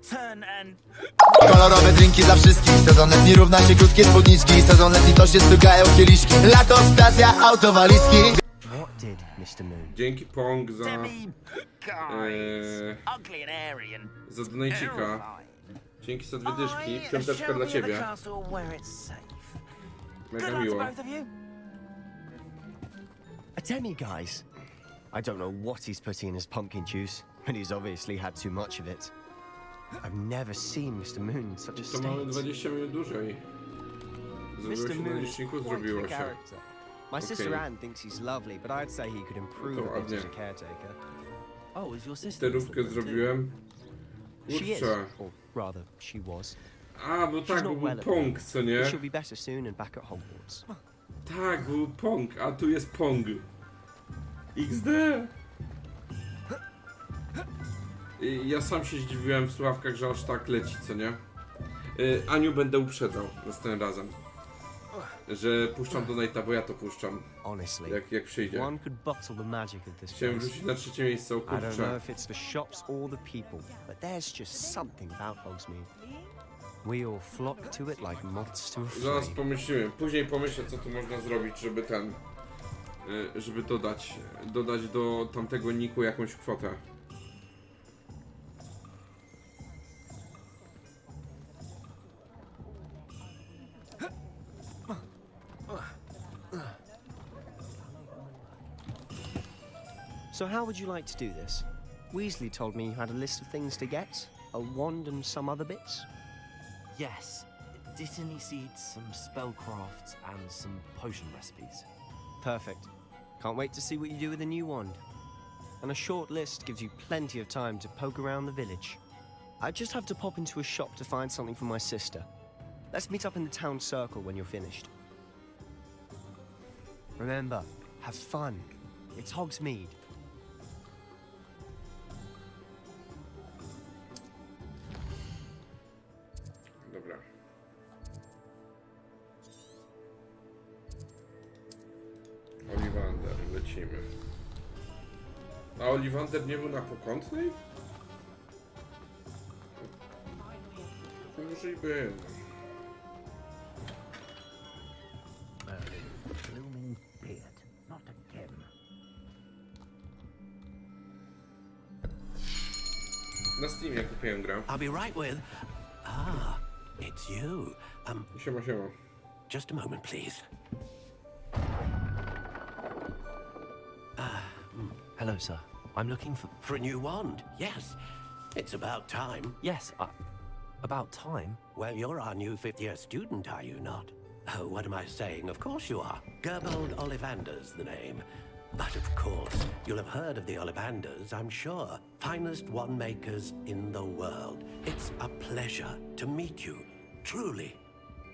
Turn and... Kolorowe drinki dla wszystkich. Sezon letni równa się krótkie spódniczki. Sezon letni to się stugają kieliszki. Lato, stacja, autowalizki. What did Mr. Moon? Dzięki Pong za... za donajcika. Dzięki za 2 dyszki. Piąteczka dla ciebie. Mega miło. A demi, guys. I don't know what he's putting in his pumpkin juice, but he's obviously had too much of it. I've never seen Mr. Moon in such a To mamy state. 20 minut dłużej. Zrobiło się na liczniku, zrobiło się. My sister Okej. Anne thinks he's lovely, but I'd say he could improve To a bit ładnie. as a caretaker. Oh, is your sister? Sterówkę zrobiłem. She is, Kurczę. or rather, she was. A, no She's tak, bo not był well at Pong, all, co nie? but she'll be better soon and back at Hogwarts. Tak, był Pong, a tu jest Pong. XD! I ja sam się zdziwiłem w słuchawkach, że aż tak leci, co nie? Aniu będę uprzedzał następnym razem. Że puszczam donate'a, bo ja to puszczam. Honestly, jak przyjdzie. one could bottle the magic of this Chciałem place. wrzucić na 3. miejsce, o I don't know kurczę. if it's the shops or the people, but there's just something about Hogsmeade. We all flock to it like moths to a flame. Zaraz pomyślimy. Później pomyślę, co tu można zrobić, żeby ten... żeby dodać do tamtego niku jakąś kwotę. So how would you like to do this? Weasley told me you had a list of things to get, a wand and some other bits. Yes. Dittany seeds, some spellcrafts, and some potion recipes. Perfect. Can't wait to see what you do with the new wand. And a short list gives you plenty of time to poke around the village. I just have to pop into a shop to find something for my sister. Let's meet up in the town circle when you're finished. Remember, have fun. It's Hogsmeade. Dobra. Oliwander, lecimy. A Oliwander nie był na Pokątnej? Może i był. Blooming beard, not again. Na Steamie kupiłem grę. I'll be right with... Ah, it's you. Siema, siema. Just a moment, please. Hello, sir. I'm looking for a new wand. Yes, it's about time. Yes, about time? Well, you're our new fifth-year student, are you not? Oh, what am I saying? Of course you are. Gerbold Ollivander's the name. But of course, you'll have heard of the Ollivanders, I'm sure. Finest wand makers in the world. It's a pleasure to meet you, truly.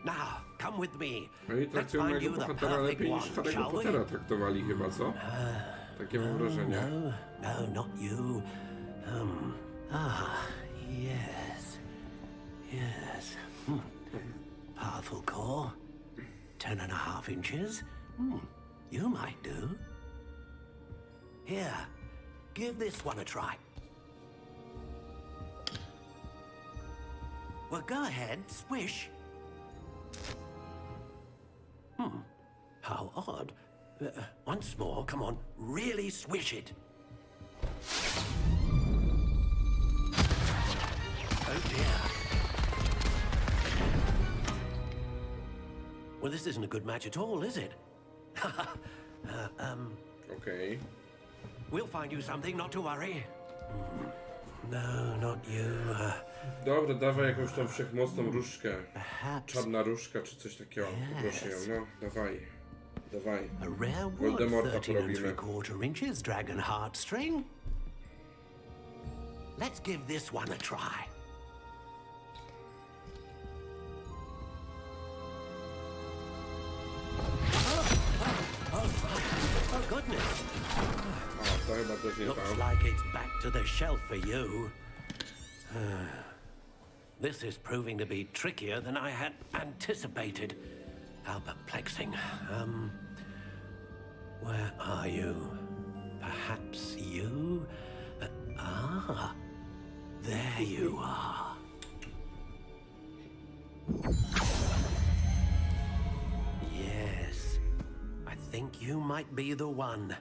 Now, come with me. No i traktują mojego bohatera lepiej niż Harry'ego Pottera traktowali chyba, co? Takie mam wrażenie. No, not you. Yes. Yes. Powerful core. 10.5 inches. You might do. Here, give this one a try. Well, go ahead, swish. How odd. Once more, come on, really swish it. Oh dear. Well, this isn't a good match at all, is it? Okay. We'll find you something, not to worry. No, not you. Dobra, dawaj jakąś tą wszechmocną różdżkę. Czarna różdżka czy coś takiego. Proszę ją, no, dawaj. Dawaj. A rare wood, Voldemorta 13 porobimy. 3/4 inches, dragon heartstring. Let's give this one a try. Oh goodness. O, to chyba też nie Looks tam. like it's back to the shelf for you. This is proving to be trickier than I had anticipated. How perplexing. Where are you? Perhaps you? There you are. Yes, I think you might be the one.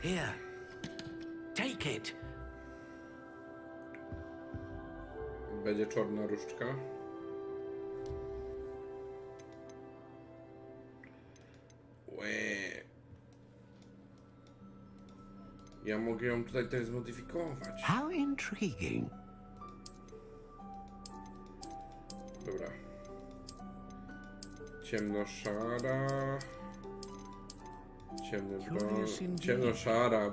Here, take it. Będzie czarna różdżka. Ja mogę ją tutaj też zmodyfikować. How intriguing. Dobra. Ciemnoszara. Ciemnoszara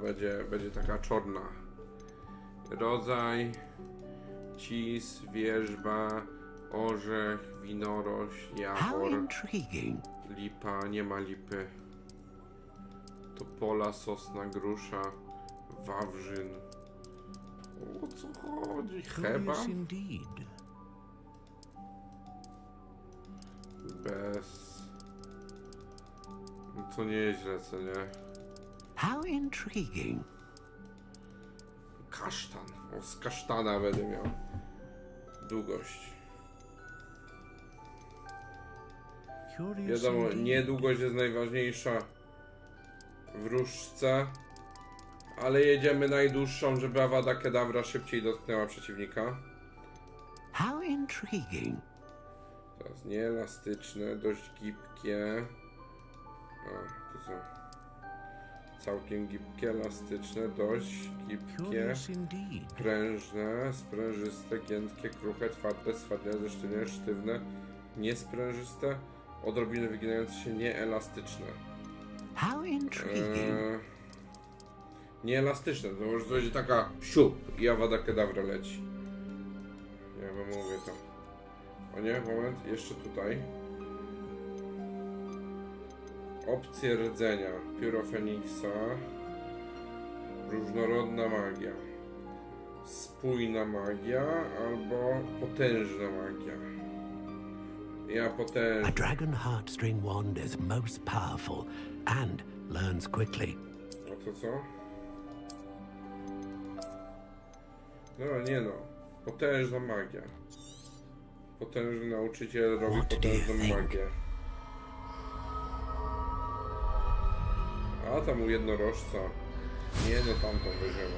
będzie taka czarna. Rodzaj. Cis, wierzba, orzech, winorośl, jawor. Lipa, nie ma lipy. Topola, sosna, grusza, wawrzyn. O co chodzi? Chyba? Bez... No to nieźle, co nie? How intriguing. Kasztan. O, z kasztana będę miał. Długość. Wiadomo, nie długość jest najważniejsza w różdżce, ale jedziemy najdłuższą, żeby Avada Kedavra szybciej dotknęła przeciwnika. How intriguing. Teraz nieelastyczne, dość gibkie. To są całkiem gibkie, elastyczne, dość gibkie, prężne, sprężyste, giętkie, kruche, twarde, swardniałe, zesztywniałe, sztywne, niesprężyste, odrobinę wyginające się, nieelastyczne. How intriguing. Nieelastyczne, to może będzie taka siup i Avada Kedavra leci. Ja wam mówię to. O nie, moment, jeszcze tutaj. Opcje rdzenia. Pióro Feniksa. Różnorodna magia. Spójna magia albo potężna magia. Ja potężna. A dragon heartstring wand is most powerful and learns quickly. A to co? No nie no. Potężna magia. Potężny nauczyciel robi potężną magię. A tam u jednorożca. Nie no, tamtą weźmiemy.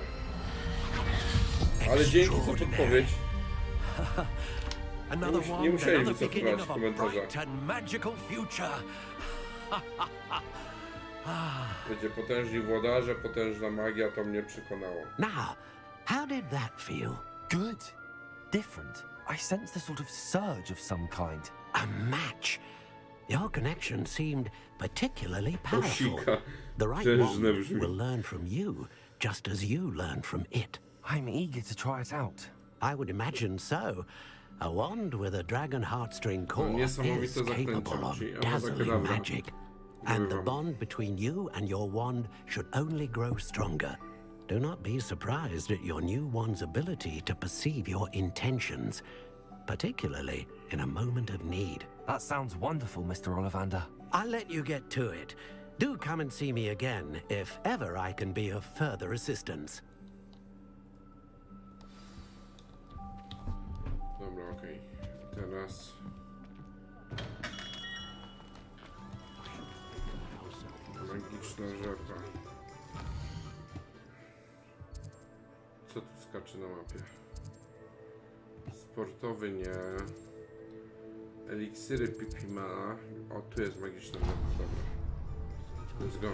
Ale dzięki za podpowiedź. Nie musieli wycofywać w komentarzach. Będzie potężni włodarze, potężna magia, to mnie przekonało. Now, how did that feel? Good. Different. I sensed a sort of surge of some kind. A match. Your connection seemed particularly powerful. The right one will learn from you, just as you learn from it. I'm eager to try it out. I would imagine so. A wand with a dragon heartstring core is capable of dazzling magic. And the bond between you and your wand should only grow stronger. Do not be surprised at your new wand's ability to perceive your intentions, particularly in a moment of need. That sounds wonderful, Mr. Ollivander. I'll let you get to it. Do come and see me again if ever I can be of further assistance. Dobra, okej. Teraz... Magiczna żerba. Co tu skacze na mapie? Sportowy nie. Eliksiry Pipimana. O, tu jest magiczna żerba, dobra. Let's go.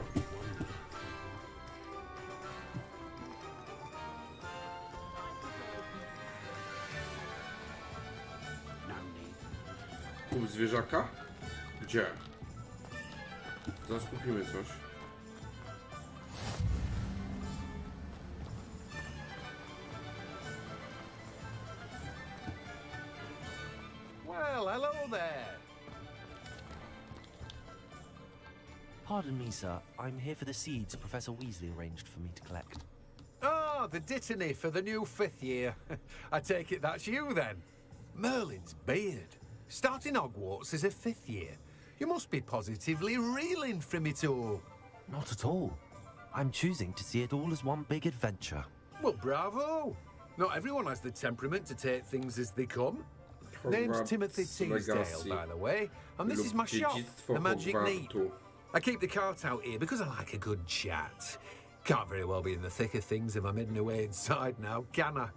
Kup zwierzaka? Gdzie? Zaraz kupimy coś. Well, hello there. Pardon me, sir. I'm here for the seeds Professor Weasley arranged for me to collect. Oh, the dittany for the new 5th year. I take it that's you then. Merlin's beard. Starting Hogwarts as a 5th year. You must be positively reeling from it all. Not at all. I'm choosing to see it all as one big adventure. Well, bravo. Not everyone has the temperament to take things as they come. Name's Timothy Teasdale, by the way, and this is my shop, the Magic Needle. I keep the cart out here because I like a good chat. Can't very well be in the thick of things if I'm hidden away inside now, can I?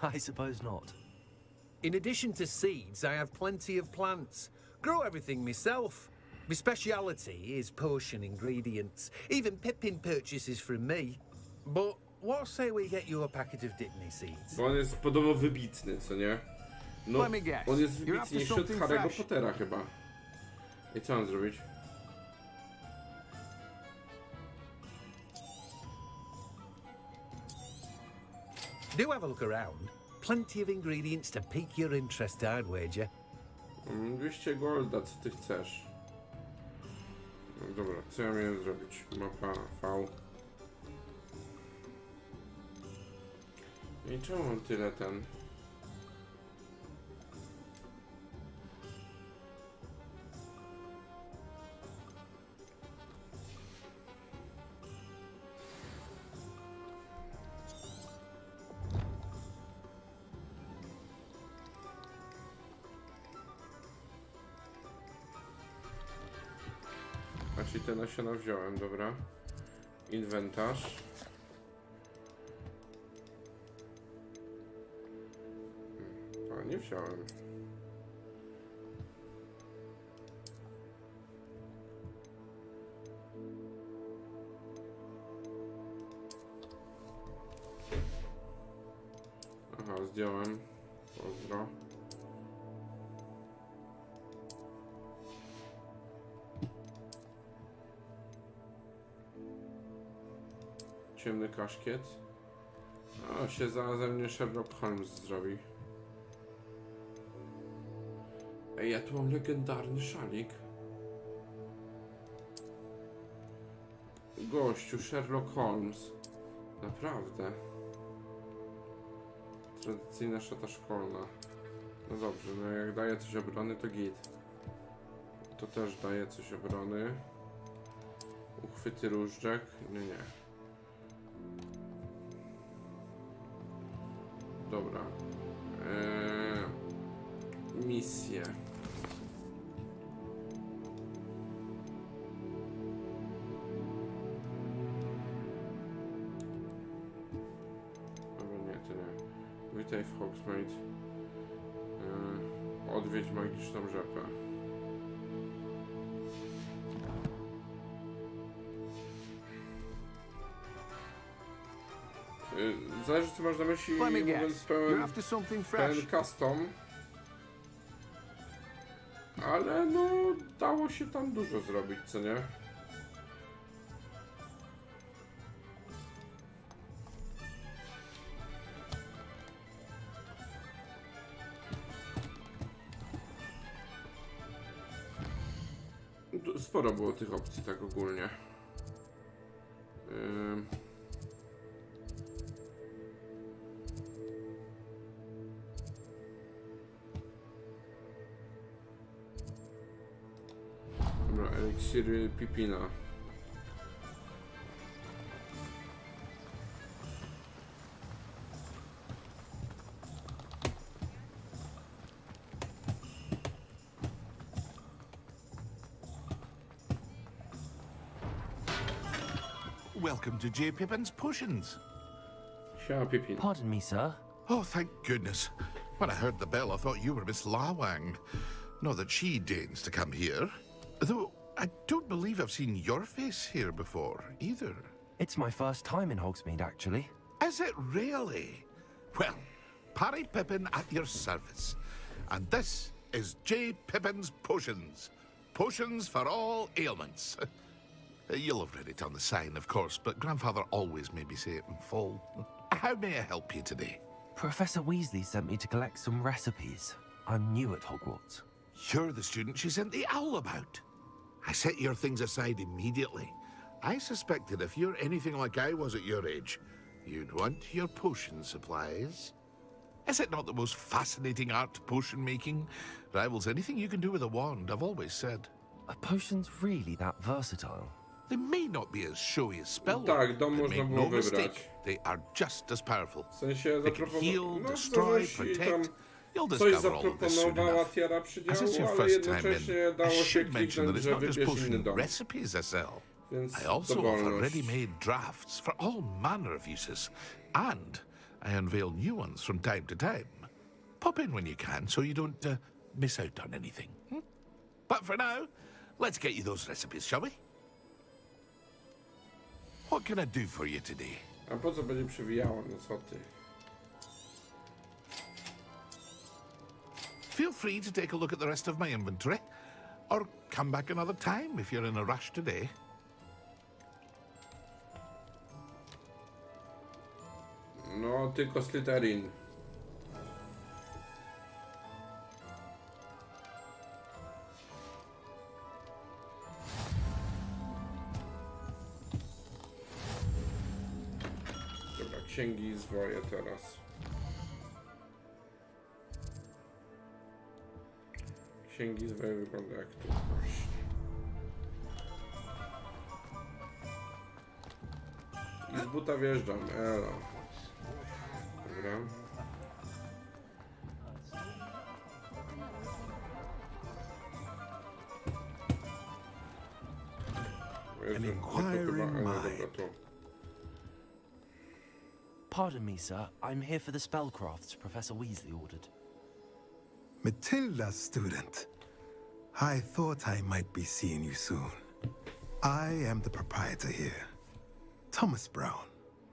I suppose not. In addition to seeds, I have plenty of plants. Grow everything myself. My speciality is potion ingredients. Even Pippin purchases from me. But what say we get you a packet of Dittany seeds? Bo on jest podobno wybitny, co nie? No, on jest wybitniejszy od Harry'ego Pottera chyba. I co mam zrobić? Do have a look around. Plenty of ingredients to pique your interest, I'd wager. 200 golda, co ty chcesz? No dobra, co ja miałem zrobić? Mapa V. I czemu mam tyle ten? czyli te nasiona wziąłem, dobra. Inwentarz. A, nie wziąłem. Aha, zdjąłem. Pozdro. Ciemny kaszkiet. A, się zarazem mnie Sherlock Holmes zrobi. Ej, ja tu mam legendarny szalik. Gościu, Sherlock Holmes. Naprawdę. Tradycyjna szata szkolna. No dobrze, no jak daje coś obrony, to git. To też daje coś obrony. Uchwyty różdżek. Nie. Dobra. Misje. Dobra, nie, to nie. Witaj w Hogsmeade. Odwiedź magiczną rzepę. Zależy, co masz na myśli, mówiąc pełen custom. Ale no, dało się tam dużo zrobić, co nie? Sporo było tych opcji, tak ogólnie. Dobra, eliksiry Pipina. Welcome to J. Pippin's Potions. Pardon me, sir. Oh, thank goodness. When I heard the bell, I thought you were Miss Lawang. Not that she deigns to come here. Though, I don't believe I've seen your face here before, either. It's my first time in Hogsmeade, actually. Is it really? Well, Parry Pippin at your service. And this is J. Pippin's Potions. Potions for all ailments. You'll have read it on the sign, of course, but Grandfather always made me say it in full. How may I help you today? Professor Weasley sent me to collect some recipes. I'm new at Hogwarts. You're the student she sent the owl about. I set your things aside immediately. I suspected if you're anything like I was at your age, you'd want your potion supplies. Is it not the most fascinating art, potion making? Rivals anything you can do with a wand, I've always said. Are potions really that versatile? They may not be as showy as spell Tak, work, dom but można make było no wybrać. mistake, they are just as powerful. W sensie They can heal, destroy, protect. You'll Coś discover all of this soon zaproponowała enough. Tiara As it's przydziału, your ale first time jednocześnie in, dało I się should mention that kliknąć, it's że not just wybierz inny potion dom. recipes I sell. Więc I also offer dowolność. ready-made drafts for all manner of uses, and I unveil new ones from time to time. Pop in when you can, so you don't miss out on anything. But for now, let's get you those recipes, shall we? What can I do for you today? A po co będzie przewijało, no co ty? Feel free to take a look at the rest of my inventory, or come back another time if you're in a rush today. No, tylko Slytherin. Dobra, księgi i zwoje teraz. Księgi i zwoje wygląda jak tu właśnie. I z buta wjeżdżam, elo. Dobra. An inquiring mind. Pardon me, sir. I'm here for the spellcrafts Professor Weasley ordered. Matilda, student. I thought I might be seeing you soon. I am the proprietor here, Thomas Brown.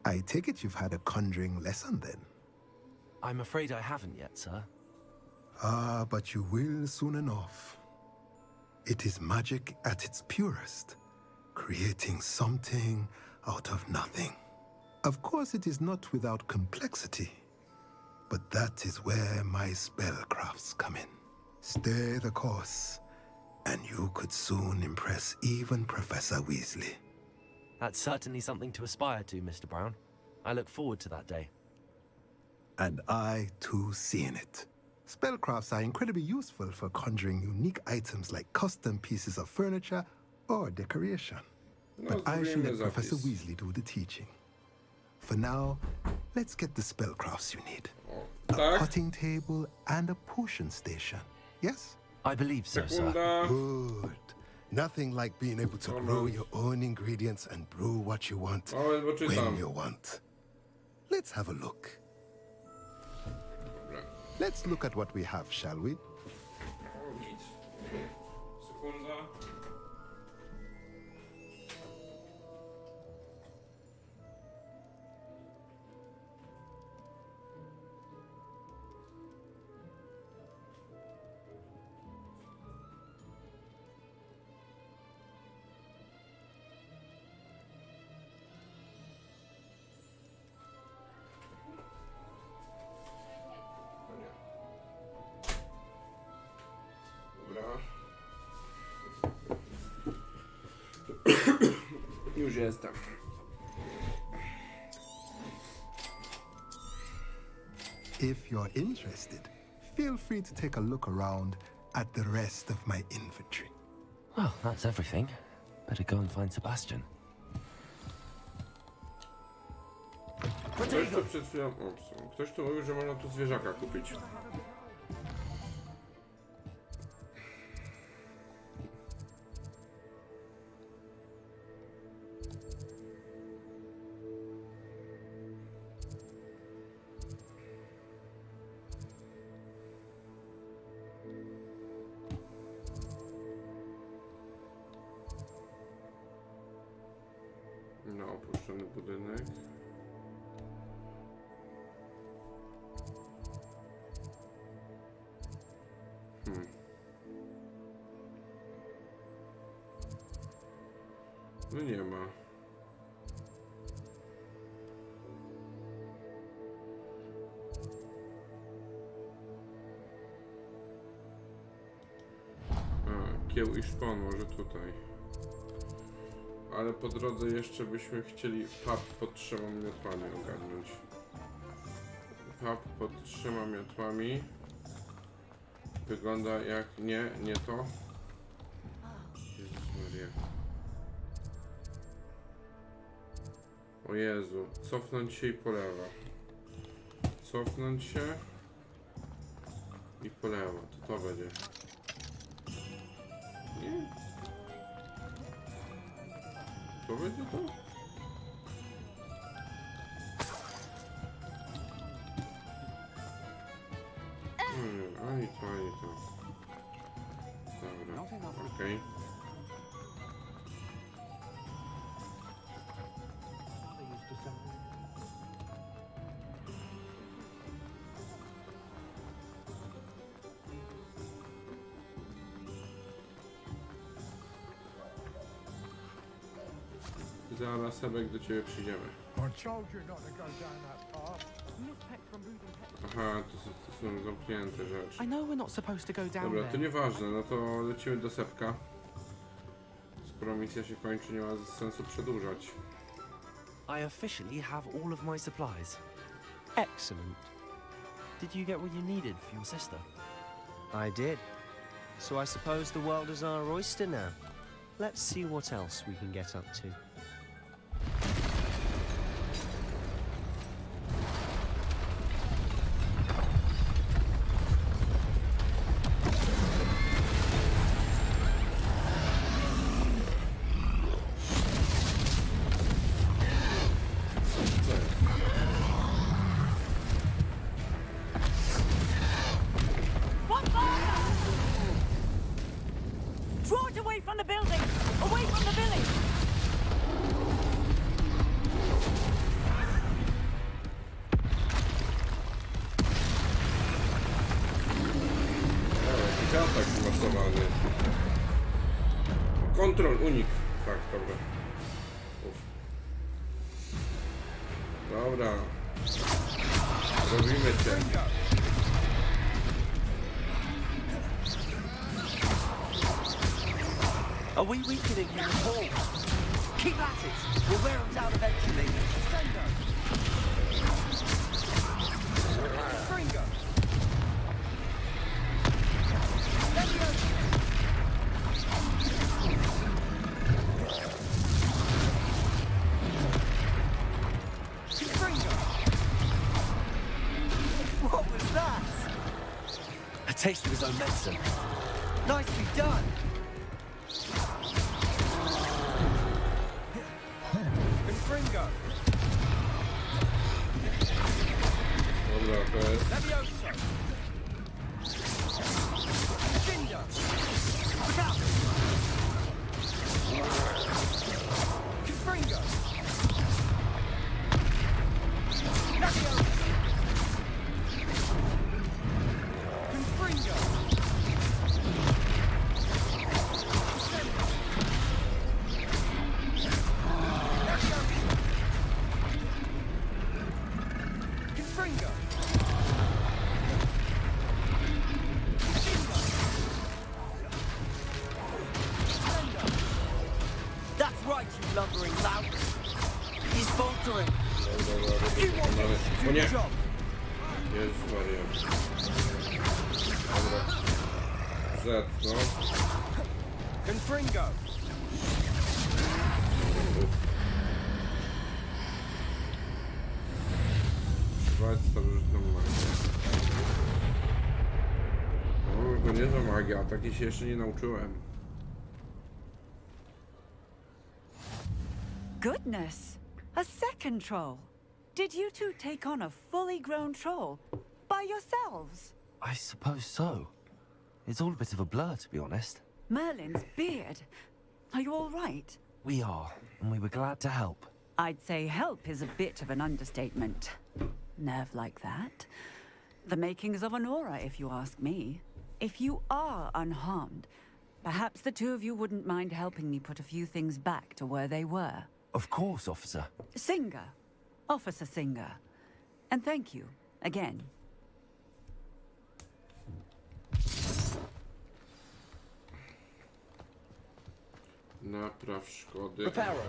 I take it you've had a conjuring lesson then? I'm afraid I haven't yet, sir. Ah, but you will soon enough. It is magic at its purest, creating something out of nothing. Of course, it is not without complexity, but that is where my spellcrafts come in. Stay the course, and you could soon impress even Professor Weasley. That's certainly something to aspire to, Mr. Brown. I look forward to that day. And I, too, seeing it. Spellcrafts are incredibly useful for conjuring unique items like custom pieces of furniture or decoration. But I shall let Professor Weasley do the teaching. For now, let's get the spellcrafts you need. A potting table and a potion station. Yes? I believe so, sir. Good. Nothing like being able to grow your own ingredients and brew what you want when you want. Let's have a look. Let's look at what we have, shall we? Sekunda. Już jestem. If you're interested, feel free to take a look around at the rest of my inventory. Well, that's everything. Better go and find Sebastian. Ktoś tu przed chwilą... Ktoś tu mówił, że można tu zwierzaka kupić. No, opuszczony budynek. No nie ma. Kieł i szpon, może tutaj. Ale po drodze jeszcze byśmy chcieli pub pod 3 miotłami ogarnąć. Pub pod 3 miotłami. Wygląda jak... nie to. Jezus Maria. O Jezu, cofnąć się i po lewo. Cofnąć się i po lewo, to będzie. Nie? To będzie to? Ani to, ani to. Dobra, okej. Zaraz, Sebek, do ciebie przyjdziemy. Aha, to są zamknięte rzeczy. Dobra, to nieważne, no to lecimy do Sebka. Skoro misja się kończy, nie ma sensu przedłużać. I officially have all of my supplies. Excellent. Did you get what you needed for your sister? I did. So I suppose the world is our oyster now. Let's see what else we can get up to. Kontrol, unik. Tak, dobra. Uf. Dobra. Robimy cię. Are we weakening him at all? Keep at it! We'll wear him down eventually. Fringo! What was that? A taste of his own medicine. Nicely done! Fringo! Dobra, to jest... Levioso! Cindo! Without! Fringo! Levioso! Fringo! That's right, you lumbering lout. He's faltering. You want me to do your job? Jezus Maria. Dobra. Z, no. Confringo. Używać starożytną magię. O, to nie za magia, takiej się jeszcze nie nauczyłem. Goodness! A second troll! Did you two take on a fully grown troll by yourselves? I suppose so. It's all a bit of a blur, to be honest. Merlin's beard. Are you all right? We are, and we were glad to help. I'd say help is a bit of an understatement. Nerve like that. The makings of an aura, if you ask me. If you are unharmed, perhaps the two of you wouldn't mind helping me put a few things back to where they were. Of course, officer. Singer. Officer Singer. And thank you, again. Napraw szkody. Reparo.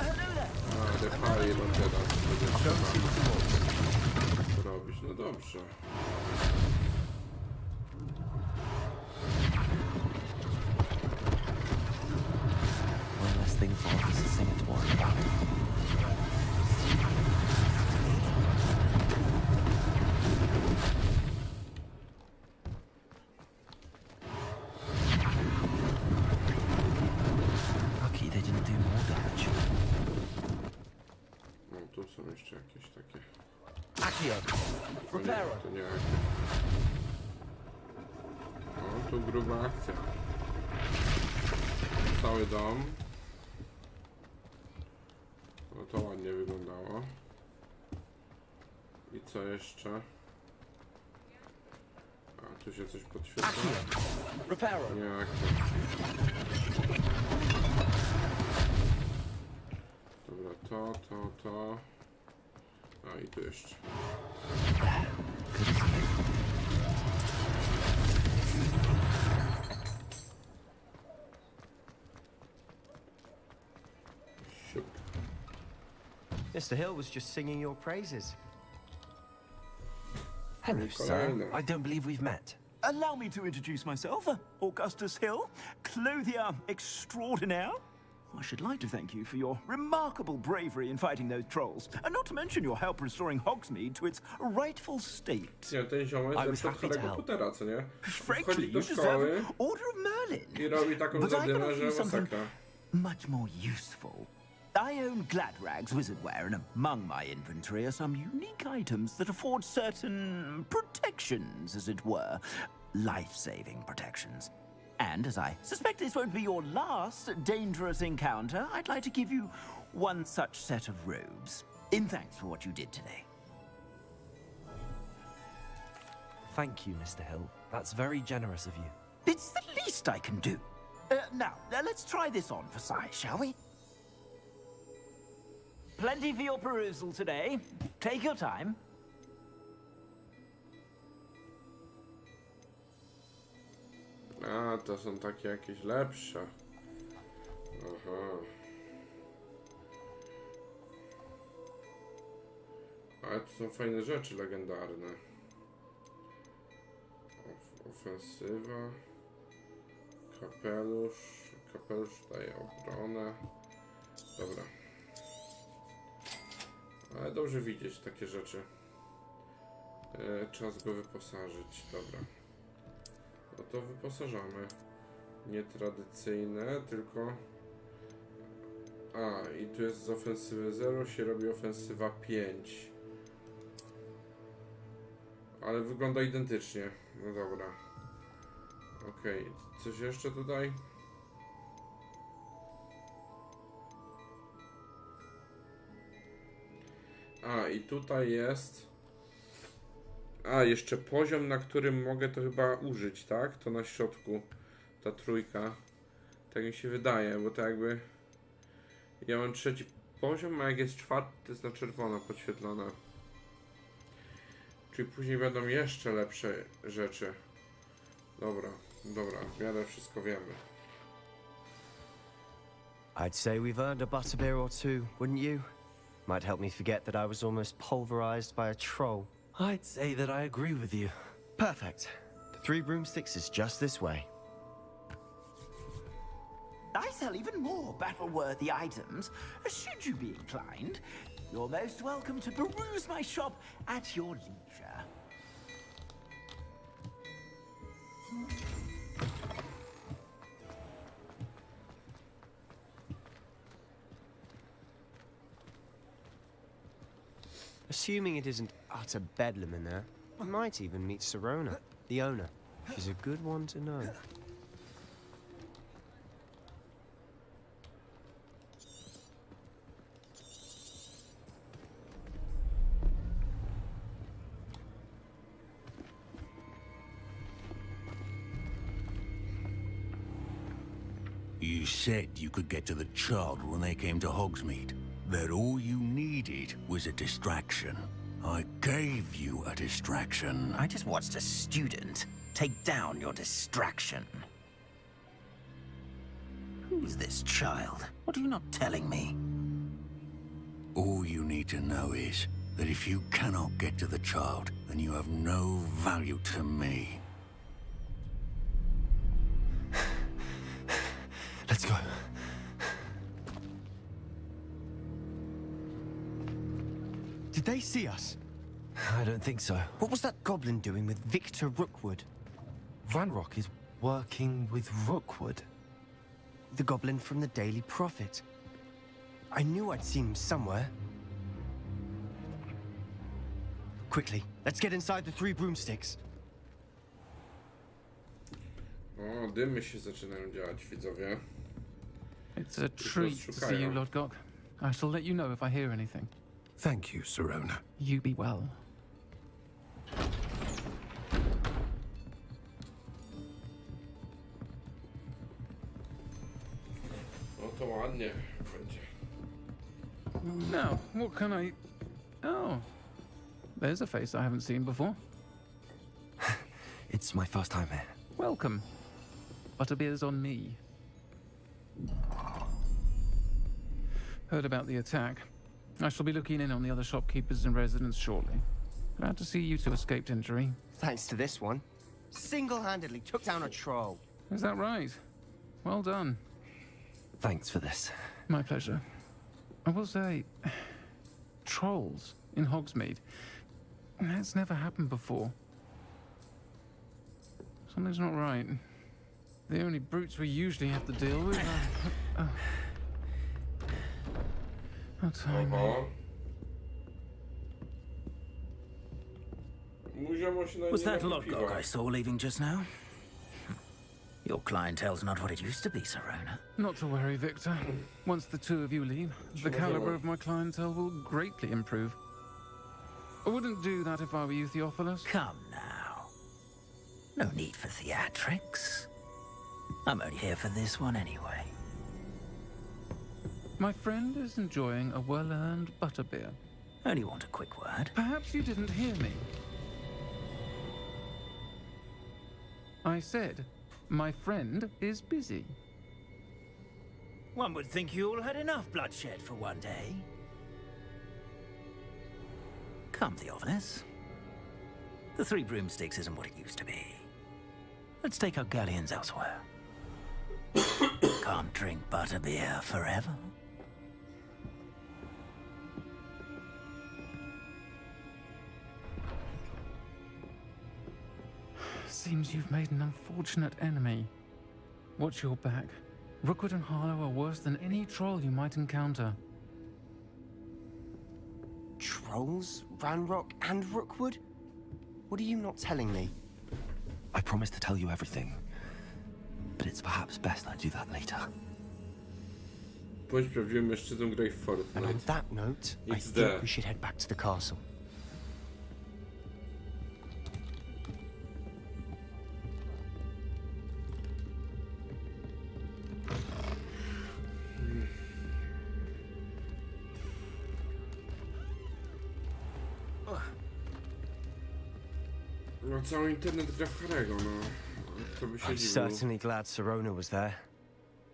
A, repair no teraz będzie trzeba robić. No dobrze. One less thing for Officer Singer to worry about. Lucky they didn't do more damage. No tu są jeszcze jakieś takie... Accio. Reparo. To nie akcja. O, tu gruba akcja. Cały dom. No to ładnie wyglądało. I co jeszcze? A, tu się coś podświetla. Reparo. Nie, akcja. Dobra, to. A, i tu jeszcze. Siup. Mr. Hill was just singing your praises. Hello, sir. I don't believe we've met. Allow me to introduce myself, Augustus Hill, clothier extraordinaire. I should like to thank you for your remarkable bravery in fighting those trolls, and not to mention your help restoring Hogsmeade to its rightful state. Nie, ten ziomek jest lepszy od Harry'ego Pottera, co nie? Frankly, Wchodzi you do deserve szkoły an Order of Merlin. i robi taką But I can zadymę, offer że you something masakra. much more useful. I own Gladrag's wizardware, and among my inventory are some unique items that afford certain protections, as it were. Life-saving protections. And as I suspect this won't be your last dangerous encounter, I'd like to give you one such set of robes, in thanks for what you did today. Thank you, Mr. Hill. That's very generous of you. It's the least I can do. Now, let's try this on for size, shall we? Plenty for your perusal today. Take your time. A, to są takie jakieś lepsze. Aha. Ale to są fajne rzeczy legendarne. Ofensywa. Kapelusz. Kapelusz daje obronę. Dobra. Ale dobrze widzieć takie rzeczy. Czas go wyposażyć. Dobra. No to wyposażamy. Nie tradycyjne, tylko... A, i tu jest z ofensywy 0 się robi ofensywa 5. Ale wygląda identycznie. No dobra. Okej, coś jeszcze tutaj? A, i tutaj jest... A, jeszcze poziom, na którym mogę to chyba użyć, tak? To na środku, ta trójka. Tak mi się wydaje, bo to jakby... Ja mam 3. poziom, a jak jest 4, to jest na czerwono podświetlone. Czyli później będą jeszcze lepsze rzeczy. Dobra, dobra, w miarę wszystko wiemy. I'd say we've earned a butterbeer or two, wouldn't you? Might help me forget that I was almost pulverized by a troll. I'd say that I agree with you. Perfect. The 3 broomsticks is just this way. I sell even more battle-worthy items. Should you be inclined, you're most welcome to peruse my shop at your leisure. Assuming it isn't utter bedlam in there, we might even meet Sirona, the owner. She's a good one to know. You said you could get to the child when they came to Hogsmeade. That all you needed was a distraction. I gave you a distraction. I just watched a student take down your distraction. Who's this child? What are you not telling me? All you need to know is that if you cannot get to the child, then you have no value to me. Let's go. Did they see us? I don't think so. What was that goblin doing with Victor Rookwood? Ranrock is working with Rookwood. The goblin from the Daily Prophet. I knew I'd seen him somewhere. Quickly, let's get inside the 3 broomsticks. O, dymy się zaczynają działać, widzowie. It's a treat to see you, Lord Gok. I shall let you know if I hear anything. Thank you, Sirona. You be well. No to ładnie będzie. Now, what can I... Oh, there's a face I haven't seen before. It's my first time here. Welcome. Butterbeer's on me. Heard about the attack. I shall be looking in on the other shopkeepers and residents shortly. Glad to see you two escaped injury. Thanks to this one. Single-handedly took down a troll. Is that right? Well done. Thanks for this. My pleasure. I will say, trolls in Hogsmeade. That's never happened before. Something's not right. The only brutes we usually have to deal with are... Oh, Time. Was that Lodgok I saw leaving just now? Your clientele's not what it used to be, Sirona. Not to worry, Victor. Once the 2 of you leave, the caliber of my clientele will greatly improve. I wouldn't do that if I were you, Theophilus. Come now. No need for theatrics. I'm only here for this one anyway. My friend is enjoying a well-earned butterbeer. Only want a quick word. Perhaps you didn't hear me. I said, my friend is busy. One would think you all had enough bloodshed for one day. Come, Theophilus. The Three Broomsticks isn't what it used to be. Let's take our galleons elsewhere. Can't drink butterbeer forever. Seems you've made an unfortunate enemy. Watch your back. Rookwood and Harlow are worse than any troll you might encounter. Trolls? Ranrock and Rookwood? What are you not telling me? I promised to tell you everything, but it's perhaps best I do that later. Bądź prawdziwym mężczyzną, graj w Fortnite. And on that note, I XD. think we should head back to the castle. No, cały internet gra w Harry'ego, no. Kto by się I'm dziwił. certainly glad Sirona was there.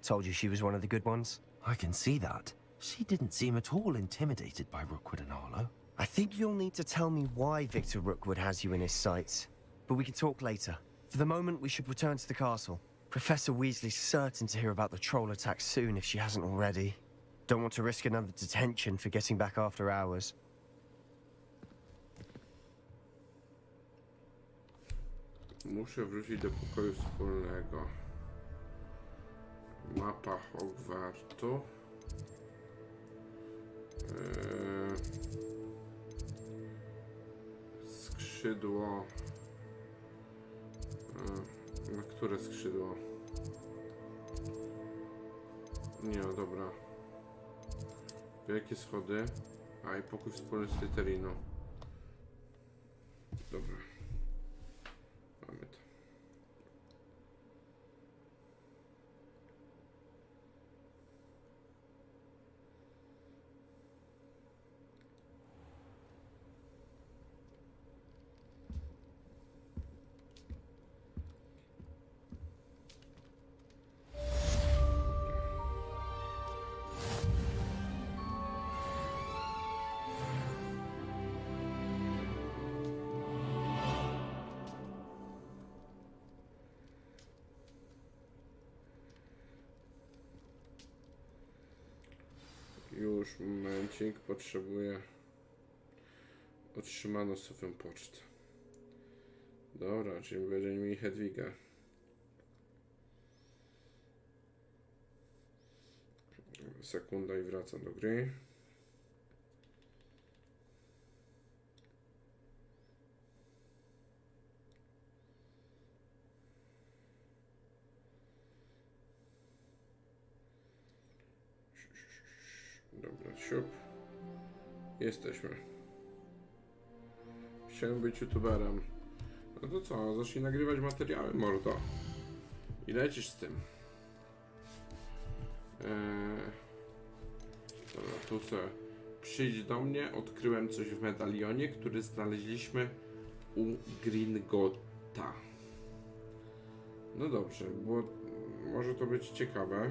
Told you she was one of the good ones. I can see that. She didn't seem at all intimidated by Rookwood and Harlow. I think you'll need to tell me why Victor Rookwood has you in his sights. But we can talk later. For the moment, we should return to the castle. Professor Weasley's certain to hear about the troll attack soon if she hasn't already. Don't want to risk another detention for getting back after hours. Muszę wrócić do pokoju wspólnego. Mapa Hogwartu. Skrzydło. Na które skrzydło? Nie, no dobra. Wielkie schody. A i pokój wspólny z Slytherinu. Dobra. Mamy to. Już momencik, potrzebuję. Otrzymano sofę pocztę. Dobra, czyli będziemy mieli Hedwigę. Sekunda i wracam do gry. Dobra, siup. Jesteśmy. Chciałem być youtuberem. No to co, zacznij nagrywać materiały, mordo. I lecisz z tym. Dobra, tu sobie. Przyjdź do mnie, odkryłem coś w medalionie, który znaleźliśmy u Gringotta. No dobrze, bo może to być ciekawe.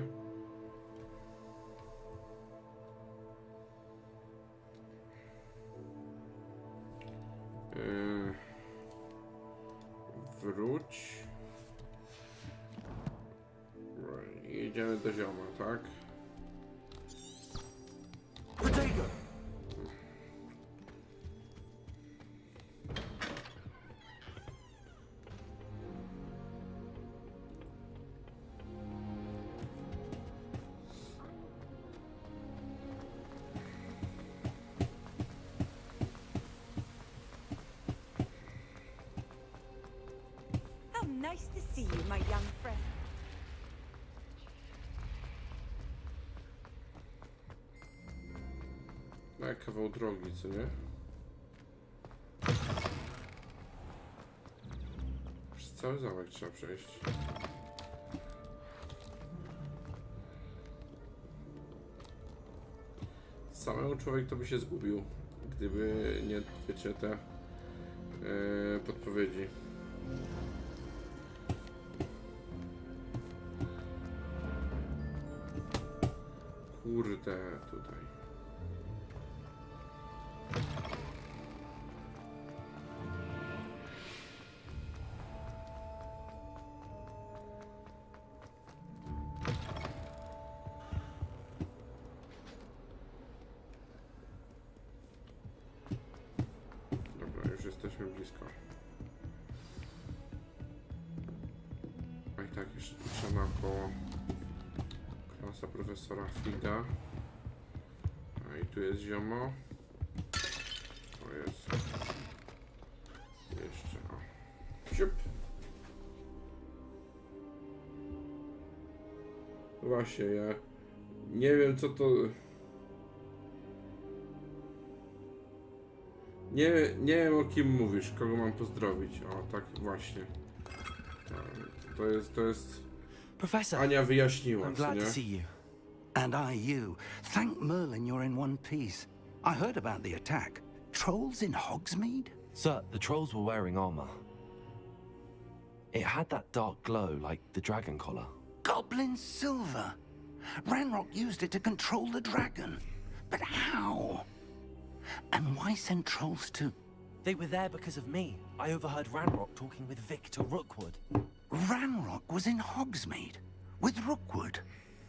Wróć. I idziemy do zioma, tak? Nice to see you, my young friend. Na kawał drogi, co nie? Przez cały zamek trzeba przejść. Samemu człowiek to by się zgubił, gdyby nie, wiecie, te podpowiedzi. Kurde, tutaj. Dobra, już jesteśmy blisko. A i tak jeszcze patrzę naokoło. Klasa profesora Figa. A i tu jest ziomo. O, jest. Jeszcze, o. Siup. Właśnie, ja nie wiem co to... Nie wiem o kim mówisz, kogo mam pozdrowić. O, tak właśnie. To jest... Professor, Ania wyjaśniła, I'm co glad nie? to see you. And I you. Thank Merlin you're in one piece. I heard about the attack. Trolls in Hogsmeade? Sir, the trolls were wearing armor. It had that dark glow like the dragon collar. Goblin silver. Ranrock used it to control the dragon. But how? And why send trolls to... They were there because of me. I overheard Ranrock talking with Victor Rookwood. Ranrock was in Hogsmeade? With Rookwood?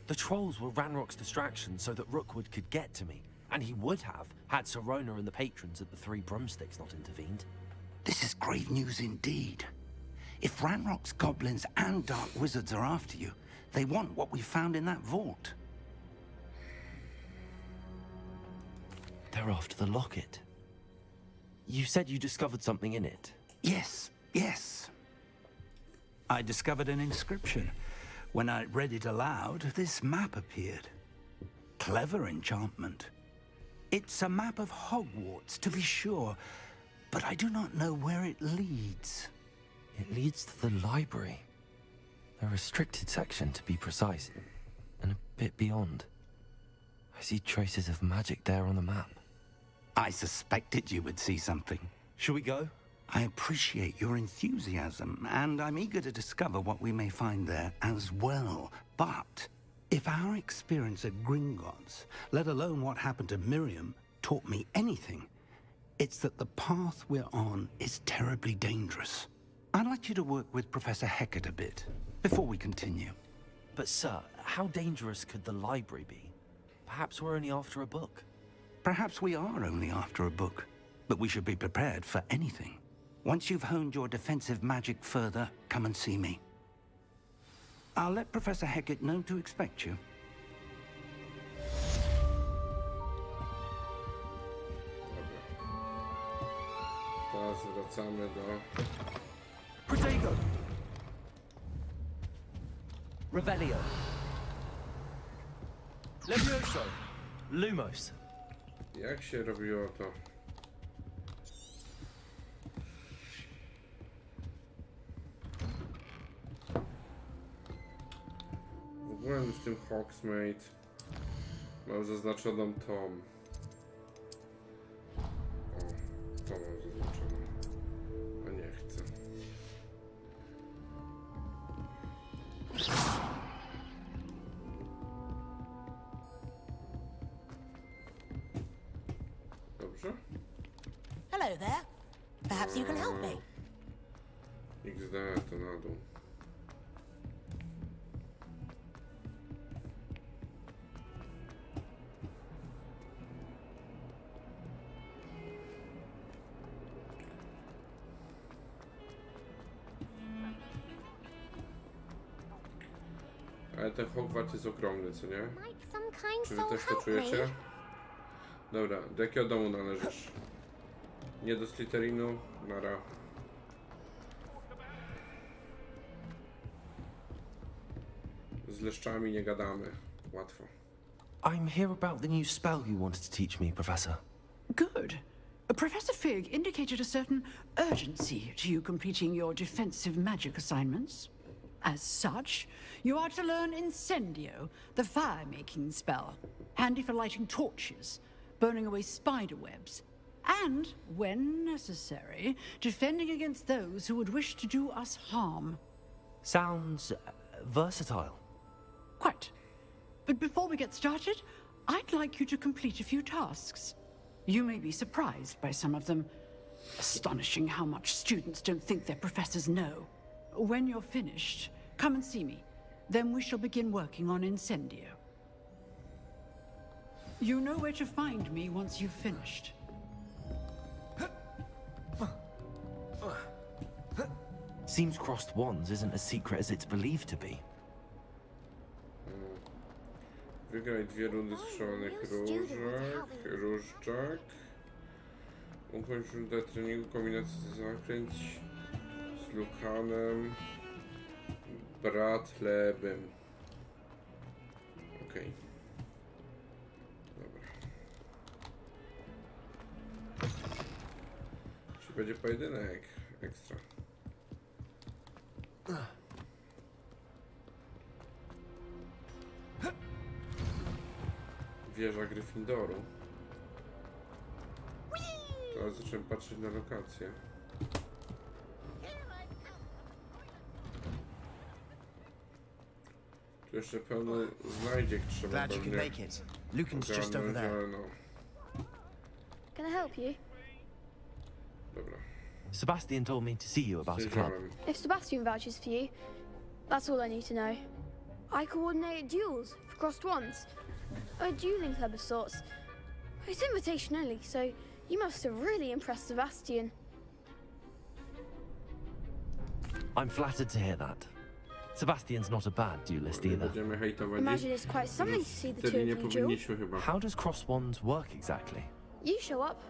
The trolls were Ranrock's distraction so that Rookwood could get to me. And he would have, had Sirona and the patrons at the Three Broomsticks not intervened. This is grave news indeed. If Ranrock's goblins and dark wizards are after you, they want what we found in that vault. They're after the locket. You said you discovered something in it. Yes, yes. I discovered an inscription. When I read it aloud, this map appeared. Clever enchantment. It's a map of Hogwarts, to be sure, but I do not know where it leads. It leads to the library. A restricted section, to be precise, and a bit beyond. I see traces of magic there on the map. I suspected you would see something. Shall we go? I appreciate your enthusiasm, and I'm eager to discover what we may find there as well. But if our experience at Gringotts, let alone what happened to Miriam, taught me anything, it's that the path we're on is terribly dangerous. I'd like you to work with Professor Hecat a bit before we continue. But sir, how dangerous could the library be? Perhaps we're only after a book. Perhaps we are only after a book, but we should be prepared for anything. Once you've honed your defensive magic further, come and see me. I'll let Professor Hecat know to expect you. Teraz wracamy do... Protego! Revelio! Levioso! Lumos! Jak się robiło to? W ogóle w tym Hogsmeade mam zaznaczoną tą. O, to mam zaznaczoną. A nie chcę. Dobrze? Hello there. Perhaps you can help me. XD to na dół. Ale ten Hogwart jest ogromny, co nie? Czy wy też to czujecie? Dobra, do jakiego domu należysz? Nie do Slytherinu, nara. Z leszczami nie gadamy. Łatwo. I'm here about the new spell you wanted to teach me, Professor. Good. Professor Fig indicated a certain urgency to you completing your defensive magic assignments. As such, you are to learn Incendio, the fire-making spell, handy for lighting torches, burning away spider webs, and, when necessary, defending against those who would wish to do us harm. Sounds versatile. Quite. But before we get started, I'd like you to complete a few tasks. You may be surprised by some of them. Astonishing how much students don't think their professors know. When you're finished, come and see me. Then we shall begin working on Incendio. You know where to find me once you've finished. Seems crossed wands isn't as secret as it's believed to be. Wygraj 2 rundy skrzyżowanych różdżek. Ukończ rundę treningu kombinacji zakręć z Lukanem, Bratlebem. Okej. Dobra. Czy będzie pojedynek ekstra? Wieża Gryffindoru. Teraz zacząłem patrzeć na lokację. Tu jeszcze pełno znajdziek trzeba pewnie ogarnąć, ale no. Can I help you? Dobra. Sebastian told me to see you about a club. If Sebastian vouches for you, that's all I need to know. I coordinate duels for crossed wands. A dueling club of sorts. It's invitation only, so you must have really impressed Sebastian. I'm flattered to hear that. Sebastian's not a bad duelist either. Imagine it's quite something to see the two of you duel. How does cross wands work exactly? You show up,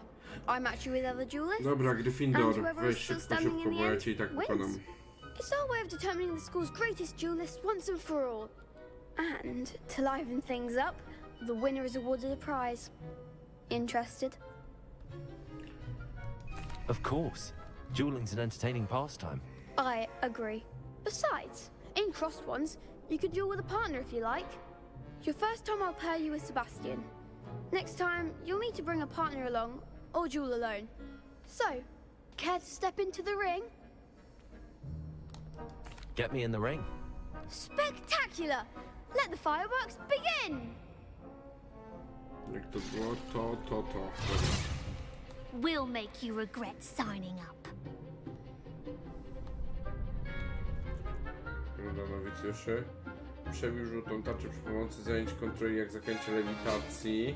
I match you with other duelists. Dobra, Gryffindor, and whoever weź is still szybko, standing szybko, in bo the ja end cię i tak wins. pokonam. It's our way of determining the school's greatest duelist once and for all. And to liven things up, the winner is awarded a prize. Interested? Of course. Dueling's an entertaining pastime. I agree. Besides, in crossed ones, you could duel with a partner if you like. Your first time I'll pair you with Sebastian. Next time, you'll need to bring a partner along, or duel alone. So, care to step into the ring? Get me in the ring. Spectacular! Let the fireworks begin! Jak to było? To. We'll make you regret signing up. Runda nowicjuszy. Przebił żółtą tarczę przy pomocy zajęć kontroli jak zaklęcie lewitacji.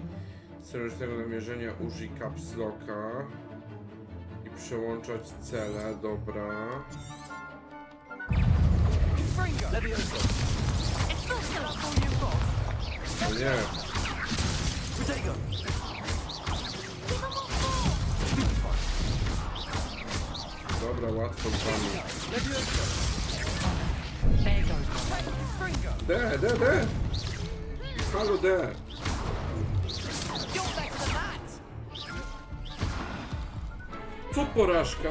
Celowego namierzenia użyj caps locka i przełączać cele, dobra. No nie. Dobra, łatwo z wami. D! Halo D! Co porażka?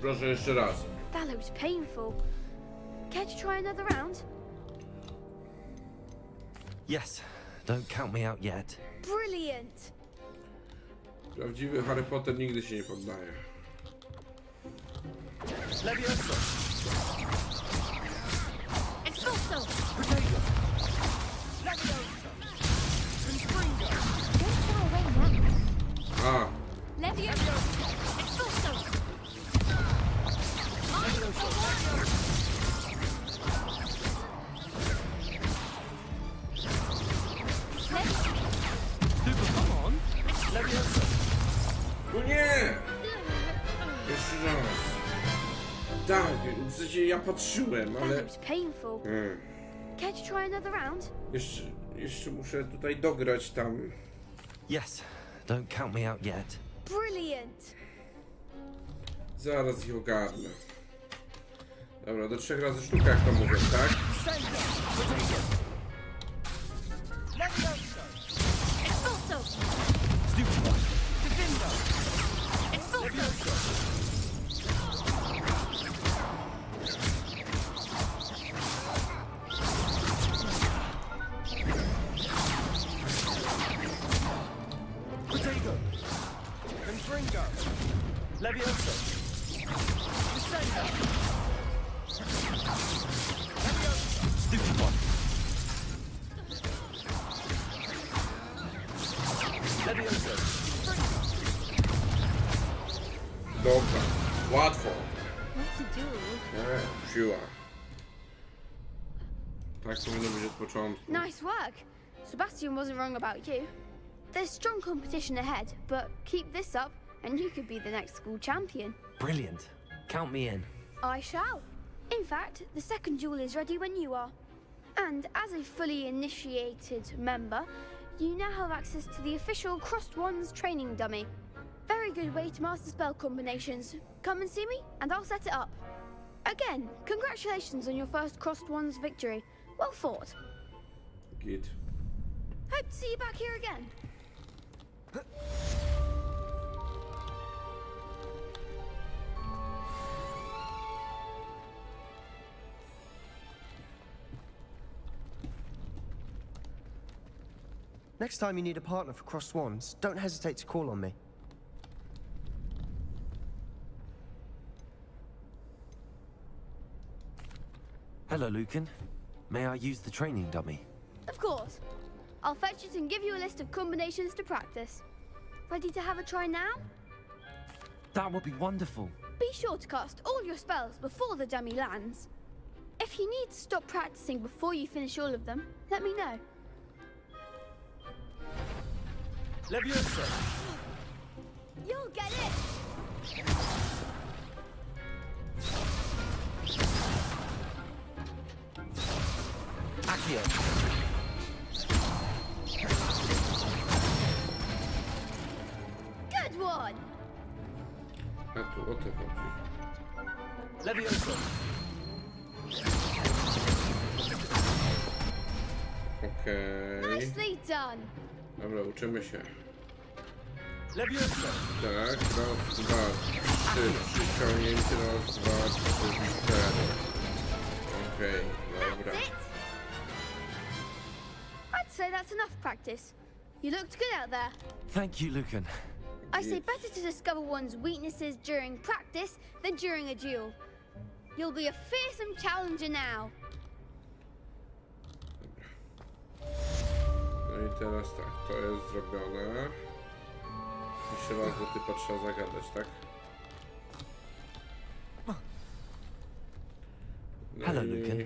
Proszę jeszcze raz. That looks painful. Care to try another round? Yes. Don't count me out yet. Brilliant! Prawdziwy Harry Potter nigdy się nie poddaje. Expulso! A! Expulso! No nie! Jeszcze raz. Tak, w sensie ja patrzyłem, ale... That looks painful. Care to try another round? Jeszcze muszę tutaj dograć tam. Yes. Don't count me out yet. Brilliant! Zaraz ich ogarnę. Dobra, do 3 razy sztuka, jak to mówię, tak? Expulso! Expulso! Confringo. Levioso. Descendo. Levioso. Stupid one. Levioso. Dobra, łatwo. What to do? Siła. Tak powinno być od początku. Nice work. Sebastian wasn't wrong about you. There's strong competition ahead, but keep this up and you could be the next school champion. Brilliant. Count me in. I shall. In fact, the second duel is ready when you are. And as a fully initiated member, you now have access to the official Crossed Wands training dummy. Very good way to master spell combinations. Come and see me, and I'll set it up. Again, congratulations on your first Crossed Wands victory. Well fought. Git. Hope to see you back here again. Next time you need a partner for Crossed Wands, don't hesitate to call on me. Hello, Lucan. May I use the training dummy? Of course. I'll fetch it and give you a list of combinations to practice. Ready to have a try now? That would be wonderful. Be sure to cast all your spells before the dummy lands. If you need to stop practicing before you finish all of them, let me know. Levioso. You'll get it! Accio. Good one! A tu o to chodzi. Levioso. Okej. Nicely done! Dobra, uczymy się. Levioso. Tak, raz, dwa, trzy, przyciągnięcie, raz, dwa, trzy, cztery. Okej, dobra. That's it! I'd say that's enough practice. You looked good out there. Thank you, Lucan. I say better to discover one's weaknesses during practice than during a duel. You'll be a fearsome challenger now. No i teraz tak, to jest zrobione. Jeszcze raz do typa trzeba zagadać, tak? No Hello, i Lucan.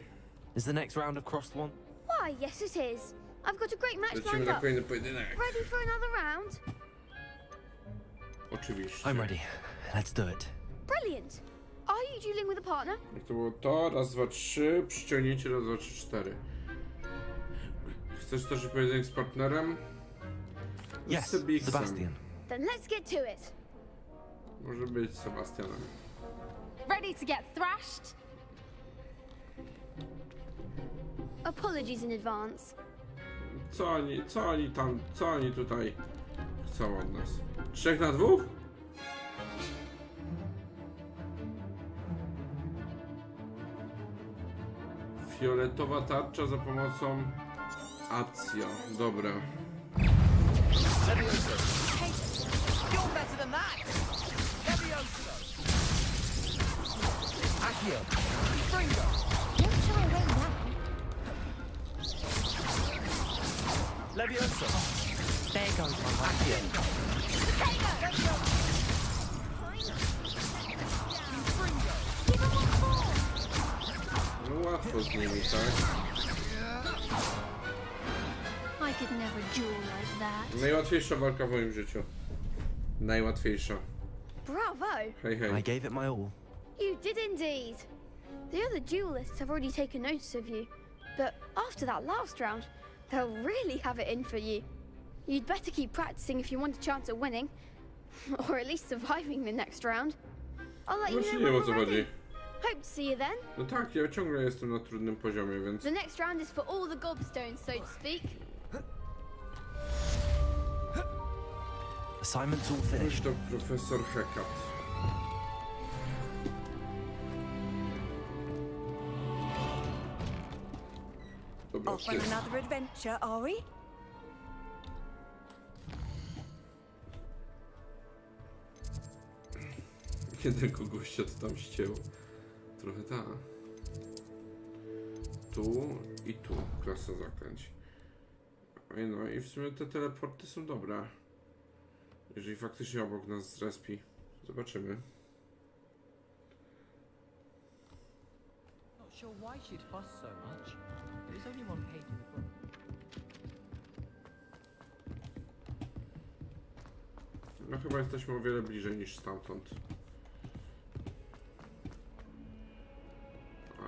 Is the next round of Crossed One? Why, yes it is. I've got a great match lecimy lined na up. kolejny pojedynek. Ready for another round? Oczywiście. I'm ready. Let's do it. Brilliant. Are you dueling with a partner? Jak to było to? Raz, dwa, trzy, przyciągnięcie, raz, dwa, trzy, cztery. Chcesz też pojedynek z partnerem? Yes, Z Sebiksem. Sebastian. Then let's get to it. Może być z Sebastianem. Ready to get thrashed? Apologies in advance. Co oni tutaj chcą od nas? 3 na 2? Fioletowa tarcza za pomocą Accio. Dobra. Levioso. You're better than that. Levioso. Accio. Confringo. Don't shy away now. Levioso. There goes my Accio. No łatwo z nimi, tak? I could never duel like that. Najłatwiejsza walka w moim życiu. Najłatwiejsza. Bravo! Hej, hej. I gave it my all. You did indeed. The other duelists have already taken notice of you, but after that last round, they'll really have it in for you. You'd better keep practicing if you want a chance at winning, or at least surviving the next round. I'll let you know Właśnie when nie wiem, o co we're ready. chodzi. Hope to see you then. No tak, ja ciągle jestem na trudnym poziomie, więc... The next round is for all the gobstones, so to speak. Assignment's all finished. To profesor Hecat. Dobra, Off on another adventure, are we? Jednego gościa to tam ścięło. Trochę tak. Tu i tu. Klasa zaklęć. No i w sumie te teleporty są dobre. Jeżeli faktycznie obok nas zrespi. Zobaczymy. Not sure why she'd fuss so much. There's only one page in the book. No chyba jesteśmy o wiele bliżej niż stamtąd.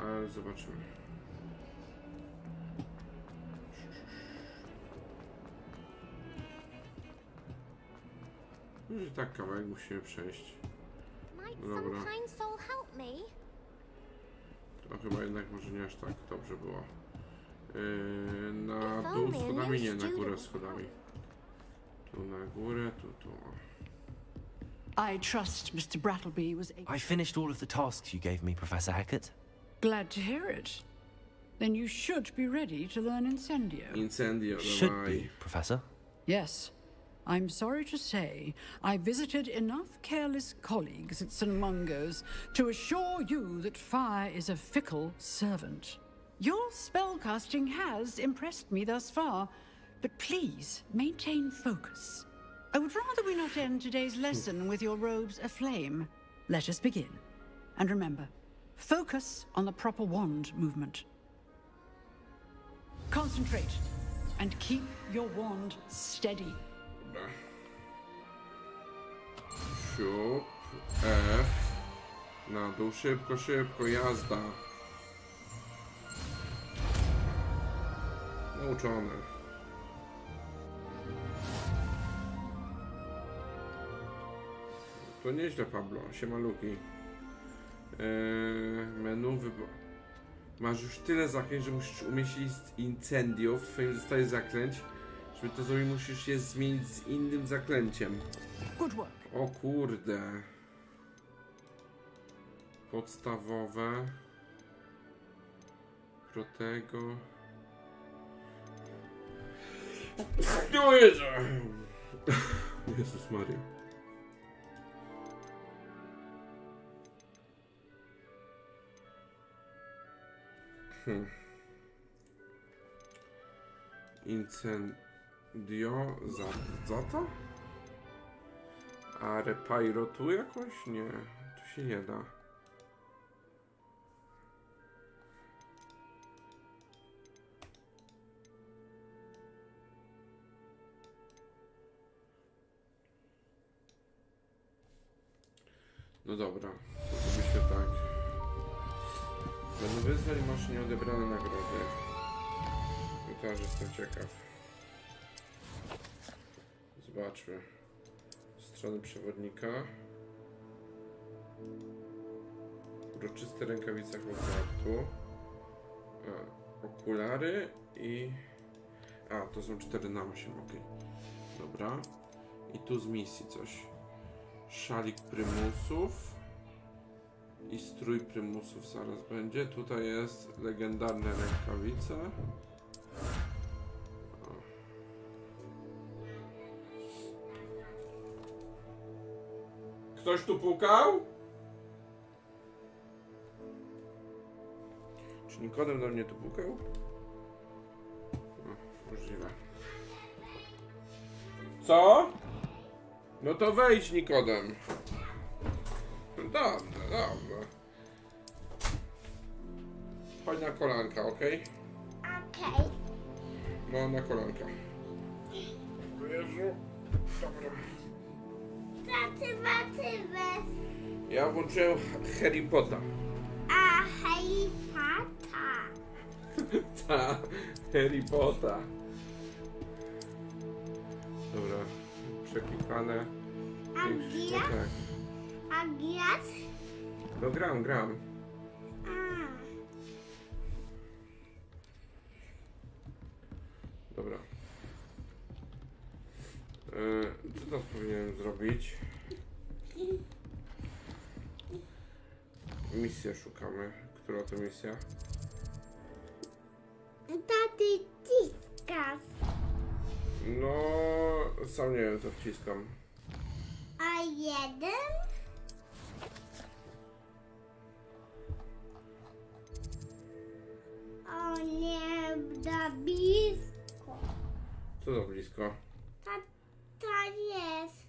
Ale zobaczymy. Już i tak kawałek musimy przejść. No dobra. To chyba jednak może nie aż tak dobrze było. Na dół schodami, nie, na górę schodami. Tu na górę, tu. I trust Mr. Brattleby was able... I finished all of the tasks you gave me, Professor Hackett. Glad to hear it. Then you should be ready to learn Incendio. Incendio, Should be, Professor. Yes. I'm sorry to say, I visited enough careless colleagues at St. Mungo's to assure you that fire is a fickle servant. Your spellcasting has impressed me thus far, but please maintain focus. I would rather we not end today's lesson with your robes aflame. Let us begin. And remember, focus on the proper wand movement. Concentrate and keep your wand steady. Siup, F. Na dół, szybko, jazda. Nauczone. To nieźle, Pablo, siemaluki. Menu wybór. Masz już tyle zaklęć, że musisz umieścić incendio w twoim zestawie zaklęć. Żeby to zrobić, musisz je zmienić z innym zaklęciem. O kurde. Podstawowe. Protego. Jezus Maria. Incendio za to? A repyro tu jakoś? Nie, tu się nie da. No dobra, to zrobiliśmy tak. Będą wyzwań, masz nieodebrane nagrody. No też jestem ciekaw. Zobaczmy. Strony przewodnika. Uroczyste rękawice Hogwartu. Okulary i... to są 4 na 8, ok. Dobra. I tu z misji coś. Szalik prymusów. I strój prymusów zaraz będzie. Tutaj jest legendarne rękawice. Ktoś tu pukał? Czy Nikodem do mnie tu pukał? Możliwe. Co? No to wejdź, Nikodem. Dobra. Chodź na kolanka, okej? Okej. No, na kolanka. Jezu. Dobra. Ja włączyłem Harry Pottera. A Harry Pottera. Ta, Harry Pottera. Dobra, przeklikane. A grać? No gram. Dobra. Co teraz powinienem zrobić? Misję szukamy. Która to misja? Taty wciskasz. No, sam nie wiem co wciskam. A jeden? nie za blisko. Co za blisko? Ta jest.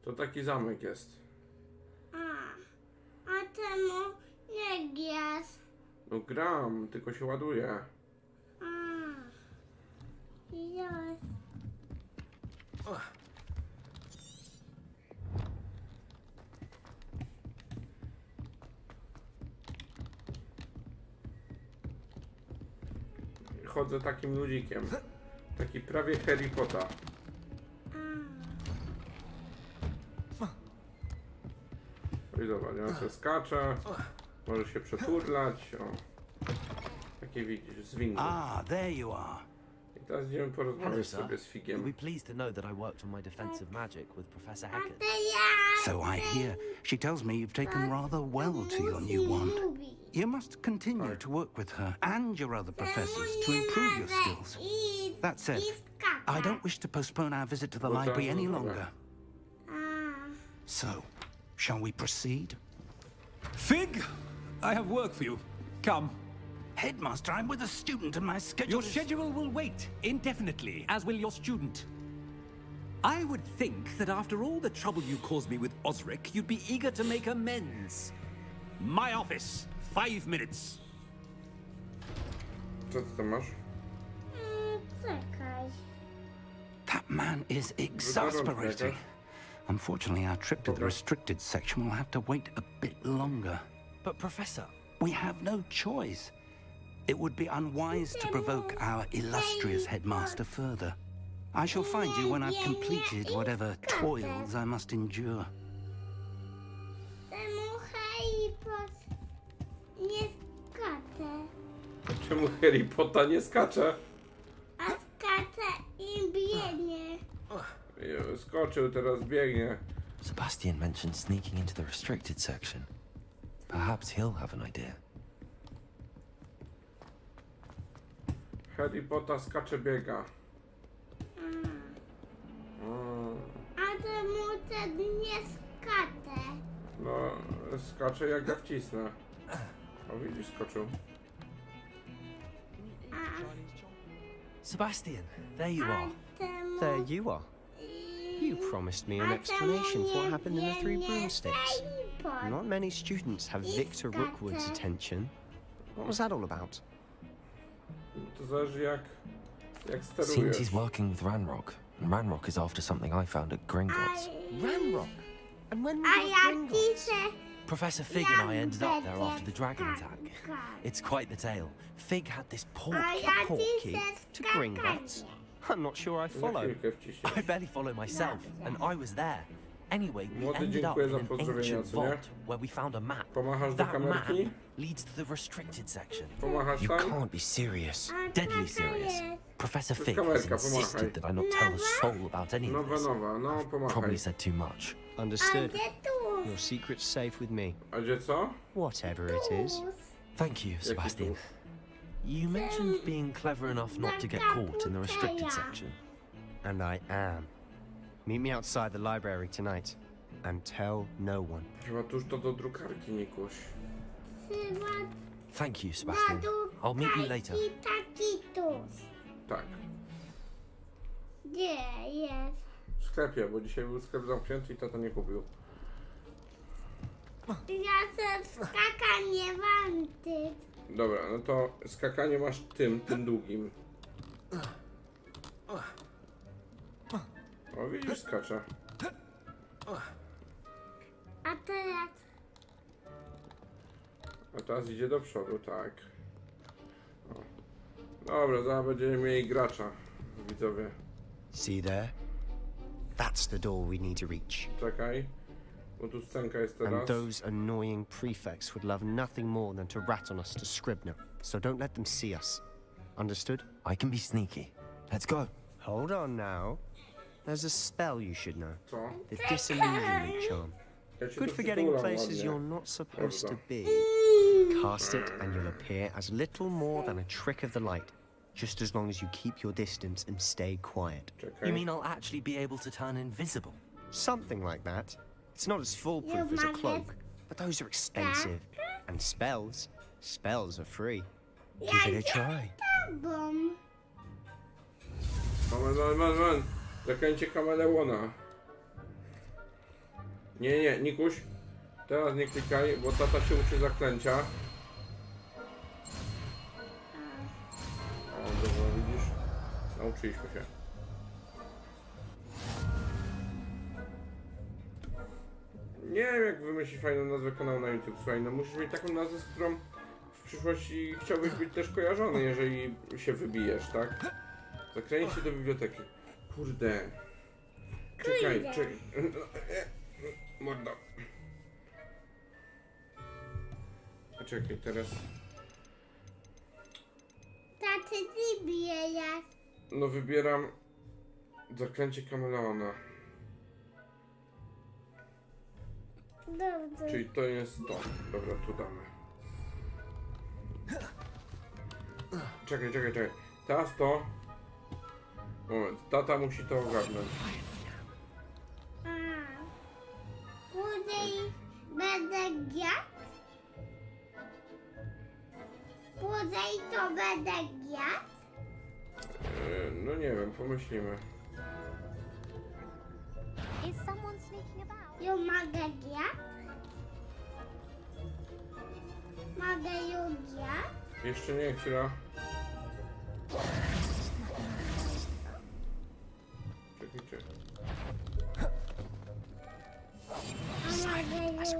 To taki zamek jest. A czemu nie jest? No gram, tylko się ładuje. Jest. Chodzę takim ludzikiem. Taki prawie Harry Potter. I zobacz, on sobie skacze, może się przeturlać, o. Takie widzisz, zwinny. There you are. I teraz idziemy porozmawiać sobie z You'll Figiem. be pleased to know that I worked on my defensive magic with Professor Hackett. So I hear. She tells me you've taken rather well to your new wand. You must continue to work with her and your other professors to improve your skills. That said, I don't wish to postpone our visit to the library any longer. So, shall we proceed? Fig, I have work for you. Come. Headmaster, I'm with a student and my schedule Your schedule will wait indefinitely, as will your student. I would think that after all the trouble you caused me with Osric, you'd be eager to make amends. My office, 5 minutes. Co ty tam masz? Czekaj. That man is exasperating. Unfortunately, our trip to the restricted section will have to wait a bit longer. But Professor... We have no choice. It would be unwise to provoke our illustrious headmaster further. I shall find you when I've completed whatever toils I must endure. Czemu Harry Potter nie skacze? Czemu Harry Potter nie skacze? A skacze i biegnie. Skoczył, teraz biegnie. Sebastian mentioned sneaking into the restricted section. Perhaps he'll have an idea. Harry Potter skacze, biega. A czemu ten nie skacze? No, skacze jak ja wcisnę. O, widzisz, skoczył. Sebastian, there you are. There you are. You promised me an explanation for what happened in the Three Broomsticks. Not many students have Victor Rookwood's attention. What was that all about? To zależy jak Seems sterujesz. he's working with Ranrock, and Ranrock is after something I found at Gringotts. Ranrock? And when we A were at ja Gringotts? piszę. Professor Fig and I ended up there after the dragon attack. It's quite the tale. Fig had this portkey. To Gringotts? I'm not sure I follow. I barely follow myself, and I was there. Anyway, we Młody, ended up dziękuję in za an pozdrowienia, ancient co nie? vault where we found a map. Pomachasz do That map kamerki? leads to the restricted section. Pomachasz You tam? can't be serious. Deadly serious. Professor To jest Fig has kamerka, insisted pomachaj. that I not tell a soul about any of Nowa, this. nowa, no Probably pomachaj. said too much. Understood. Your secret's safe with me. A gdzie co? Whatever it is. Thank you, Sebastian. You mentioned being clever enough not to get caught in the restricted section. And I am. Meet me outside the library tonight. And tell no one. Chyba tuż to do drukarki, Nikuś. Thank you, Sebastian. I'll meet you later. Tak. Gdzie jest? W sklepie, bo dzisiaj był sklep zamknięty i tata nie kupił. Ja chcę skakanie wanty. Dobra, no to skakanie masz tym długim. O, widzisz, skacze. A teraz? A teraz idzie do przodu, tak. O. Dobra, zaraz będziemy mieli gracza, widzowie. See there? That's the door we need to reach. Czekaj, bo tu scenka jest teraz. And those annoying prefects would love nothing more than to rat on us to Scribner. So don't let them see us. Understood? I can be sneaky. Let's go. Hold on now. There's a spell you should know. Co? The disillusionment charm. Ja cię Good tu for getting przytulam places ładnie. you're not supposed to be. Cast it and you'll appear as little more than a trick of the light. Just as long as you keep your distance and stay quiet. You mean I'll actually be able to turn invisible? Something like that. It's not as foolproof as a cloak, but those are expensive. And spells are free. Give it a try. Tobą. Man. Zaklęcie kameleona. Nie, Nikuś. Teraz nie klikaj, bo tata się uczy zaklęcia. O, dobra, widzisz? Nauczyliśmy się. Nie wiem, jak wymyślić fajną nazwę kanału na YouTube. Słuchaj, no musisz mieć taką nazwę, z którą w przyszłości chciałbyś być też kojarzony, jeżeli się wybijesz, tak? Zakręć do biblioteki. Kurde. Czekaj. Mordo. Czekaj, teraz. Taty, ty bierasz. No wybieram zaklęcie kameleona. Dobrze. Czyli to jest to. Dobra, tu damy. Czekaj. Teraz to. Moment, tata musi to ogarnąć. Później będę jadł. Później to będę jadł. No nie wiem, pomyślimy. Ja mogę jadł? Mogę ją jadł? Jeszcze nie, chwila. Czekajcie. A mogę ją jadł?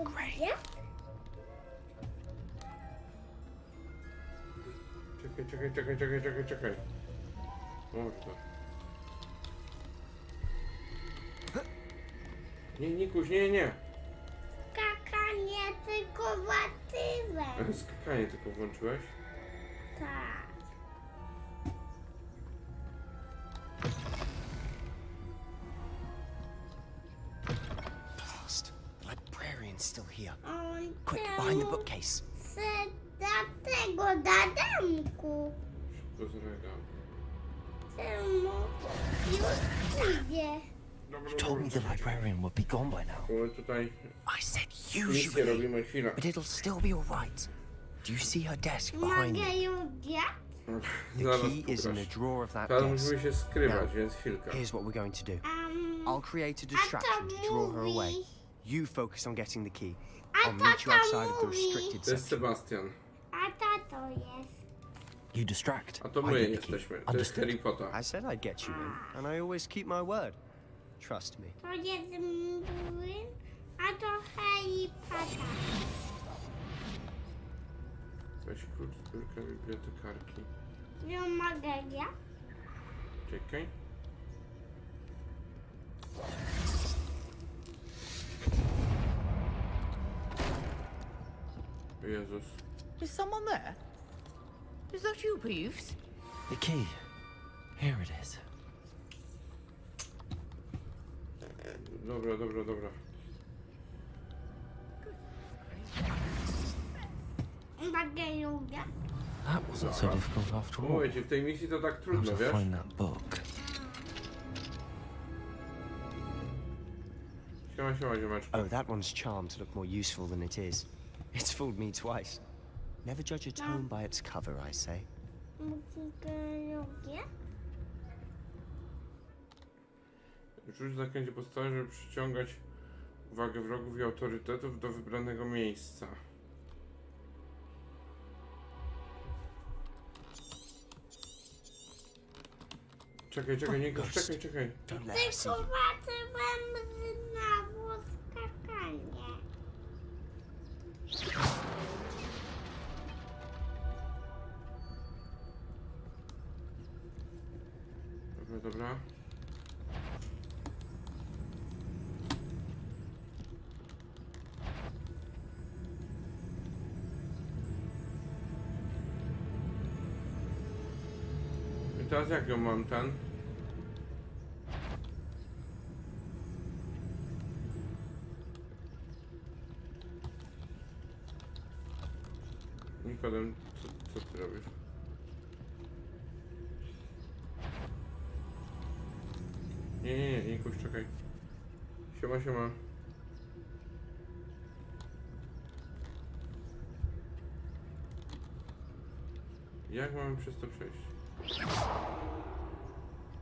Czekaj. Można. Nie, Nikuś, nie. Skakanie tylko watywem. Skakanie tylko włączyłeś? Tak. Blast. The librarian's still here. On Quick, behind the bookcase. do tego dadamku. Szybko zregam. Czemu? Już idzie. You told me the librarian would be gone by now. Tutaj I said misję usually, robimy, chwila. but it'll still be alright. Do you see her desk behind Mogę me? ją jadł? The Zaraz key is in the pograsz. drawer of that Teraz desk. musimy się skrywać, Now, więc chwilkę. here's what we're going to do. I'll create a distraction to draw her away. You focus on getting the key. I'll meet you outside of the restricted To jest section. Sebastian. A to jest. You distract. A to I my get the key. jesteśmy. To jest Understood? Harry Potter. I said I'd get you in, and I always keep my word. Trust me. To jest mdłyn, a to Harry Potter. Weź klucz z biurka bibliotekarki. Ja mogę jadł? Czekaj. Jezus. Is someone there? Is that you, Peeves? The key. Here it is. Dobra. Mogę ją jadł? That wasn't so difficult after all. Mówię ci, w tej misji to tak How trudno, to wiesz? find that book. Siema, ziomeczku. Oh, that one's charmed to look more useful than it is. It's fooled me twice. Never judge a tome by its cover, I say. Mogę ją jadł? Rzuć zaklęcie podstawowe, żeby przyciągać uwagę wrogów i autorytetów do wybranego miejsca. Czekaj, czekaj. Don't let her see you. Zobaczyłem znowu skakanie. Dobra. I teraz jak ją mam ten? Nikodem, co ty robisz? Nie, Nikuś, czekaj. Siema. Jak mamy przez to przejść?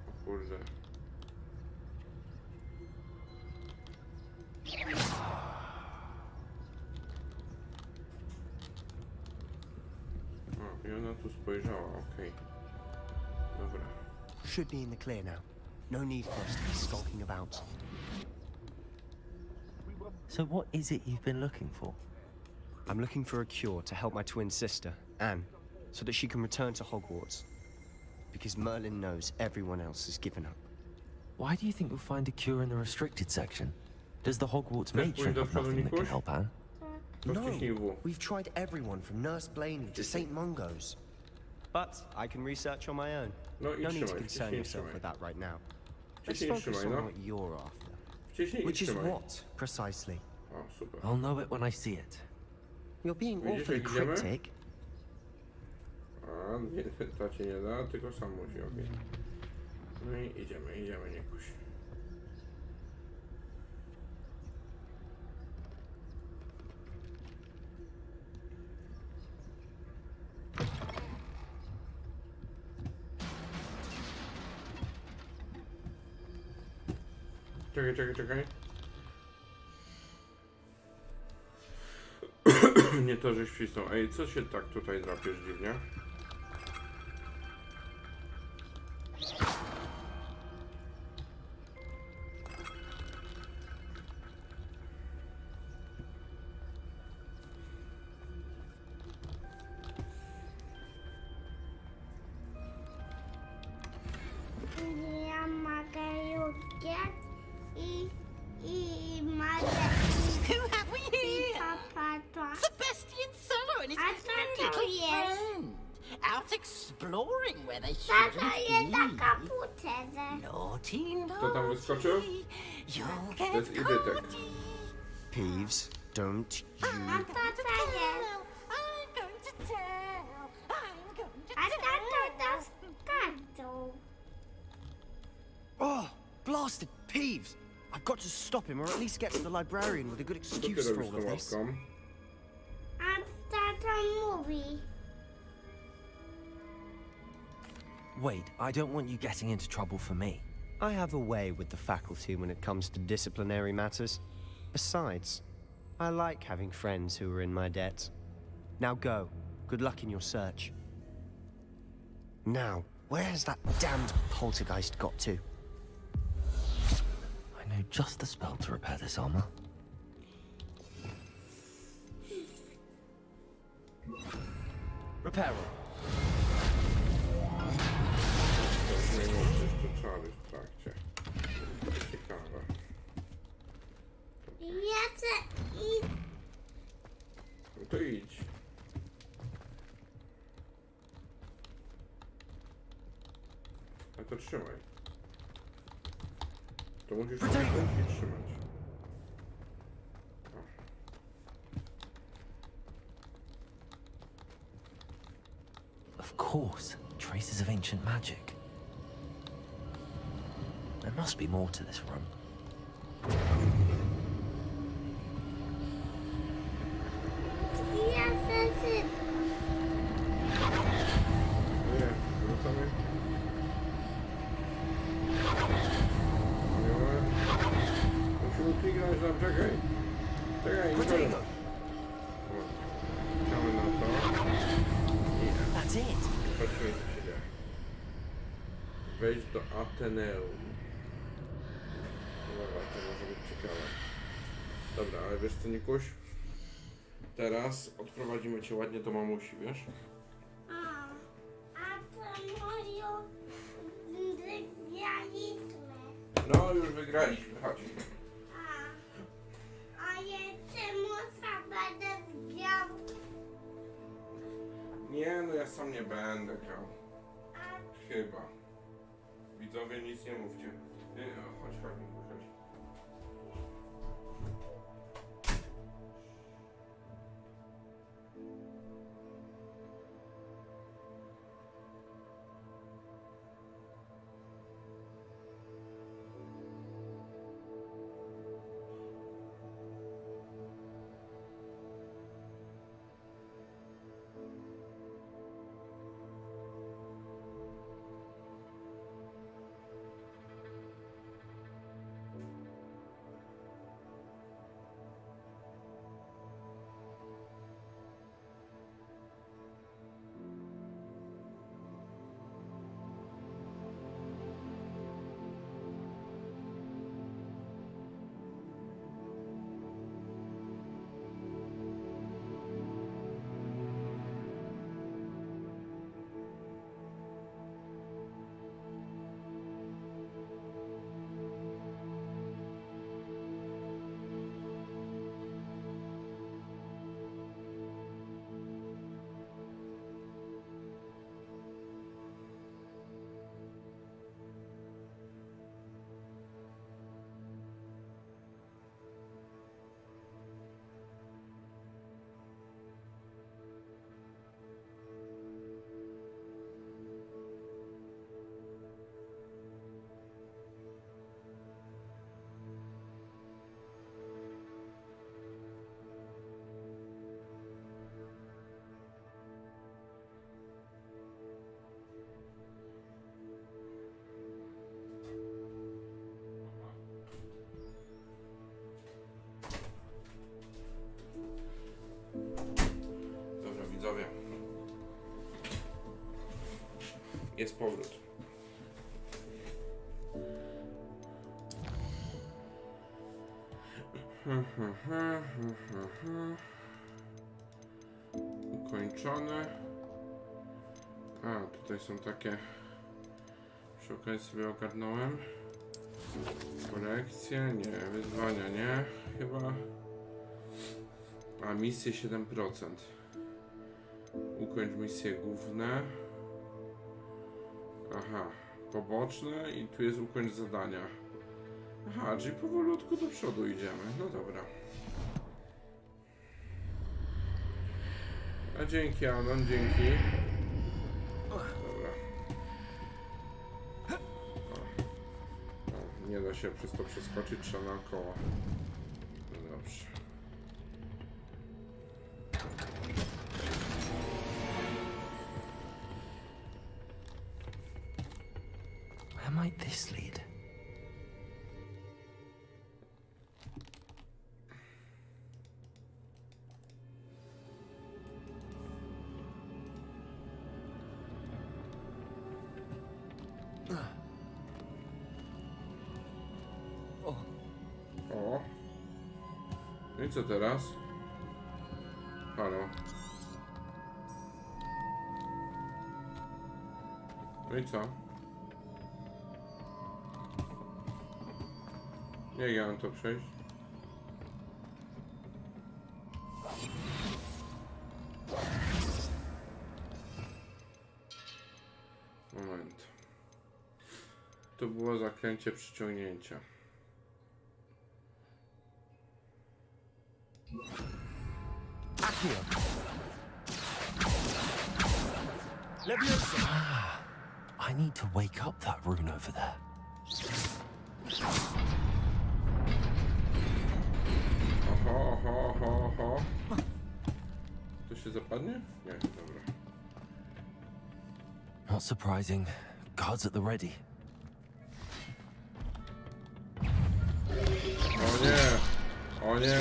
O kurde. O, i ona tu spojrzała, okej. Dobra. Should be in the clear now. No need for us to be skulking about. So what is it you've been looking for? I'm looking for a cure to help my twin sister, Anne, so that she can return to Hogwarts. Because Merlin knows everyone else has given up. Why do you think you'll find a cure in the restricted section? Does the Hogwarts matron have nothing that can help Anne? No, we've tried everyone from Nurse Blaney to St. Mungo's. But I can research on my own. No need to concern yourself with that right now. Let's focus on what you're after. Which is what, precisely? O, super. I'll know it when I see it. You're being Widzisz, awfully jak idziemy? cryptic. A, nie, ta ci nie da, tylko sam musi, okej. No i idziemy, nie kuś. Czekaj. Nie to, że świsnął. Ej, co się tak tutaj drapiesz dziwnie? Ja mogę już i mogę. Who have we here? Sebastian Solo and his little friend. Out exploring where they shouldn't be. Naughty, Kto tam wyskoczył? You'll To get jest Idytek. Peeves, don't you... I'm going to tell. Oh, blasted Peeves! I've got to stop him, or at least get to the librarian with a good excuse for all of this. I'm start a movie. Wait, I don't want you getting into trouble for me. I have a way with the faculty when it comes to disciplinary matters. Besides, I like having friends who are in my debt. Now go. Good luck in your search. Now, where has that damned poltergeist got to? I know just the spell to repair this armor. Repair. Jeszcze czary w trakcie. Ciekawe. Ja chcę iść. No to idź. A to trzymaj. To musisz się trzymać. Of course, traces of ancient magic. There must be more to this room. Ja chcę Nie, wracamy. Musimy kliknąć tam, czekaj. Czekaj, nie wolno. Czekamy na to. That's it. Patrzmy, co się dzieje. Wejdź do Ateneum. Dobra, to może być ciekawe. Dobra, ale wiesz co, Nikuś? Teraz odprowadzimy cię ładnie do mamusi, wiesz? A to moją wygraliśmy. No, już wygraliśmy, chodź. A jeszcze muszę będę grał. Nie, no ja sam nie będę grał. Chyba. Widzowie, nic nie mówcie. Nie, chodź, Nikuś, chodź. Jest powrót. Ukończone. A, tutaj są takie... Przy okazji sobie ogarnąłem. Korekcje, nie. Wyzwania, nie. Chyba... A, misje 7%. Ukończ misje główne. Aha, poboczne i tu jest ukończ zadania. Aha, czyli powolutku do przodu idziemy. No dobra. A dzięki, Anon, dzięki. Dobra. O, nie da się przez to przeskoczyć, trzeba naokoło. No dobrze. Where might this lead? O. No i co teraz? Halo. No i co? Jak ja mam to przejść? Moment. To było zaklęcie przyciągnięcia. I need to wake up that rune over there. Oho. To się zapadnie? Nie, dobra. Not surprising. Guards at the ready. O nie! O nie!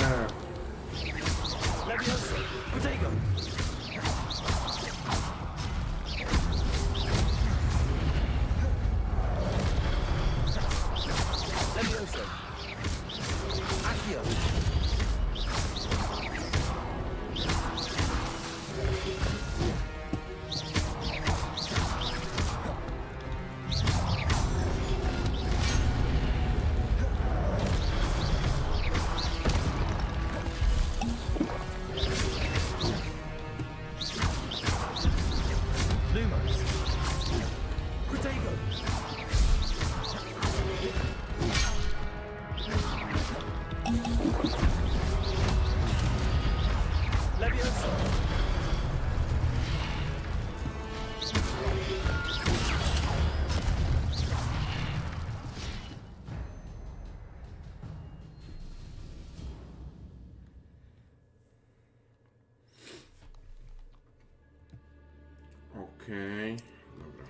Okej, dobra.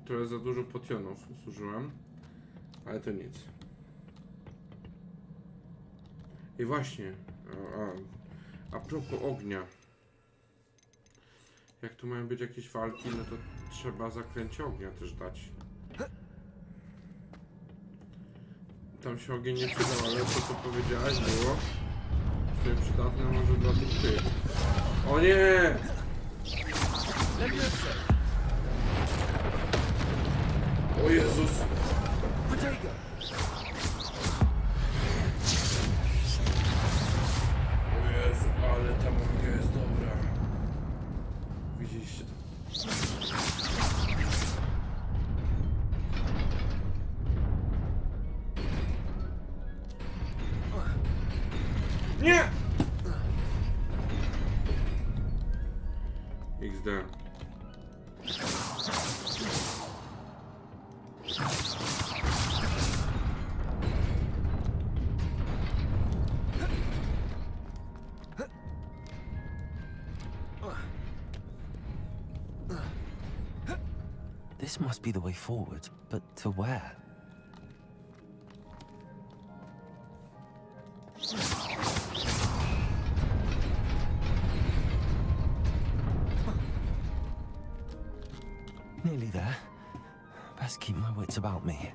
Trochę za dużo potionów zużyłem, ale to nic. I właśnie, a propos ognia. Jak tu mają być jakieś walki, no to trzeba zaklęcie ognia też dać. Tam się ogień nie przydał, ale to co powiedziałeś było sobie przydatne może dla tych tych. O nie! O Jezus! O Jezu, ale ta magia jest dobra. Widzieliście to? Nie! XD. This must be the way forward, but to where? Nearly there. Best keep my wits about me.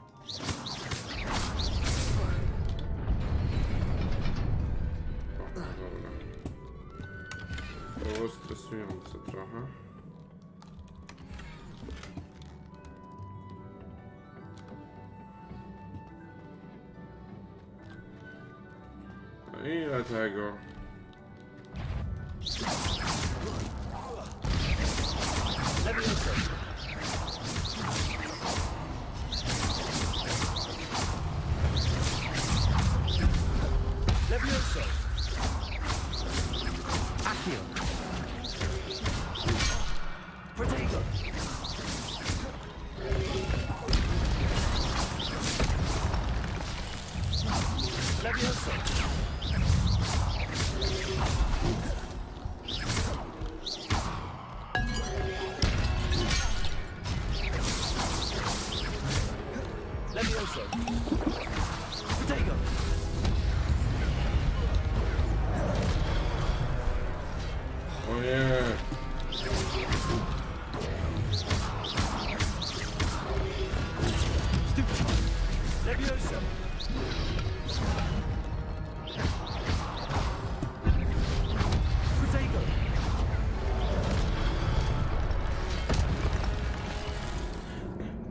Dobra. Było stresujące trochę. No ile tego? O nie.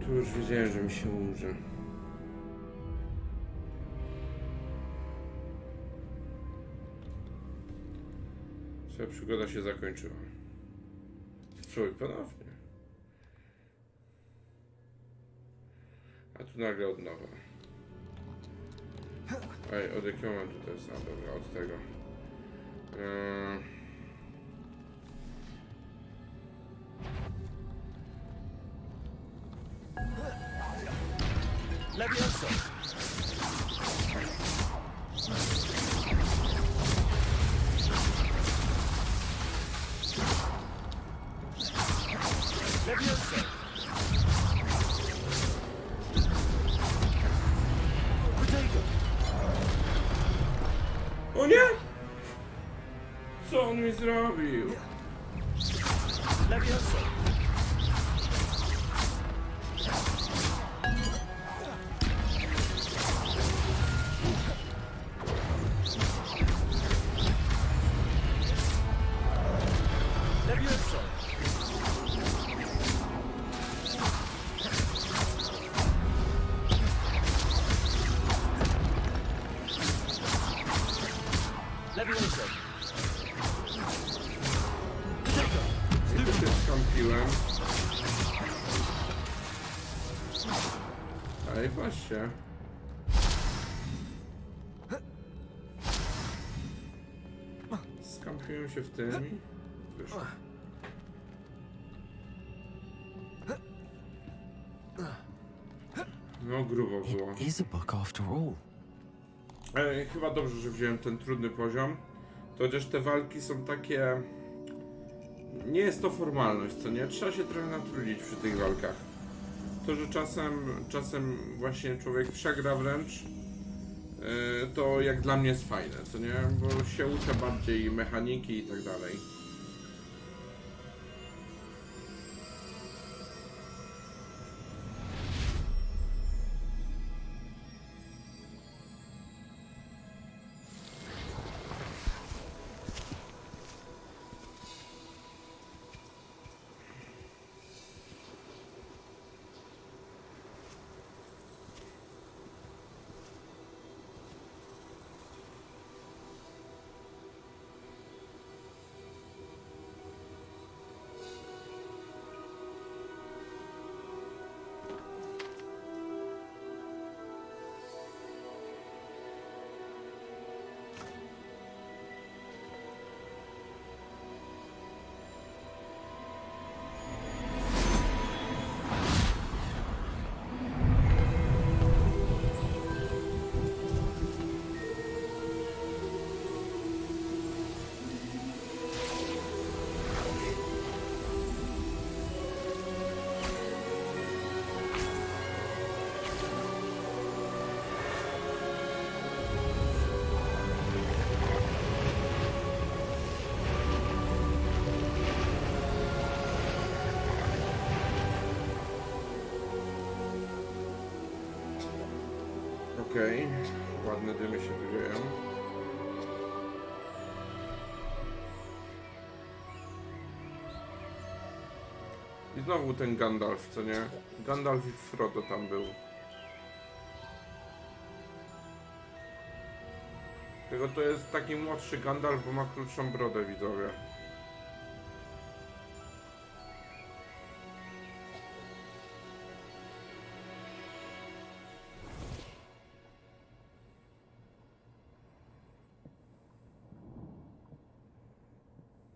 Tu już wiedziałem, że mi się umrze. Twoja przygoda się zakończyła. Spróbuj ponownie. A tu nagle od nowa. Ej, od jakiego momentu to jest? A dobra, od tego. Levioso. Levioso. O nie! Co on mi zrobił? Levioso. Levioso. Levioso. Tu się skąpiłem. Ej, patrzcie. Skąpiłem się w tym i wyszło. No grubo było. It is a book after all. Chyba dobrze, że wziąłem ten trudny poziom. To chociaż te walki są takie... Nie jest to formalność, co nie? Trzeba się trochę natrudzić przy tych walkach. To, że czasem właśnie człowiek przegra wręcz, to jak dla mnie jest fajne, co nie? Bo się uczę bardziej mechaniki i tak dalej. Okej, ładne dymy się tu dzieją. I znowu ten Gandalf, co nie? Gandalf i Frodo tam był. Tylko to jest taki młodszy Gandalf, bo ma krótszą brodę, widzowie.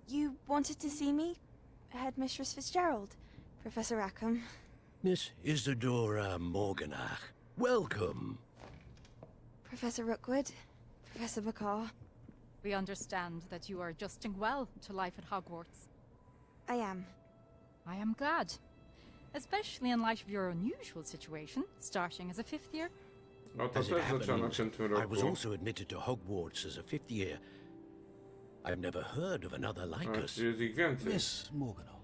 You wanted to see me? Headmistress Fitzgerald, Professor Rackham. Miss Isadora Morganach, welcome. Professor Rookwood, Professor McCaw. We understand that you are adjusting well to life at Hogwarts. I am. I am glad. Especially in light of your unusual situation, starting as a 5th year. No to As it też zaczęła na happens, tym I was roku. also admitted to Hogwarts as a 5th year. I've never heard of another like us. Jest ich więcej. Miss Morganach,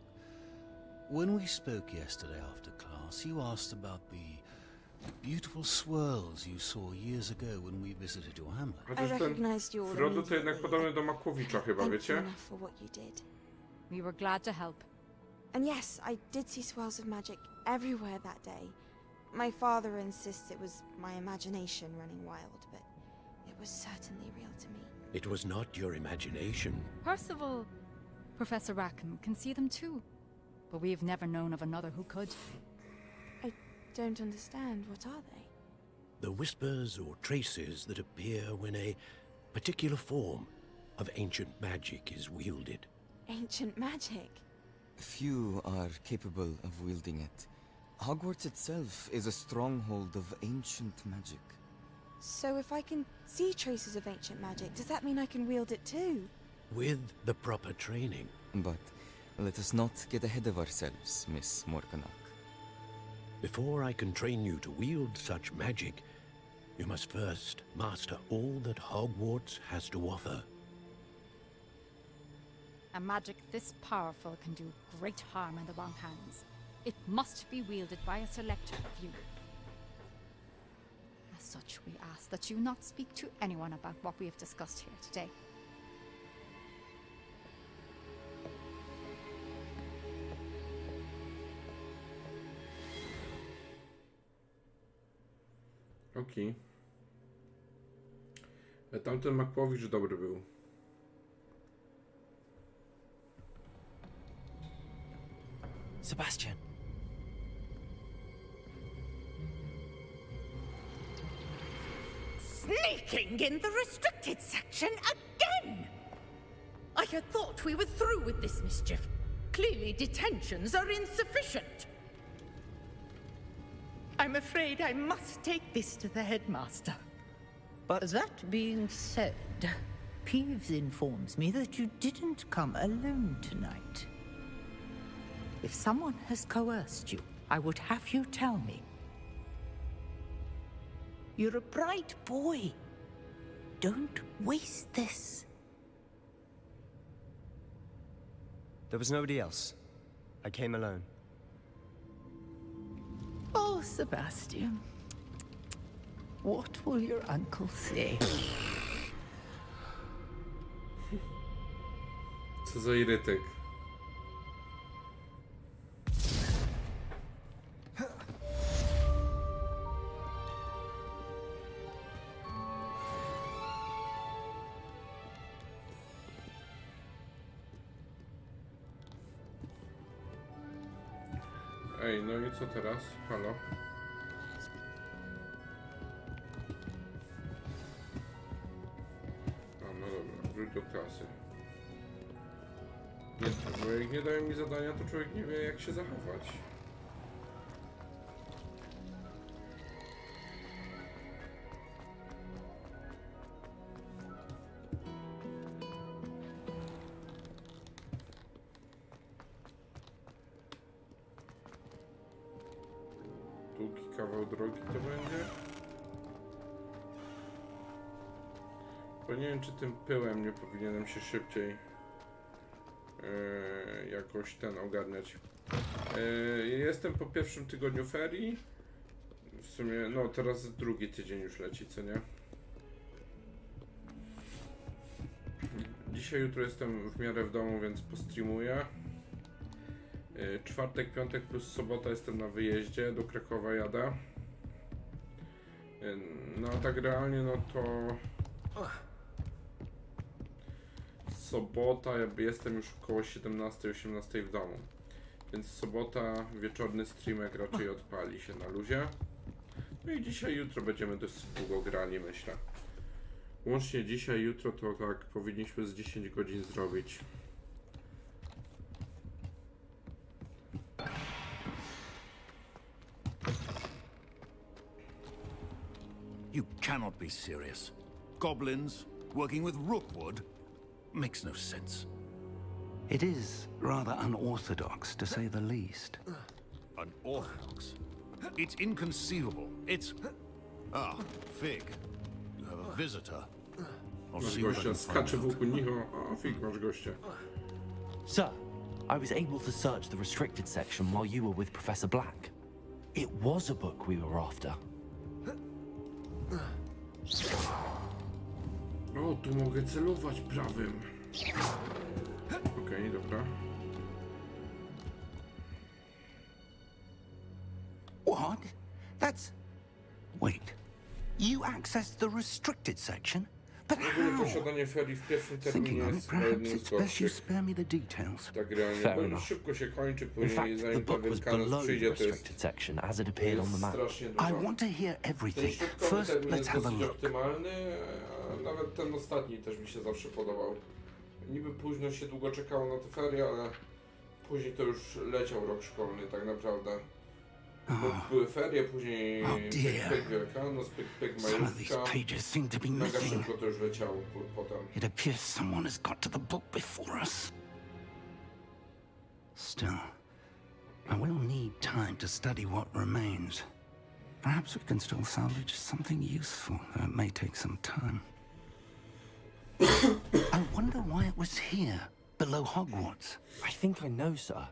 when we spoke yesterday after class, you asked about the beautiful swirls you saw years ago when we visited your hamlet. Chociaż ten Frodo to jednak podobny do Makłowicza chyba, wiecie? For what you did. We were glad to help. And yes, I did see swirls of magic everywhere that day. My father insists it was my imagination running wild, but it was certainly real to me. It was not your imagination. Percival, Professor Rackham can see them too. But we've never known of another who could. I don't understand. What are they? The whispers or traces that appear when a particular form of ancient magic is wielded. Ancient magic? Few are capable of wielding it. Hogwarts itself is a stronghold of ancient magic. So if I can see traces of ancient magic, does that mean I can wield it too? With the proper training. But let us not get ahead of ourselves, Miss Morganach. Before I can train you to wield such magic, you must first master all that Hogwarts has to offer. A magic this powerful can do great harm in the wrong hands. It must be wielded by a select few. As such, we ask that you not speak to anyone about what we have discussed here today. Okej. Tamten Makłowicz dobry był. Sebastian. Sneaking in the restricted section again! I had thought we were through with this mischief. Clearly detentions are insufficient. I'm afraid I must take this to the headmaster. But that being said, Peeves informs me that you didn't come alone tonight. If someone has coerced you, I would have you tell me. You're a bright boy. Don't waste this. There was nobody else. I came alone. Oh, Sebastian. What will your uncle say? Co za irytyk. Ej, no i co teraz? Halo? No dobra, wróć do klasy. Nie, bo jak nie dają mi zadania, to człowiek nie wie, jak się zachować. Długi kawał drogi to będzie. Bo nie wiem, czy tym pyłem nie powinienem się szybciej jakoś ten ogarniać. Jestem po pierwszym tygodniu ferii. w sumie, no teraz drugi tydzień już leci, co nie? Dzisiaj, jutro jestem w miarę w domu, więc postreamuję. Czwartek, piątek plus sobota jestem na wyjeździe, do Krakowa jadę. No a tak realnie, no to sobota, jakby jestem już około 17-18 w domu. Więc sobota, wieczorny streamek raczej odpali się na luzie. No i dzisiaj, jutro będziemy dosyć długo grali, myślę. Łącznie dzisiaj, jutro to tak powinniśmy z 10 godzin zrobić. You cannot be serious. Goblins working with Rookwood makes no sense. It is rather unorthodox, to say the least. Unorthodox? It's inconceivable. It's... Ah, Fig. You have a visitor. I'll Masz see what I gościa, can skacze find out. wokół nich, o Fig, masz gościa. Sir, I was able to search the restricted section while you were with Professor Black. It was a book we were after. O, tu mogę celować prawym. Okej, dobra. What? That's... Wait. You accessed the restricted section? But W ogóle how? posiadanie ferii w pierwszym terminie Thinking on jest it, chyba perhaps jednym z it's best you gorszych. spare me the details. Tak realnie, Fair bo enough. szybko się kończy, In później fact, the zanim book pewien was kanon below the przyjdzie, to jest restricted section as it appeared on the map. strasznie I dużo. want to hear Ten everything. środkowy First, termin let's jest have a dosyć look. optymalny, a nawet ten ostatni też mi się zawsze podobał. Niby późno się długo czekało na te ferie, ale później to już leciał rok szkolny tak naprawdę. Bo były ferie, później pyk Wielkanoc, pyk Some of these majówka. pages seem to be Mega missing. szybko to już leciało potem. It appears someone has got to the book before us. Still, I will need time to study what remains. Perhaps we can still salvage something useful, though it may take some time. I wonder why it was here, below Hogwarts. I think I know, sir.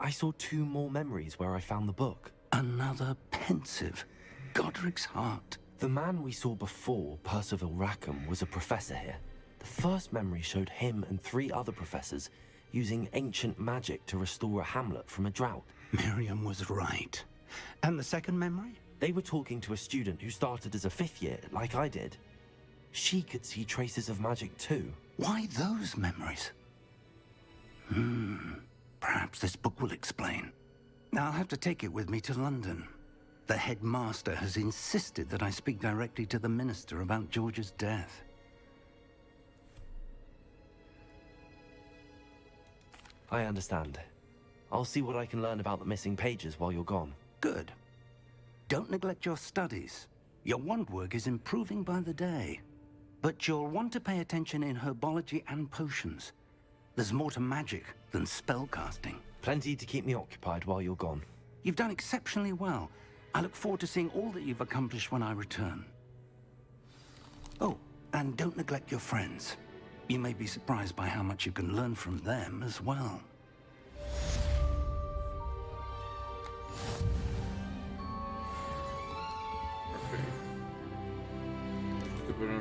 I saw 2 more memories where I found the book. Another pensive, Godric's heart. The man we saw before, Percival Rackham, was a professor here. The first memory showed him and 3 other professors using ancient magic to restore a hamlet from a drought. Miriam was right. And the second memory? They were talking to a student who started as a 5th year, like I did. She could see traces of magic too. Why those memories? Perhaps this book will explain. I'll have to take it with me to London. The headmaster has insisted that I speak directly to the minister about George's death. I understand. I'll see what I can learn about the missing pages while you're gone. Good. Don't neglect your studies. Your wand work is improving by the day. But you'll want to pay attention in herbology and potions. There's more to magic than spellcasting. Plenty to keep me occupied while you're gone. You've done exceptionally well. I look forward to seeing all that you've accomplished when I return. Oh, and don't neglect your friends. You may be surprised by how much you can learn from them as well.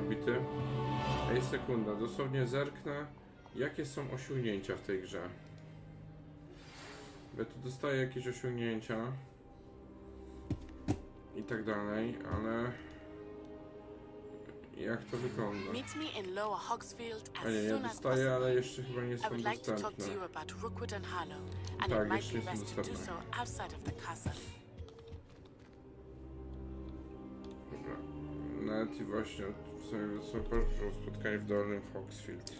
Bity. Ej, sekunda, dosłownie zerknę, jakie są osiągnięcia w tej grze. Ja tu dostaję jakieś osiągnięcia i tak dalej, ale jak to wygląda? Meet me in Lower Hogsfield as A nie, ja soon as dostaję, possible. ale jeszcze chyba nie I są would like to talk to dostępne. you about Rookwood and Harlow, and Tak, it might jeszcze be nie są best to do dostępne. so outside of the castle. Dobra. Nawet i właśnie w sumie są pierwsze spotkanie w Dolnym Hogsfield.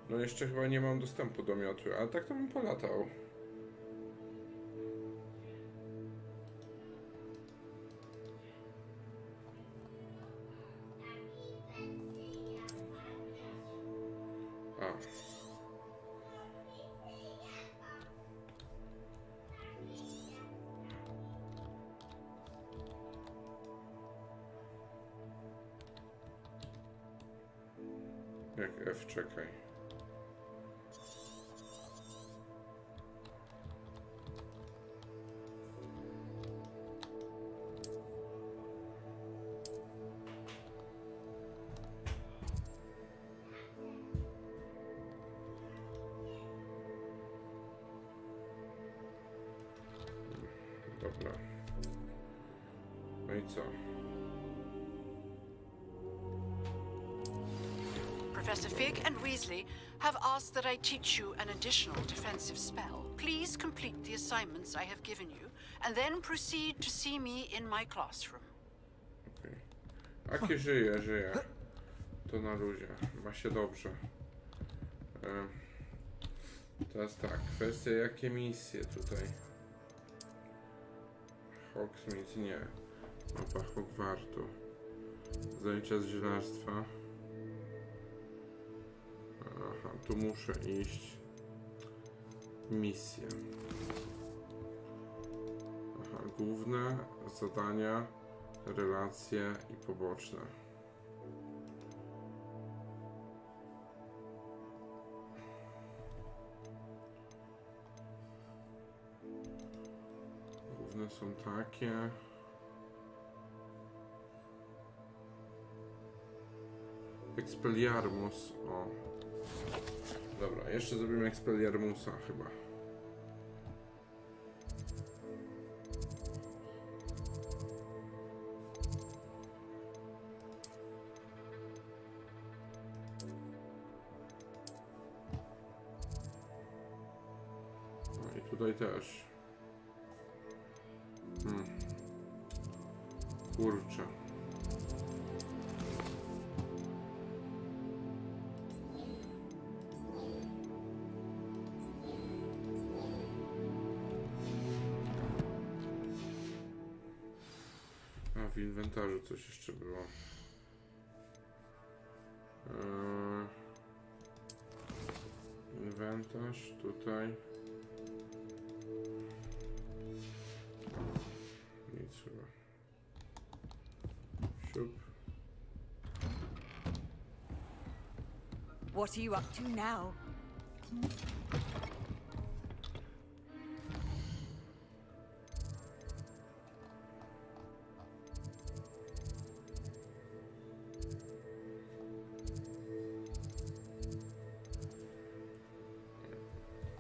No jeszcze chyba nie mam dostępu do miotły, ale tak to bym polatał. A. Jak F, czekaj. Dobra. No i co? Professor Fig and Weasley have asked that I teach you an additional defensive spell. Please complete the assignments I have given you, and then proceed to see me in my classroom. Okej. Aki żyje. To na luzie. Ma się dobrze. Teraz tak, kwestia jakie misje tutaj. Hogsmeade nie. Mapa Hogwartu. Zajęcia z zielarstwa. Aha, tu muszę iść. Misje. Aha, główne zadania, relacje i poboczne. Główne są takie. Expelliarmus. O. Dobra, jeszcze zrobimy Expelliarmusa chyba. No i tutaj też. Kurczę. A w inwentarzu coś jeszcze było. Inwentarz tutaj. Nic chyba. Siup. What are you up to now?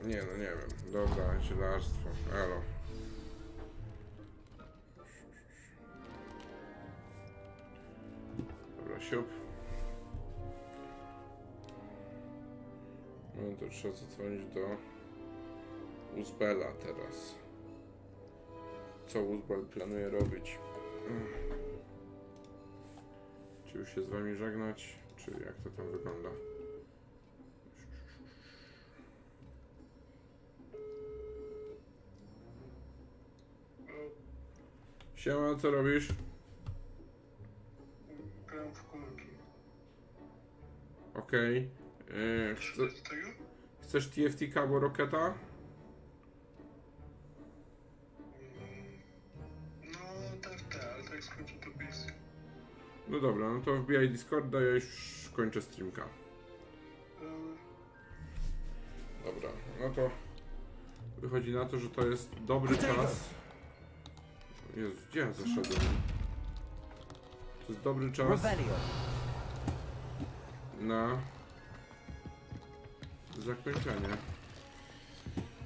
Nie, no nie wiem. Dobra, zielarstwo. Elo. Dobra, siup. No to trzeba zadzwonić do Uzbela teraz. Co Uzbel planuje robić? Czy już się z wami żegnać? Czy jak to tam wygląda? Siema, co robisz? Gram w kulki. Okej. Chcesz TFT albo Rocketa? No tak, ale tak skończę to bis. No dobra, no to wbijaj Discorda, ja już kończę streamka. Dobra, no to wychodzi na to, że to jest dobry czas. Jezu, gdzie ja zaszedłem? To jest dobry czas na zakończenie.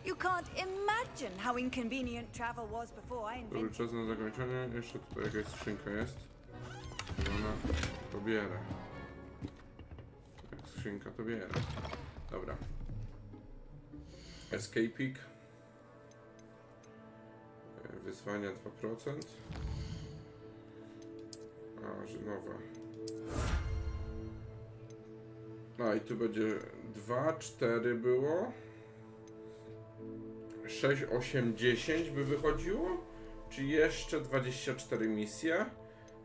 You can't imagine how inconvenient travel was before I Dobry invented. czas na zakończenie. Jeszcze tutaj jakaś skrzynka jest. Ona to bierę. Jak skrzynka to bierę. Dobra. Escaping. Wyzwania 2%. A, że nowe. No i tu będzie 2, 4 było. 6, 8, 10 by wychodziło. Czy jeszcze 24 misje.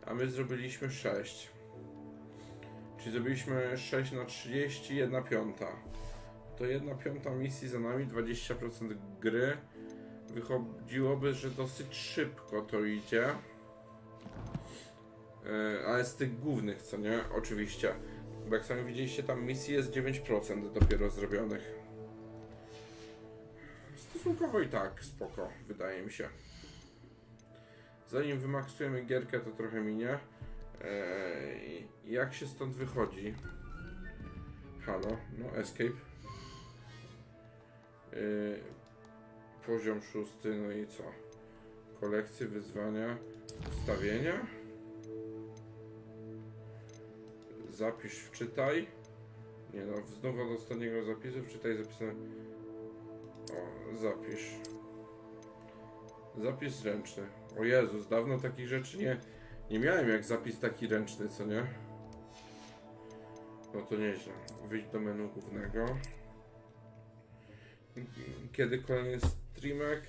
A my zrobiliśmy 6. Czyli zrobiliśmy 6 na 30, 1/5. To 1/5 misji za nami, 20% gry. Wychodziłoby, że dosyć szybko to idzie. Ale z tych głównych, co nie? Oczywiście. Bo jak sami widzieliście, tam misji jest 9% dopiero zrobionych. Stosunkowo i tak spoko, wydaje mi się. Zanim wymaksujemy gierkę, to trochę minie. Jak się stąd wychodzi? Halo, no escape. Poziom 6, no i co? Kolekcje, wyzwania, ustawienia. Zapisz, wczytaj. Nie no, znów od ostatniego zapisu, wczytaj zapisane. O, zapisz. Zapis ręczny. O Jezus, dawno takich rzeczy nie miałem jak zapis taki ręczny, co nie? No to nieźle. Wyjdź do menu głównego. Kiedy kolejny streamek?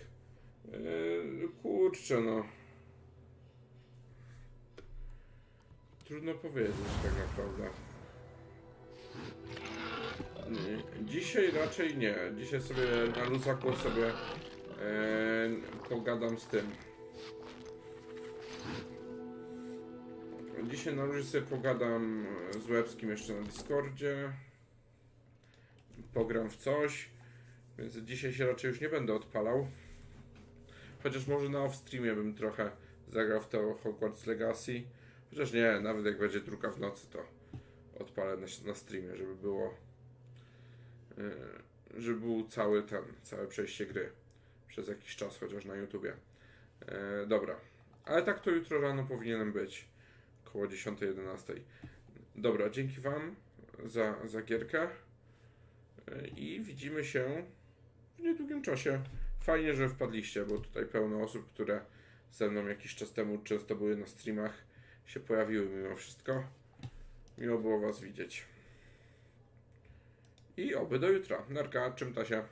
Kurczę no. Trudno powiedzieć tak naprawdę. Dzisiaj raczej nie. Dzisiaj sobie na luzaku sobie pogadam z tym. Dzisiaj na luzie sobie pogadam z Łebskim jeszcze na Discordzie. Pogram w coś. Więc dzisiaj się raczej już nie będę odpalał. Chociaż może na off-streamie bym trochę zagrał w to Hogwarts Legacy. Chociaż nie, nawet jak będzie druga w nocy, to odpalę na streamie, żeby było całe przejście gry przez jakiś czas, chociaż na YouTubie. Dobra, ale tak to jutro rano powinienem być koło 10-11. Dobra, dzięki wam za gierkę i widzimy się w niedługim czasie. Fajnie, że wpadliście, bo tutaj pełno osób, które ze mną jakiś czas temu często były na streamach, się pojawiły mimo wszystko. Miło było was widzieć. I oby do jutra. Narka, czym ta się.